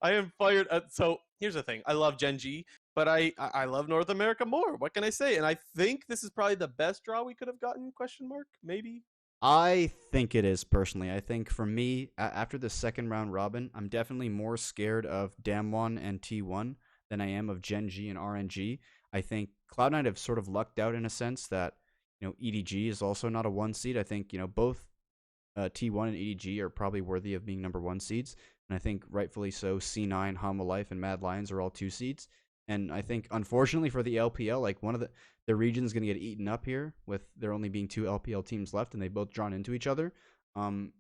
I am fired up. So here's the thing. I love Gen G, but I love North America more. What can I say? And I think this is probably the best draw we could have gotten, question mark, maybe? I think it is, personally. I think for me, after the second round robin, I'm definitely more scared of Damwon and T1 than I am of Gen G and RNG. I think Cloud9 have sort of lucked out in a sense that, EDG is also not a 1 seed. I think, both T1 and EDG are probably worthy of being number 1 seeds. And I think rightfully so, C9, Hanwha Life, and Mad Lions are all 2 seeds. And I think, unfortunately for the LPL, like one of the region is going to get eaten up here with there only being 2 LPL teams left, and they both drawn into each other. And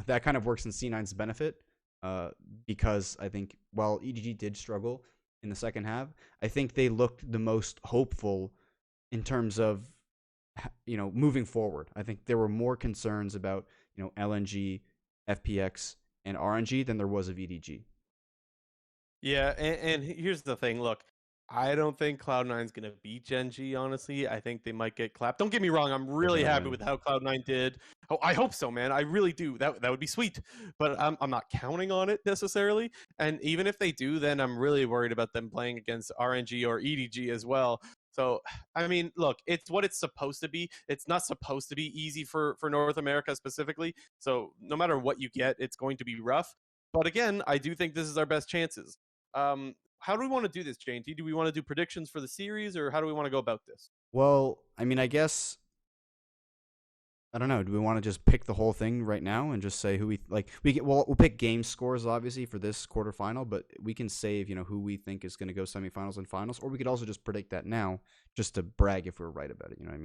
that kind of works in C9's benefit, because I think while EDG did struggle in the second half, I think they looked the most hopeful in terms of moving forward. I think there were more concerns about LNG, FPX, and RNG than there was of EDG. Yeah, and here's the thing. Look, I don't think Cloud9's going to beat Gen G, honestly. I think they might get clapped. Don't get me wrong. I'm really happy with how Cloud9 did. Oh, I hope so, man. I really do. That would be sweet. But I'm not counting on it necessarily. And even if they do, then I'm really worried about them playing against RNG or EDG as well. So, I mean, look, it's what it's supposed to be. It's not supposed to be easy for North America specifically. So no matter what you get, it's going to be rough. But again, I do think this is our best chances. How do we want to do this, JT? Do we want to do predictions for the series, or how do we want to go about this? Well, I mean, I guess I don't know. Do we want to just pick the whole thing right now and just say who we like? We'll pick game scores obviously for this quarterfinal, but we can save who we think is going to go semifinals and finals, or we could also just predict that now just to brag if we're right about it. You know what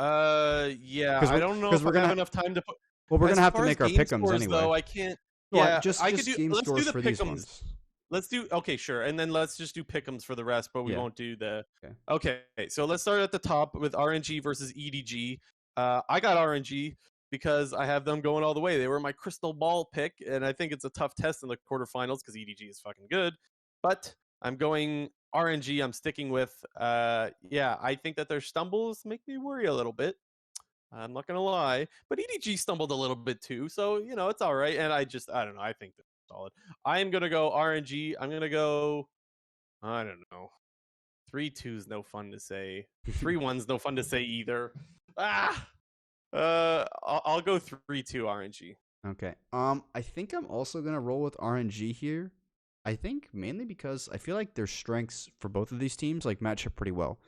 I mean? Yeah. I don't know if we're gonna have enough time to put. Well, we're gonna have to make our game Pickems scores, anyway. though, I can't. Well, Yeah, just I could do game let's scores do the for Pickems. these ones. let's do okay, sure, and then let's just do pick'ems for the rest, but we Yeah. won't do the. Okay. Okay, so let's start at the top with RNG versus EDG. I got RNG because I have them going all the way. They were my crystal ball pick, and I think it's a tough test in the quarterfinals because EDG is fucking good. But I'm going RNG. I'm sticking with. Yeah, I think that their stumbles make me worry a little bit. I'm not gonna lie, but EDG stumbled a little bit too, so it's all right. And I don't know. I think they're solid. I am gonna go RNG. I'm gonna go. I don't know. 3-2's no fun to say. 3-1's no fun to say either. Ah. I'll go 3-2 RNG. Okay. I think I'm also gonna roll with RNG here. I think mainly because I feel like their strengths for both of these teams like match up pretty well.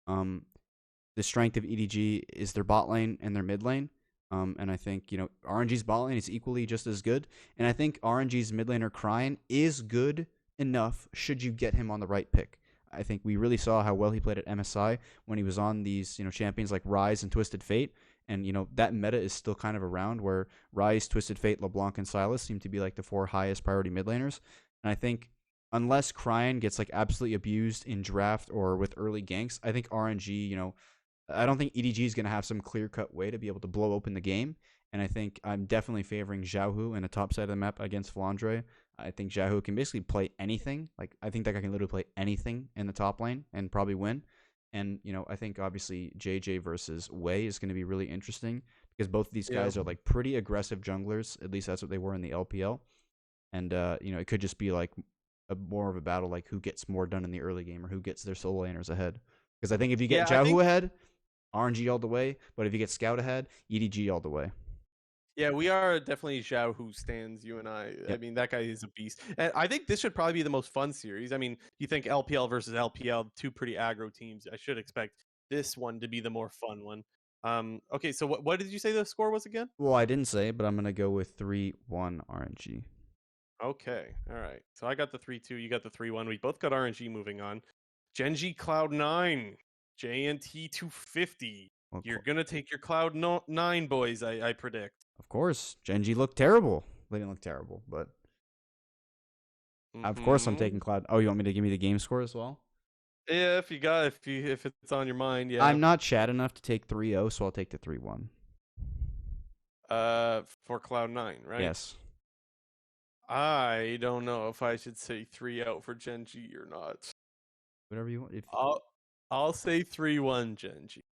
The strength of EDG is their bot lane and their mid lane. And I think, RNG's bot lane is equally just as good. And I think RNG's mid laner Cryan is good enough should you get him on the right pick. I think we really saw how well he played at MSI when he was on these, champions like Ryze and Twisted Fate. And, that meta is still kind of around where Ryze, Twisted Fate, LeBlanc, and Sylas seem to be like the 4 highest priority mid laners. And I think unless Cryan gets like absolutely abused in draft or with early ganks, I think RNG, I don't think EDG is going to have some clear-cut way to be able to blow open the game. And I think I'm definitely favoring Xiaohu in the top side of the map against Flandre. I think Xiaohu can basically play anything. Like, I think that guy can literally play anything in the top lane and probably win. And, I think obviously JJ versus Wei is going to be really interesting because both of these guys are like pretty aggressive junglers. At least that's what they were in the LPL. And, it could just be like more of a battle, like who gets more done in the early game or who gets their solo laners ahead. Because I think if you get Xiaohu ahead, RNG all the way, but if you get Scout ahead, EDG all the way. Yeah, we are definitely Zhao who stands, you and I. Yep. I mean, that guy is a beast. And I think this should probably be the most fun series. I mean, you think LPL versus LPL, two pretty aggro teams. I should expect this one to be the more fun one. Okay, so what did you say the score was again? Well, I didn't say, but I'm going to go with 3-1 RNG. Okay, all right. So I got the 3-2, you got the 3-1. We both got RNG moving on. Genji Cloud9, JNT 250. You're going to take your Cloud9, boys, I predict. Of course. Genji looked terrible. They didn't look terrible, but of course I'm taking Cloud. Oh, you want me to give me the game score as well? Yeah, if it's on your mind, yeah. I'm not Chad enough to take 3-0, so I'll take the 3-1. For Cloud9, right? Yes. I don't know if I should say 3-0 for Genji or not. Whatever you want. I'll say 3-1 Genji.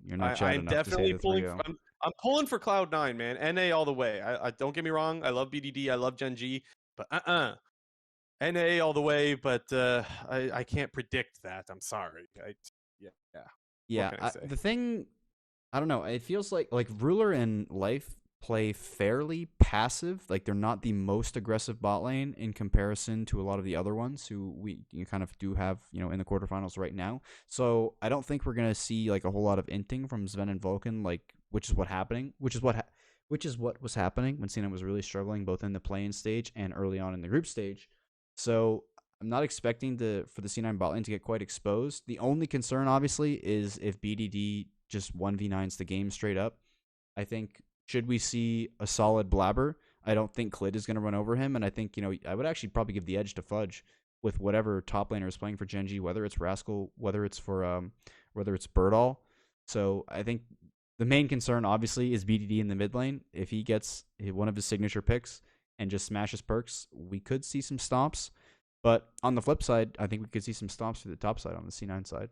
You're not Chad enough to say the 3-0. I'm pulling for Cloud9, man. NA all the way. I don't get me wrong. I love BDD. I love Genji. But NA all the way. But I can't predict that. I'm sorry. Yeah. The thing, I don't know. It feels like Ruler and Life play fairly passive. Like they're not the most aggressive bot lane in comparison to a lot of the other ones who we kind of do have, in the quarterfinals right now. So I don't think we're gonna see like a whole lot of inting from Sven and Vulcan, which is what was happening when Cena was really struggling both in the play-in stage and early on in the group stage. So I'm not expecting for the C9 bot lane to get quite exposed. The only concern, obviously, is if BDD just 1v9s the game straight up. I think should we see a solid Blabber, I don't think Klid is going to run over him, and I think I would actually probably give the edge to Fudge with whatever top laner is playing for Genji, whether it's Rascal, whether it's Birdall. So I think the main concern, obviously, is BDD in the mid lane. If he gets one of his signature picks and just smashes perks, we could see some stomps. But on the flip side, I think we could see some stomps through the top side on the C9 side.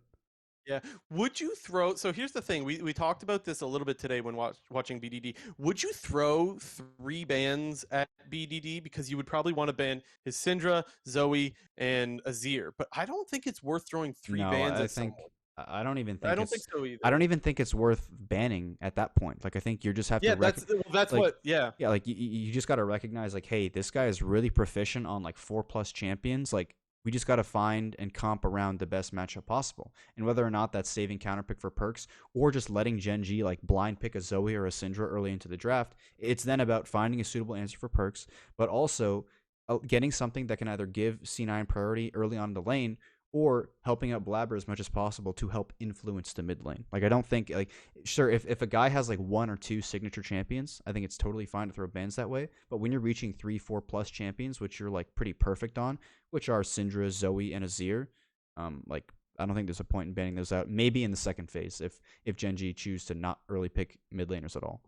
Yeah. Would you throw... So here's the thing. We talked about this a little bit today when watching BDD. Would you throw 3 bans at BDD? Because you would probably want to ban his Syndra, Zoe, and Azir. But I don't think it's worth throwing 3 bans at someone. I don't even think I don't think so either. I don't even think it's worth banning at that point. Like I think you just have to you just got to recognize like, hey, this guy is really proficient on like 4+ champions. Like we just got to find and comp around the best matchup possible. And whether or not that's saving counterpick for perks or just letting Genji like blind pick a Zoe or a Syndra early into the draft, it's then about finding a suitable answer for perks, but also getting something that can either give C9 priority early on in the lane or helping out Blabber as much as possible to help influence the mid lane. Like I don't think like sure if a guy has like one or two signature champions, I think it's totally fine to throw bans that way. But when you're reaching 3, 4+ champions, which you're like pretty perfect on, which are Syndra, Zoe, and Azir, like I don't think there's a point in banning those out. Maybe in the second phase if Gen G choose to not early pick mid laners at all.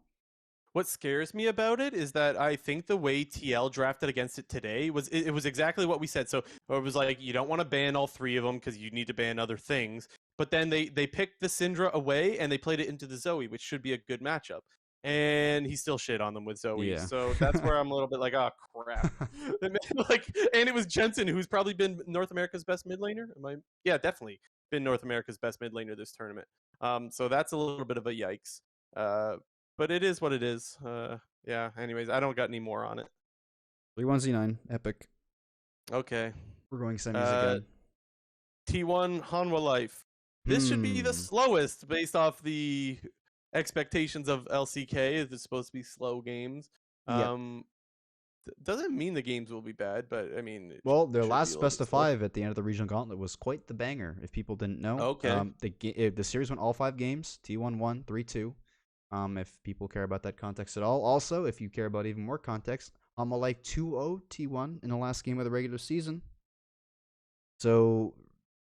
What scares me about it is that I think the way TL drafted against it today was it was exactly what we said. So it was like you don't want to ban all three of them because you need to ban other things. But then they picked the Syndra away and they played it into the Zoe, which should be a good matchup. And he still shit on them with Zoe. Yeah. So that's where I'm a little bit like, oh crap. Like, and it was Jensen who's probably been North America's best mid laner. Am I? Yeah, definitely been North America's best mid laner this tournament. So that's a little bit of a yikes. But it is what it is. Yeah. Anyways, I don't got any more on it. 3-1 Z9 epic. Okay. We're going semis again. T1 Hanwha Life. This should be the slowest based off the expectations of LCK. It's supposed to be slow games. Yep. Doesn't mean the games will be bad, but I mean, well, their last best of 5 at the end of the regional gauntlet was quite the banger. If people didn't know, okay. The series went all 5 games. T1 won 3-2. If people care about that context at all. Also, if you care about even more context, Hanwha Life 2-0 T1 in the last game of the regular season. So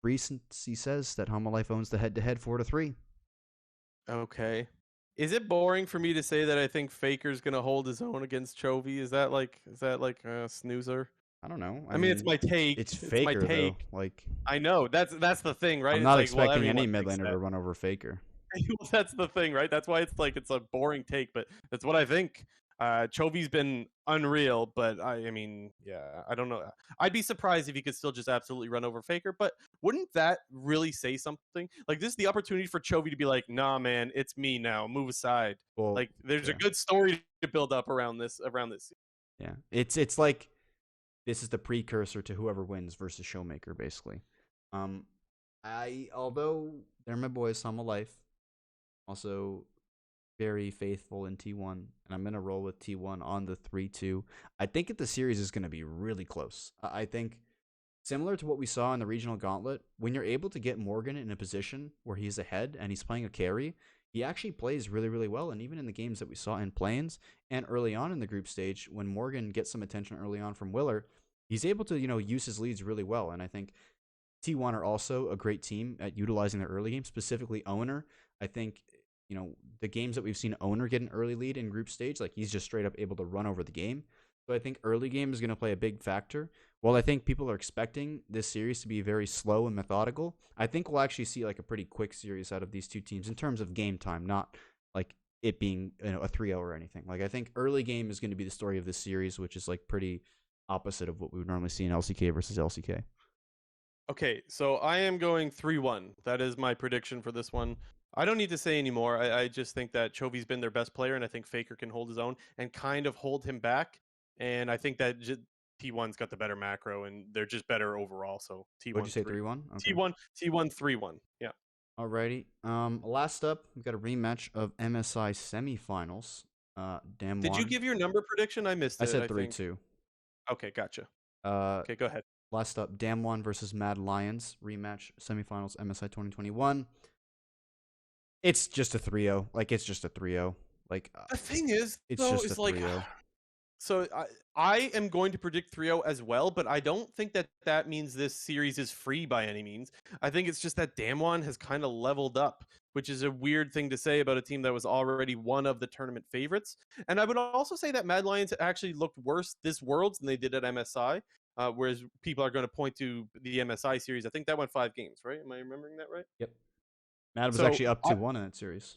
recency says that Hanwha Life owns the head-to-head 4-3. Okay. Is it boring for me to say that I think Faker's gonna hold his own against Chovy? Is that like a snoozer? I don't know. I mean, it's my take. It's Faker, my take. Though. Like I know that's the thing, right? I'm not expecting any mid laner to run over Faker. Well, that's the thing, right? That's why it's a boring take, but that's what I think. Chovy's been unreal, but I mean, yeah, I don't know. I'd be surprised if he could still just absolutely run over Faker, but wouldn't that really say something? Like, this is the opportunity for Chovy to be like, nah, man, it's me now. Move aside. Well, like, there's a good story to build up around this. Yeah, it's like this is the precursor to whoever wins versus Showmaker, basically. Although they're my boys, Hanwha Life. Also very faithful in T1, and I'm going to roll with T1 on the 3-2. I think that the series is going to be really close. I think similar to what we saw in the regional gauntlet, when you're able to get Morgan in a position where he's ahead and he's playing a carry, he actually plays really, really well. And even in the games that we saw in Plains and early on in the group stage, when Morgan gets some attention early on from Willer, he's able to, use his leads really well. And I think T1 are also a great team at utilizing their early game, specifically Owner. I think the games that we've seen Owner get an early lead in group stage, like he's just straight up able to run over the game. So I think early game is going to play a big factor. While I think people are expecting this series to be very slow and methodical, I think we'll actually see like a pretty quick series out of these two teams in terms of game time, not like it being a 3-0 or anything. Like I think early game is going to be the story of this series, which is like pretty opposite of what we would normally see in LCK versus LCK. Okay, so I am going 3-1. That is my prediction for this one. I don't need to say anymore. I just think that Chovy's been their best player, and I think Faker can hold his own and kind of hold him back. And I think that T1's got the better macro, and they're just better overall. So T1. What'd you say, 3-1? Okay. T1, 3-1. Yeah. Alrighty. Last up, we've got a rematch of MSI semifinals. Damn. Did you give your number prediction? I missed it. I said 3-2. Okay, gotcha. Okay, go ahead. Last up, Damwon versus Mad Lions rematch semifinals MSI 2021. It's just a 3-0. Like it's just a 3-0. Like the thing is, it's just a 3-0. So I am going to predict 3-0 as well, but I don't think that means this series is free by any means. I think it's just that Damwon has kind of leveled up, which is a weird thing to say about a team that was already one of the tournament favorites. And I would also say that Mad Lions actually looked worse this Worlds than they did at MSI, whereas people are going to point to the MSI series. I think that went 5 games, right? Am I remembering that right? Yep. Mad was actually up 2-1 in that series.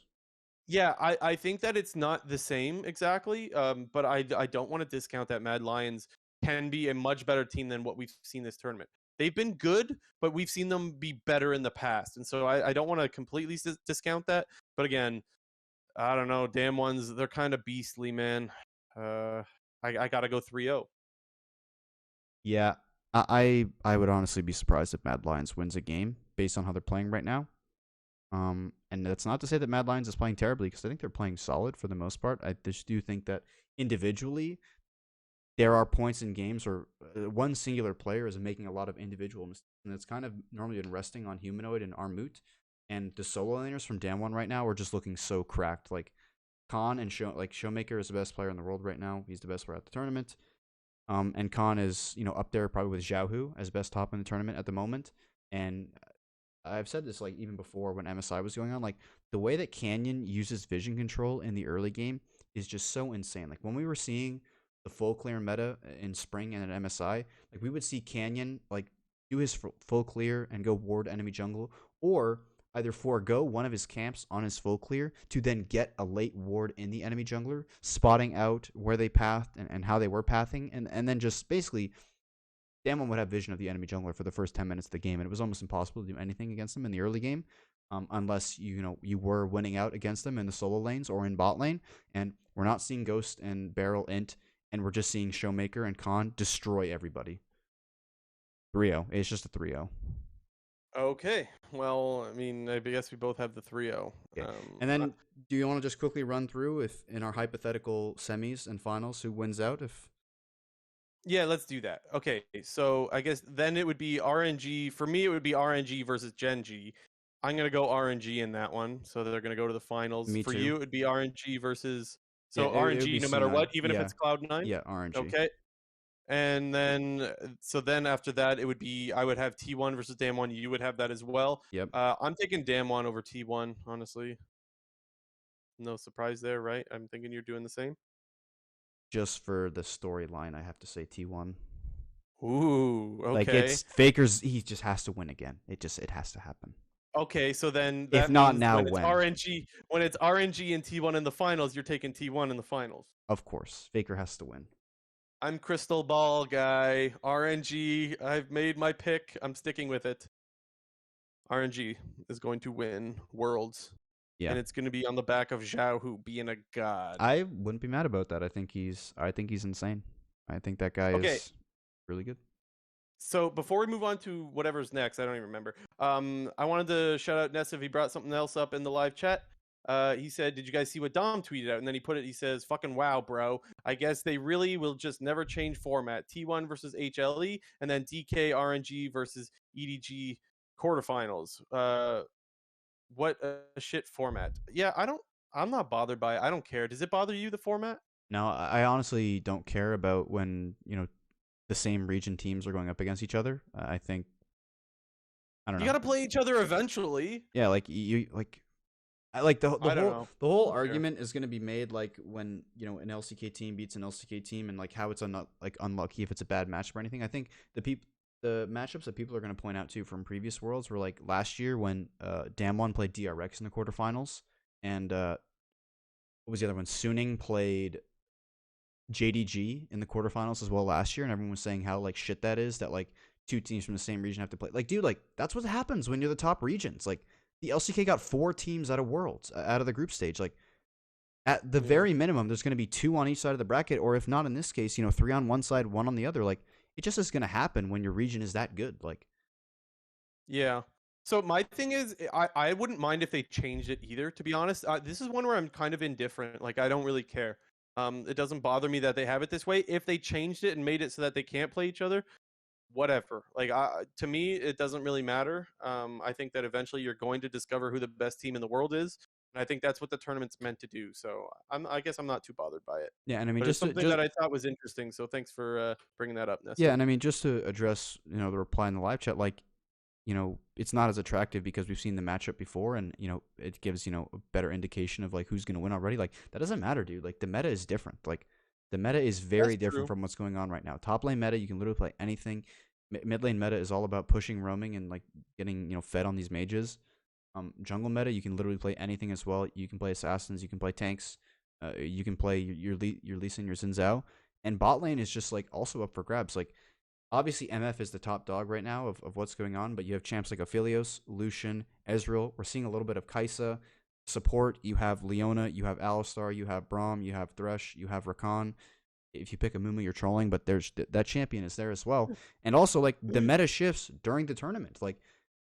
Yeah, I think that it's not the same exactly, but I don't want to discount that Mad Lions can be a much better team than what we've seen this tournament. They've been good, but we've seen them be better in the past, and so I don't want to completely discount that. But again, I don't know, Damwon's, they're kind of beastly, man. I gotta go 3-0. Yeah, I would honestly be surprised if Mad Lions wins a game based on how they're playing right now. And that's not to say that Mad Lions is playing terribly, because I think they're playing solid for the most part. I just do think that individually, there are points in games where one singular player is making a lot of individual mistakes, and it's kind of normally been resting on Humanoid and Armut, and the solo laners from Damwon right now are just looking so cracked. Like Khan and Showmaker is the best player in the world right now. He's the best player at the tournament. And Khan is up there probably with Xiaohu as best top in the tournament at the moment. And I've said this like even before when MSI was going on, like the way that Canyon uses vision control in the early game is just so insane. Like when we were seeing the full clear meta in spring and at MSI, like we would see Canyon like do his full clear and go ward enemy jungle, or either forego one of his camps on his full clear to then get a late ward in the enemy jungler, spotting out where they pathed and how they were pathing, and then just basically Damwon would have vision of the enemy jungler for the first 10 minutes of the game, and it was almost impossible to do anything against them in the early game, unless you were winning out against them in the solo lanes or in bot lane. And we're not seeing Ghost and Barrel int, and we're just seeing Showmaker and Khan destroy everybody. 3-0. It's just a 3-0. Okay. Well, I mean, I guess we both have the 3-0. Okay. And then, do you want to just quickly run through if in our hypothetical semis and finals who wins out? Yeah, let's do that. Okay, so I guess then it would be RNG. For me, it would be RNG versus Gen G. I'm going to go RNG in that one, so they're going to go to the finals. Me For too. you, it would be RNG versus... So Yeah, it would RNG be no matter C9. what, even if Yeah. it's Cloud9? Yeah, RNG. Okay. And then, so then after that, it would be, I would have T1 versus Damwon. You would have that as well. Yep. I'm taking Damwon over T1, honestly. No surprise there, right? I'm thinking you're doing the same. Just for the storyline, I have to say T1. Ooh, okay. Like it's Faker's, he just has to win again. It has to happen. Okay, so then if not now, when it's RNG and T1 in the finals, you're taking T1 in the finals. Of course, Faker has to win. I'm crystal ball guy. RNG, I've made my pick. I'm sticking with it. RNG is going to win Worlds. Yeah. And it's going to be on the back of Xiaohu being a god. I wouldn't be mad about that. I think he's insane. I think that guy is really good. So before we move on to whatever's next, I don't even remember. I wanted to shout out Ness if he brought something else up in the live chat. He said, "Did you guys see what Dom tweeted out?" And then he says, "Fucking wow, bro. I guess they really will just never change format. T1 versus HLE, and then DK RNG versus EDG quarterfinals. What a shit format." Yeah, I'm not bothered by it. I don't care. Does it bother you, the format? No, I honestly don't care about when, the same region teams are going up against each other. I think, I don't know. You got to play each other eventually. Yeah, like the whole argument is going to be made like when an LCK team beats an LCK team, and like how it's unlucky if it's a bad matchup or anything. I think the matchups that people are going to point out too from previous worlds were like last year when Damwon played DRX in the quarterfinals, and what was the other one? Suning played JDG in the quarterfinals as well last year, and everyone was saying how like shit that is that like two teams from the same region have to play. Like, dude, like that's what happens when you're the top regions. Like the LCK got 4 teams out of Worlds, out of the group stage. Like at the very minimum, there's going to be 2 on each side of the bracket, or if not in this case, 3 on one side, 1 on the other. Like it just is going to happen when your region is that good. Like, yeah. So my thing is, I wouldn't mind if they changed it either, to be honest. This is one where I'm kind of indifferent. Like, I don't really care. It doesn't bother me that they have it this way. If they changed it and made it so that they can't play each other, whatever. Like, to me, it doesn't really matter. I think that eventually you're going to discover who the best team in the world is, and I think that's what the tournament's meant to do. So I guess I'm not too bothered by it. Yeah, and I mean, but it's something that I thought was interesting. So thanks for bringing that up, Nesta. Yeah, and I mean, just to address the reply in the live chat, like, it's not as attractive because we've seen the matchup before, and it gives a better indication of like who's going to win already. Like that doesn't matter, dude. Like the meta is different. Like the meta is very different from what's going on right now. Top lane meta, you can literally play anything. Mid lane meta is all about pushing, roaming, and like getting fed on these mages. Jungle meta, you can literally play anything as well. You can play assassins, you can play tanks, you can play your Lee Sin, your Xin Zhao, and bot lane is just like also up for grabs. Like obviously, MF is the top dog right now of what's going on, but you have champs like Aphelios, Lucian, Ezreal. We're seeing a little bit of Kai'Sa. Support, you have Leona, you have Alistar, you have Braum, you have Thresh, you have Rakan. If you pick a Mumu, you're trolling, but there's that champion is there as well. And also, like, the meta shifts during the tournament. Like,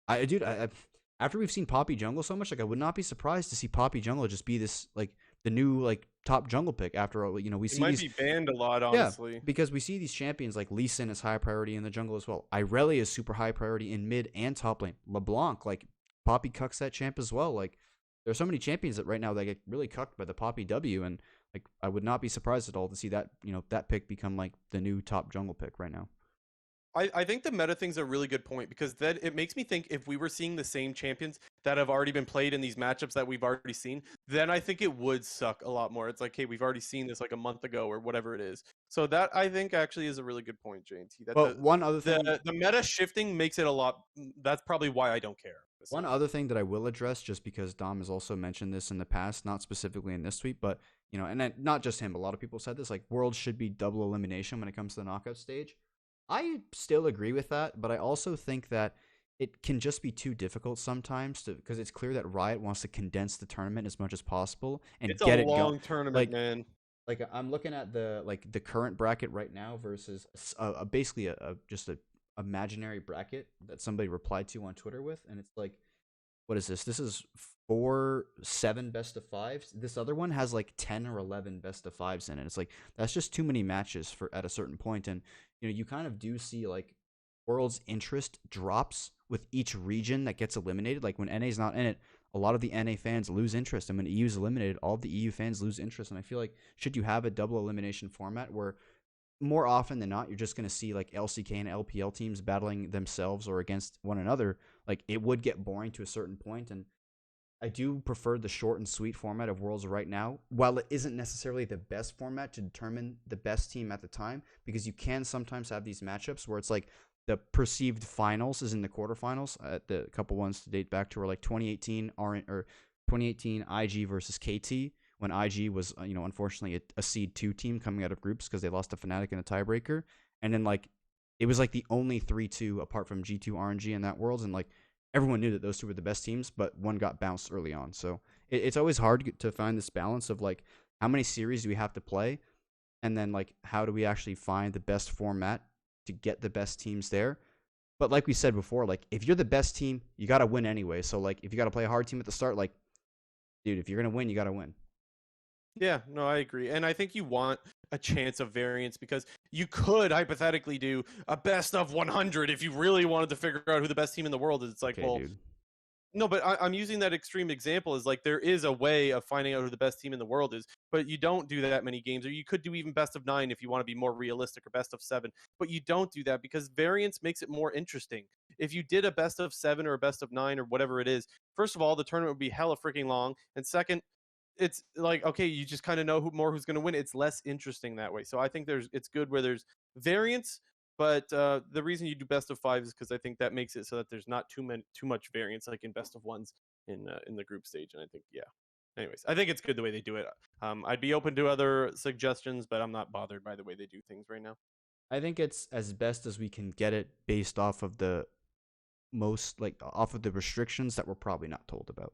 after we've seen Poppy Jungle so much, like, I would not be surprised to see Poppy Jungle just be this, like, the new like top jungle pick after all. We It see might these. be banned a lot, Yeah, honestly. because we see these champions like Lee Sin is high priority in the jungle as well. Irelia is super high priority in mid and top lane. LeBlanc, like Poppy cucks that champ as well. Like there's so many champions that right now that get really cucked by the Poppy W, and like I would not be surprised at all to see that that pick become like the new top jungle pick right now. I think the meta thing's a really good point because then it makes me think if we were seeing the same champions that have already been played in these matchups that we've already seen, then I think it would suck a lot more. It's like, hey, we've already seen this like a month ago or whatever it is. So that I think actually is a really good point, JT. That But one other thing, the meta shifting makes it a lot. That's probably why I don't care. one other thing that I will address, just because Dom has also mentioned this in the past, not specifically in this tweet, but and then not just him, a lot of people said this, like Worlds should be double elimination when it comes to the knockout stage. I still agree with that, but I also think that it can just be too difficult sometimes because it's clear that Riot wants to condense the tournament as much as possible and It's get a it going. long tournament, man. Like I'm looking at the current bracket right now versus basically just a imaginary bracket that somebody replied to on Twitter with, and it's like, what is this? This is 4-7 best of fives. This other one has like 10 or 11 best of fives in it. It's like that's just too many matches for at a certain point, and you kind of do see like World's interest drops with each region that gets eliminated. Like when NA's not in it, a lot of the NA fans lose interest, and when EU is eliminated, all of the EU fans lose interest. And I feel like should you have a double elimination format where more often than not, you're just going to see like LCK and LPL teams battling themselves or against one another, like it would get boring to a certain point. And I do prefer the short and sweet format of Worlds right now, while it isn't necessarily the best format to determine the best team at the time, because you can sometimes have these matchups where it's like the perceived finals is in the quarterfinals. The couple ones to date back to are like 2018 or 2018 IG versus KT, when IG was unfortunately a seed 2 team coming out of groups because they lost to Fnatic in a tiebreaker, and then like it was like the only 3-2 apart from G2 RNG in that Worlds, and like everyone knew that those two were the best teams, but one got bounced early on. So it's always hard to find this balance of like how many series do we have to play, and then like how do we actually find the best format to get the best teams there. But like we said before, like if you're the best team, you got to win anyway. So like if you got to play a hard team at the start, like dude, if you're going to win, you got to win. Yeah, no, I agree. And I think you want a chance of variance because you could hypothetically do a best of 100 if you really wanted to figure out who the best team in the world is. It's like, Okay, well, dude. no, but I'm using that extreme example as like there is a way of finding out who the best team in the world is, but you don't do that many games, or you could do even best of 9 if you want to be more realistic, or best of 7, but you don't do that because variance makes it more interesting. If you did a best of 7 or a best of 9 or whatever it is, first of all, the tournament would be hella freaking long, and second, it's like, okay, you just kind of know who's going to win. It's less interesting that way. So I think it's good where there's variance, but the reason you do best of 5 is because I think that makes it so that there's not too much variance like in best of 1s in the group stage. And I think, yeah. Anyways, I think it's good the way they do it. I'd be open to other suggestions, but I'm not bothered by the way they do things right now. I think it's as best as we can get it based off of the off of the restrictions that we're probably not told about.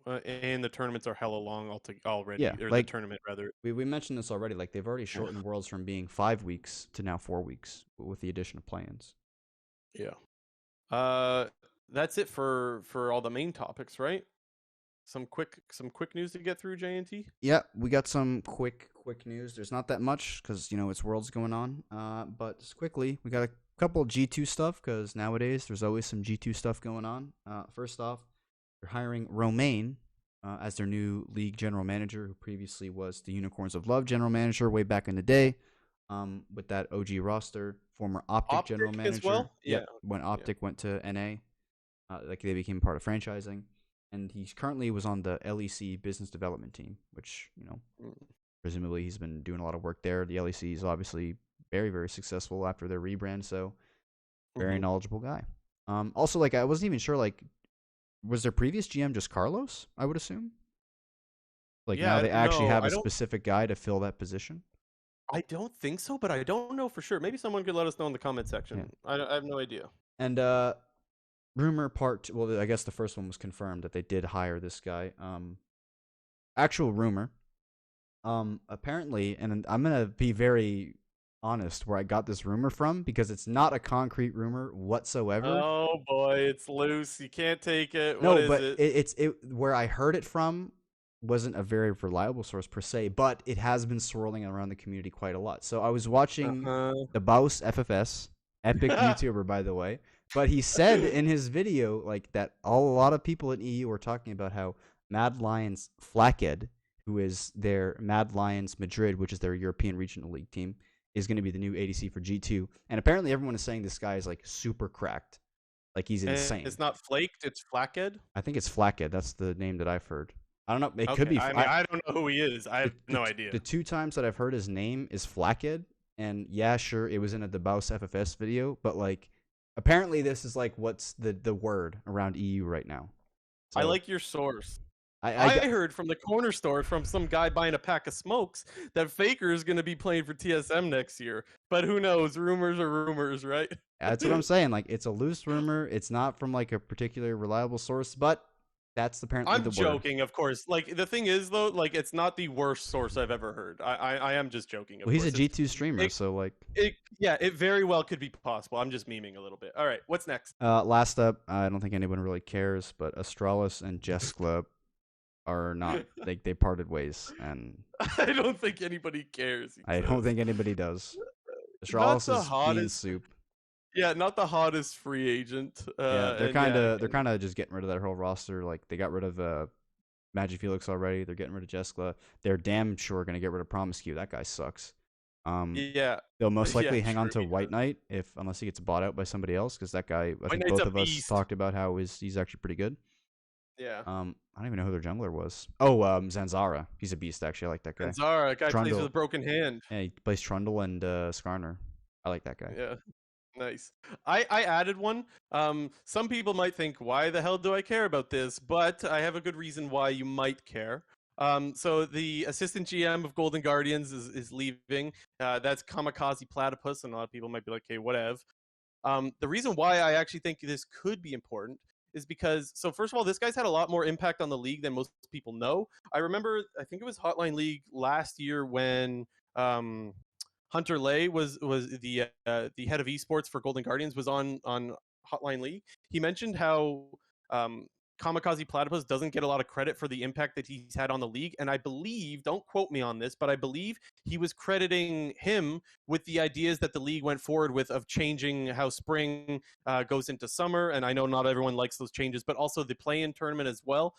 Yeah, and the tournaments are hella long already. Yeah, or like the tournament rather. We mentioned this already. Like they've already shortened Worlds from being 5 weeks to now 4 weeks with the addition of play-ins. Yeah. That's it for all the main topics, right? Some quick news to get through, JNT. Yeah, we got some quick news. There's not that much because it's Worlds going on. But just quickly, we got a couple G2 stuff because nowadays there's always some G2 stuff going on. First off, they're hiring Romain as their new league general manager, who previously was the Unicorns of Love general manager way back in the day. With that OG roster, former Optic general manager. As well? Yeah. When Optic went to NA, like they became part of franchising, and he currently was on the LEC business development team, which presumably he's been doing a lot of work there. The LEC is obviously very, very successful after their rebrand, so very knowledgeable guy. Also, like I wasn't even sure, like, was their previous GM just Carlos? I would assume. Like now they actually have a specific guy to fill that position. I don't think so, but I don't know for sure. Maybe someone could let us know in the comment section. Yeah. I have no idea. And rumor part, well, I guess the first one was confirmed that they did hire this guy. Actual rumor. Apparently, and I'm gonna be very honest where I got this rumor from because it's not a concrete rumor whatsoever. Oh boy, it's loose. You can't take it. No, but it's where I heard it from wasn't a very reliable source per se, but it has been swirling around the community quite a lot. So I was watching Uh-huh. the Baus FFS, epic YouTuber by the way, but he said in his video like that a lot of people in EU were talking about how Mad Lions Flacked, who is their Mad Lions Madrid, which is their European Regional League team, is going to be the new ADC for G2. And apparently everyone is saying this guy is like super cracked. Like he's And insane. it's not flaked, it's flacked. I think it's Flacked. That's the name that I've heard. I don't know. It Okay, could be. I mean, I don't know who he is. I have no idea. The two times that I've heard his name is Flacked, and yeah, sure, it was in a Debaus FFS video, but like, apparently this is like what's the word around EU right now. I So like your source. I heard from the corner store from some guy buying a pack of smokes that Faker is going to be playing for TSM next year. But who knows? Rumors are rumors, right? that's what I'm saying. Like, it's a loose rumor. It's not from like a particular reliable source, but that's apparently I'm the word. joking, of course. Like, the thing is, though, like, it's not the worst source I've ever heard. I am just joking. Well, he's a course. G2 streamer, so like. It very well could be possible. I'm just memeing a little bit. All right, what's next? Last up, I don't think anyone really cares, but Astralis and Jeskla are not. They parted ways, and I don't think anybody cares. I don't think anybody does. Astralis is Beansoup. Yeah, not the hottest free agent. Yeah, they're kind of just getting rid of that whole roster. Like they got rid of Magic Felix already. They're getting rid of Jeskla. They're damn sure gonna get rid of Promiscu. That guy sucks. Yeah, they'll most likely hang on true, to White Knight unless he gets bought out by somebody else, because that guy. I think Knight's both a of us beast. talked about how he's actually pretty good. Yeah. I don't even know who their jungler was. Oh, Zanzara. He's a beast, actually. I like that guy. Zanzara, guy plays Trundle. with a broken hand. Yeah, he plays Trundle and Skarner. I like that guy. Yeah. Nice. I added one. Some people might think, why the hell do I care about this? But I have a good reason why you might care. So the assistant GM of Golden Guardians is leaving. That's Kamikaze Platypus, and a lot of people might be like, hey, whatever. The reason why I actually think this could be important is because, so first of all, this guy's had a lot more impact on the league than most people know. I remember, I think it was Hotline League last year when Hunter Lay was the head of esports for Golden Guardians, was on Hotline League. He mentioned how Kamikaze Platypus doesn't get a lot of credit for the impact that he's had on the league. And I believe, don't quote me on this, but I believe he was crediting him with the ideas that the league went forward with of changing how spring goes into summer. And I know not everyone likes those changes, but also the play-in tournament as well.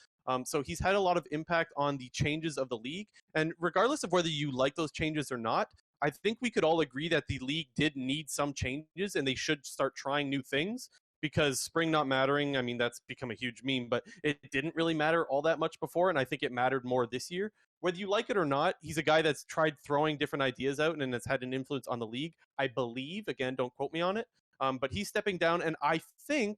So he's had a lot of impact on the changes of the league. And regardless of whether you like those changes or not, I think we could all agree that the league did need some changes and they should start trying new things. Because spring not mattering, I mean, that's become a huge meme, but it didn't really matter all that much before, and I think it mattered more this year. Whether you like it or not, he's a guy that's tried throwing different ideas out and has had an influence on the league. I believe, again, don't quote me on it, but he's stepping down, and I think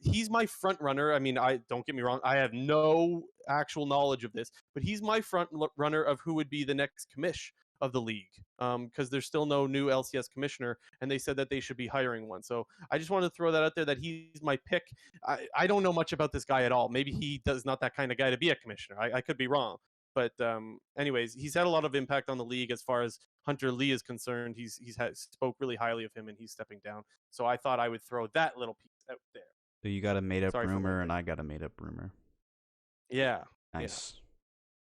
he's my front runner. I mean, don't get me wrong, I have no actual knowledge of this, but he's my front runner of who would be the next commish of the league, because there's still no new LCS commissioner, and they said that they should be hiring one. So I just wanted to throw that out there, that he's my pick. I don't know much about this guy at all. Maybe he does not that kind of guy to be a commissioner. I could be wrong. But anyways, he's had a lot of impact on the league as far as Hunter Lee is concerned. He's spoke really highly of him, and he's stepping down. So I thought I would throw that little piece out there. So you got a made-up rumor, and I got a made-up rumor. Yeah. Nice. Yeah.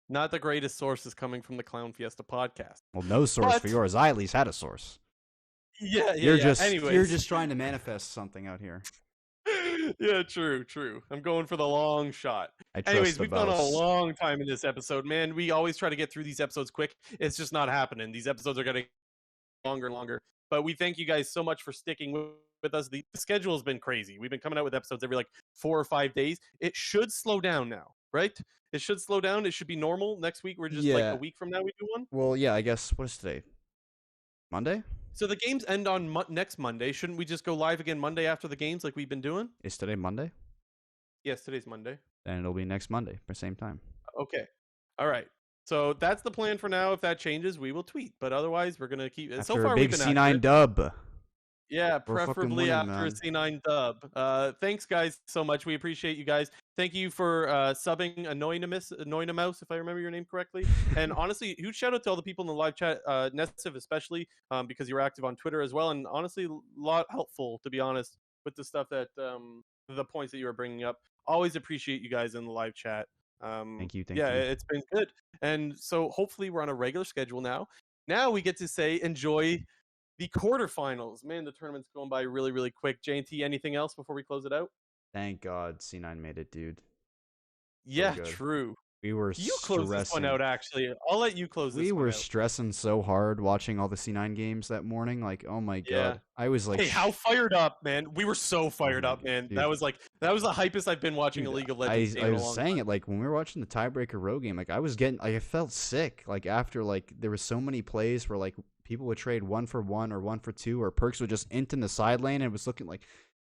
Not the greatest sources coming from the Clown Fiesta podcast. Well, no source for yours. I at least had a source. Yeah, you're just trying to manifest something out here. Yeah, true. I'm going for the long shot. Anyways, we've gone a long time in this episode, man. We always try to get through these episodes quick. It's just not happening. These episodes are getting longer and longer. But we thank you guys so much for sticking with us. The schedule has been crazy. We've been coming out with episodes every 4 or 5 days. It should slow down now, right? It should slow down. It should be normal. Next week, we're just a week from now we do one. Well, yeah, I guess, what is today? Monday? So the games end on next Monday. Shouldn't we just go live again Monday after the games like we've been doing? Is today Monday? Yes, today's Monday. Then it'll be next Monday, the same time. Okay. All right. So that's the plan for now. If that changes, we will tweet. But otherwise, we're going to keep it. After So far, a big C9 dub. Yeah, We're preferably winning, after a C9 dub. Thanks, guys, so much. We appreciate you guys. Thank you for subbing Anonymous, if I remember your name correctly. And honestly, huge shout out to all the people in the live chat, Nestiv especially, because you were active on Twitter as well. And honestly, a lot helpful, to be honest, with the stuff that the points that you were bringing up. Always appreciate you guys in the live chat. Thank you, thank Yeah, you. it's been good, and so hopefully we're on a regular schedule now. Now we get to say enjoy the quarterfinals. Man, the tournament's going by really, really quick. JT, anything else before we close it out? Thank God C9 made it, dude. So Yeah, good. true. We were You close this one stressing. out, actually. I'll let you close We this one were out. stressing so hard watching all the C9 games that morning. Like, oh my Yeah. God. I was like, Hey, how fired up, man? We were so oh fired my up, God, man. dude. That was the hypest I've been watching a Dude, League of I Legends game I in a was long saying time. it like when we were watching the tiebreaker row game, like I felt sick. Like after like there was so many plays where like people would trade 1 for 1 or 1 for 2, or Perks would just int in the side lane and it was looking like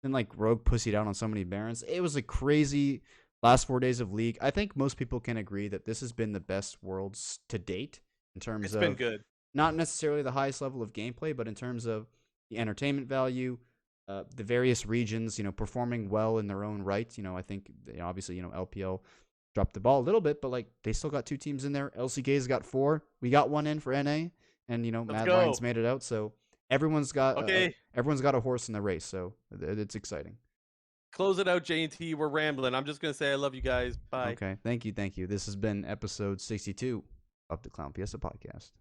then like Rogue pussied out on so many Barons. It was a crazy last 4 days of League. I think most people can agree that this has been the best Worlds to date in terms It's been of good. not necessarily the highest level of gameplay, but in terms of the entertainment value, the various regions, performing well in their own right. I think obviously, LPL dropped the ball a little bit, but like they still got 2 teams in there. LCK's got 4. We got 1 in for NA, and Let's Mad go. Lions made it out. So everyone's got Okay, a horse in the race. So it's exciting. close it out, JT. We're rambling. I'm just gonna say I love you guys. Bye. Okay, thank you. This has been episode 62 of the Clown Fiesta podcast.